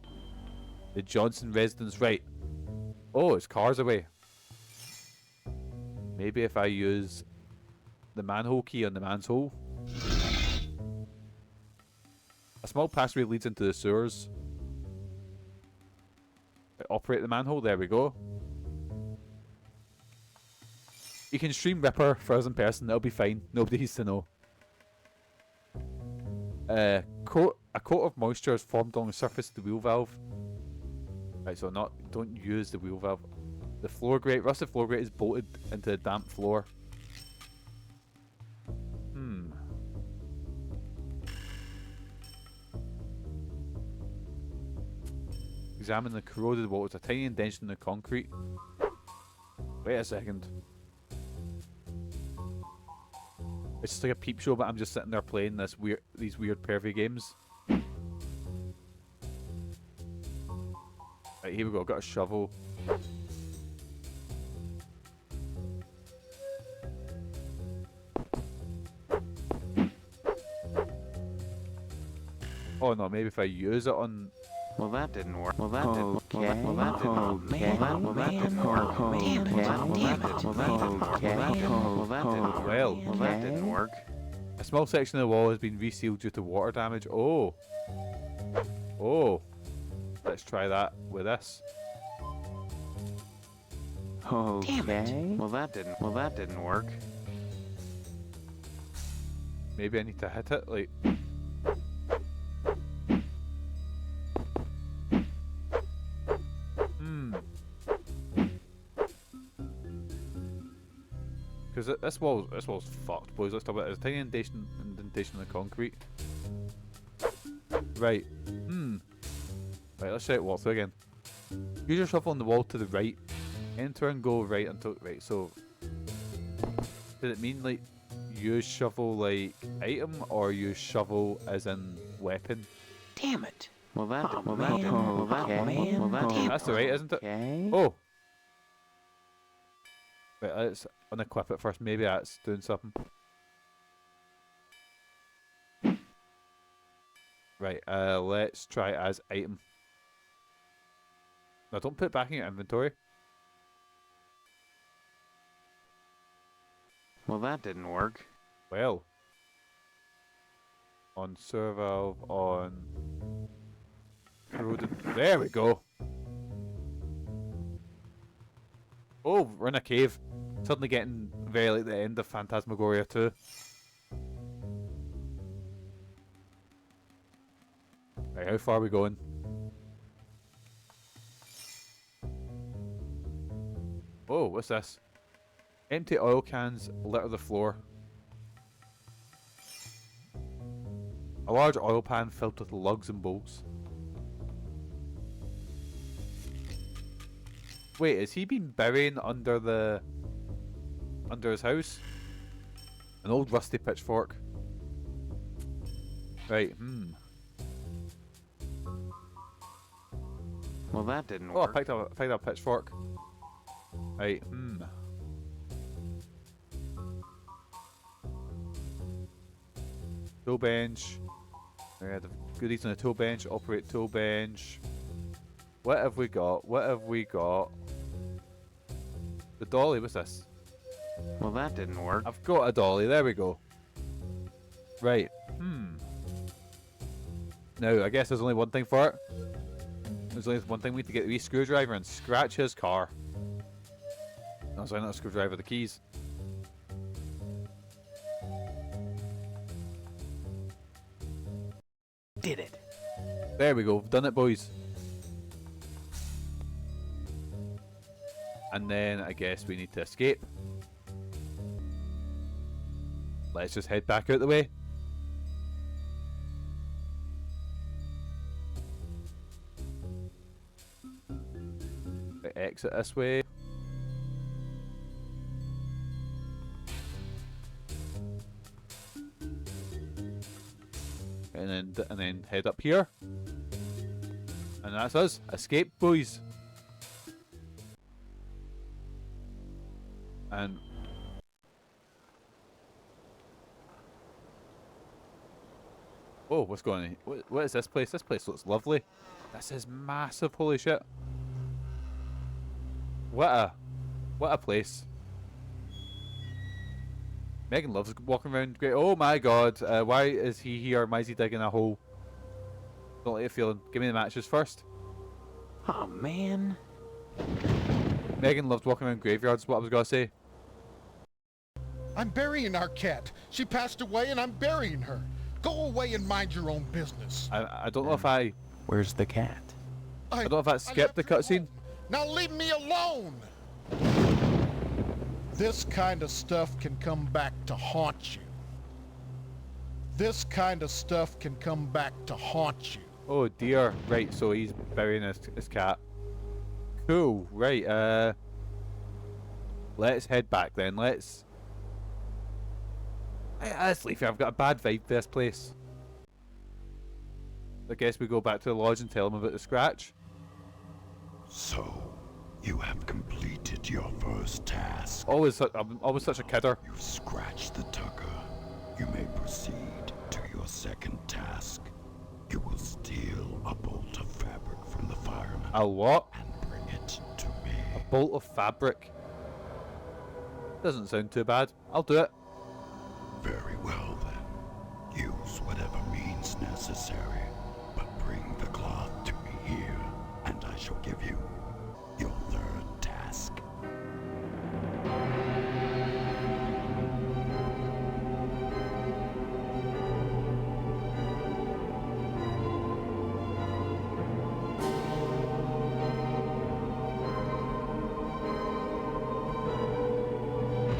The Johnson residence, right? Oh, his car's away. Maybe if I use the manhole key on the man's hole. A small passageway leads into the sewers. Operate the manhole, there we go. You can stream Ripper first in person, that'll be fine. Nobody needs to know. A coat of moisture is formed along the surface of the wheel valve. Right, so don't use the wheel valve. The floor grate, rusted floor grate is bolted into the damp floor. Examine the corroded walls. A tiny indentation in the concrete. Wait a second. It's just like a peep show, but I'm just sitting there playing these weird pervy games. Right, here we go. I've got a shovel. Oh no, maybe if I use it on. Well, that didn't work. Well, that didn't work. Well, that didn't work. Well, that didn't work. Well, that didn't work. A small section of the wall has been resealed due to water damage. Oh. Oh. Let's try that with this. Damn it. Well, that didn't work. Maybe I need to hit it like. Because this wall's fucked, boys. Let's talk about it. There's a tiny indentation in the concrete. Right. Right, let's try it walk through again. Use your shovel on the wall to the right. Enter and go right until right. So, did it mean like use shovel like item or use shovel as in weapon? Damn it! Well, that's the right, isn't it? Oh. Right, let's unequip it first. Maybe that's doing something. Right, let's try it as item. No, don't put it back in your inventory. Well, that didn't work. Well. On server valve, on... There we go. Oh, we're in a cave. Suddenly getting very like the end of Phantasmagoria 2. Right, how far are we going? Oh, what's this? Empty oil cans litter the floor. A large oil pan filled with lugs and bolts. Wait, has he been burying under his house? An old rusty pitchfork. Right, Well, that didn't Oh, work. I picked up a pitchfork. Right, Tool bench. We had the goodies on the tool bench. Operate tool bench. What have we got? What have we got? The dolly, what's this? Well, that didn't work. I've got a dolly, there we go. Right, Now, I guess there's only one thing for it. There's only one thing we need to get the wee screwdriver and scratch his car. No, sorry, not a screwdriver, the keys. Did it. There we go, we've done it, boys. And then I guess we need to escape. Let's just head back out the way. Exit this way. And then head up here. And that's us. Escape, boys. And oh, what's going on? What is this place? This place looks lovely. This is massive. Holy shit! What a place. Megan loves walking around. Great. Oh my god! Why is he here? Why is he digging a hole? Don't like the feeling. Give me the matches first. Oh man. Megan loved walking around graveyards. What I was gonna say. I'm burying our cat. She passed away and I'm burying her. Go away and mind your own business. I don't know if I. Where's the cat? I don't know if I skipped the cutscene. Now leave me alone! This kind of stuff can come back to haunt you. This kind of stuff can come back to haunt you. Oh dear. Right, so he's burying his cat. Cool. Right, let's head back then. Let's leave here. I've got a bad vibe for this place. I guess we go back to the lodge and tell him about the scratch. So, you have completed your first task. I'm always such a kidder. You scratched the tucker. You may proceed to your second task. You will steal a bolt of fabric from the fireman. A what? And bring it to me. A bolt of fabric. Doesn't sound too bad. I'll do it. Very well then. Use whatever means necessary, but bring the cloth to me here, and I shall give you your third task.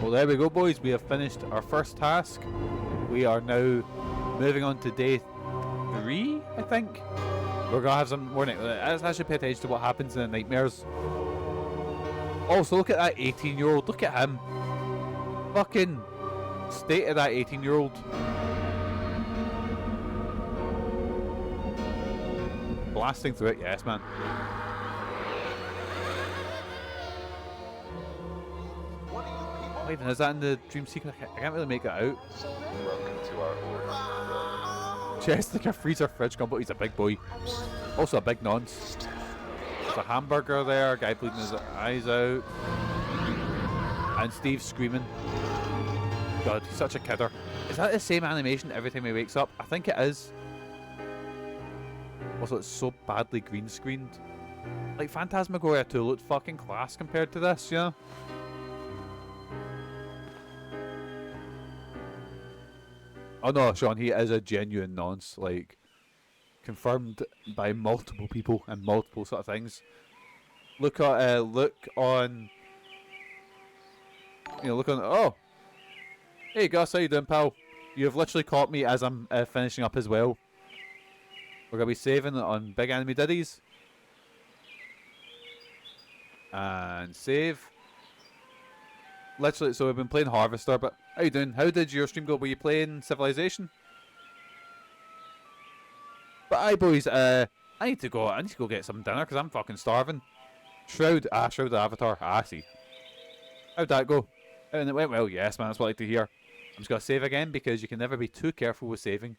Well, there we go, boys. We have finished our first task. We are now moving on to day 3, I think. We're gonna have some more nightmares. I should pay attention to what happens in the nightmares. Also, look at that 18-year-old. Look at him. Fucking state of that 18-year-old. Blasting through it, yes, man. What even is that in the dream sequence? I can't really make that out. Welcome to our order. Chest like a freezer fridge combo. He's a big boy. Also a big nonce. There's a hamburger there. A guy bleeding his eyes out. And Steve's screaming. God, he's such a kidder. Is that the same animation every time he wakes up? I think it is. Also, it's so badly green screened. Like Phantasmagoria 2 looked fucking class compared to this, you know? Oh no, Sean, he is a genuine nonce. Like, confirmed by multiple people and multiple sort of things. Look on. Oh, hey Gus, how you doing, pal? You've literally caught me as I'm finishing up as well. We're gonna be saving on Big Enemy Diddies. And save. Literally, so we've been playing Harvester, but how you doing? How did your stream go? Were you playing Civilization? But aye, boys, I need to go get some dinner because I'm fucking starving. Shroud of Avatar. I see. How'd that go? And it went well. Yes, man. That's what I like to hear. I'm just gonna save again because you can never be too careful with saving.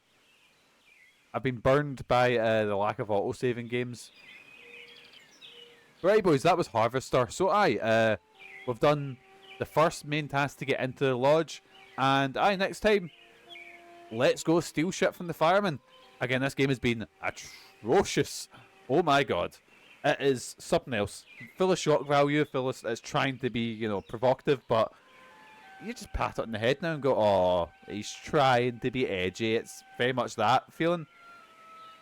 I've been burned by the lack of auto-saving games. Right, boys, that was Harvester. So aye, we've done the first main task to get into the lodge, and aye, next time, let's go steal shit from the firemen. Again, this game has been atrocious. Oh my god. It is something else. Full of shock value, it's trying to be, you know, provocative, but you just pat it on the head now and go, oh, he's trying to be edgy. It's very much that feeling.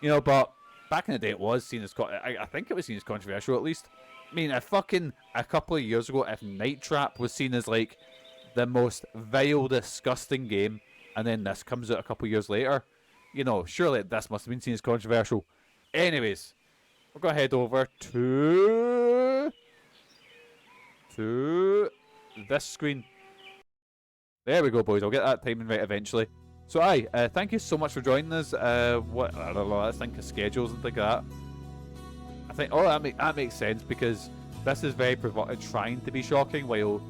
You know, but back in the day it was seen as, I think it was seen as controversial at least. I mean, a couple of years ago, if Night Trap was seen as like the most vile, disgusting game, and then this comes out a couple of years later, you know, surely this must have been seen as controversial. Anyways, we're going to head over to this screen. There we go, boys. I'll get that timing right eventually. So, aye, thank you so much for joining us. I don't know, let's think of schedules and things like that. I think, that makes sense because this is very trying to be shocking, while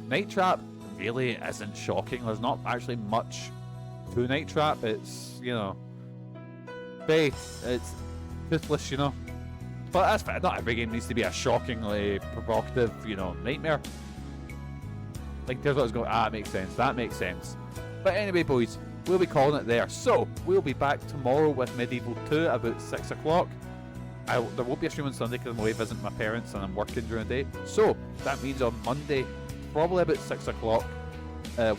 Night Trap really isn't shocking. There's not actually much to Night Trap. It's, you know, it's toothless, you know. But that's fair. Not every game needs to be a shockingly provocative, you know, nightmare. Like, there's what I was going, that makes sense. That makes sense. But anyway, boys, we'll be calling it there. So, we'll be back tomorrow with Medieval 2 about 6 o'clock. There won't be a stream on Sunday because I'm away visiting my parents and I'm working during the day. So, that means on Monday, probably about 6 o'clock,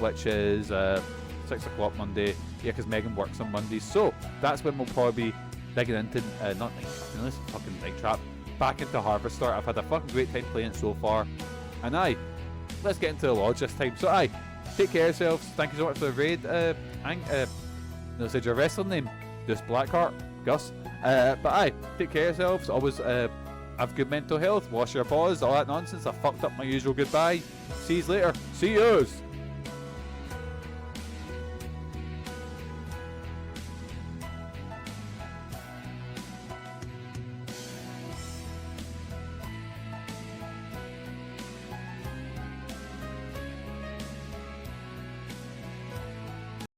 which is 6 o'clock Monday. Yeah, because Megan works on Mondays. So, that's when we'll probably be digging into, not Night Trap, this fucking Night Trap, back into Harvester. I've had a fucking great time playing it so far. And aye, let's get into the lodge this time. So aye, take care of yourselves. Thank you so much for the raid. No, said your wrestling name. Just Blackheart, Gus. But aye, take care of yourselves. Always have good mental health. Wash your paws, all that nonsense. I fucked up my usual goodbye. See you later. See yous.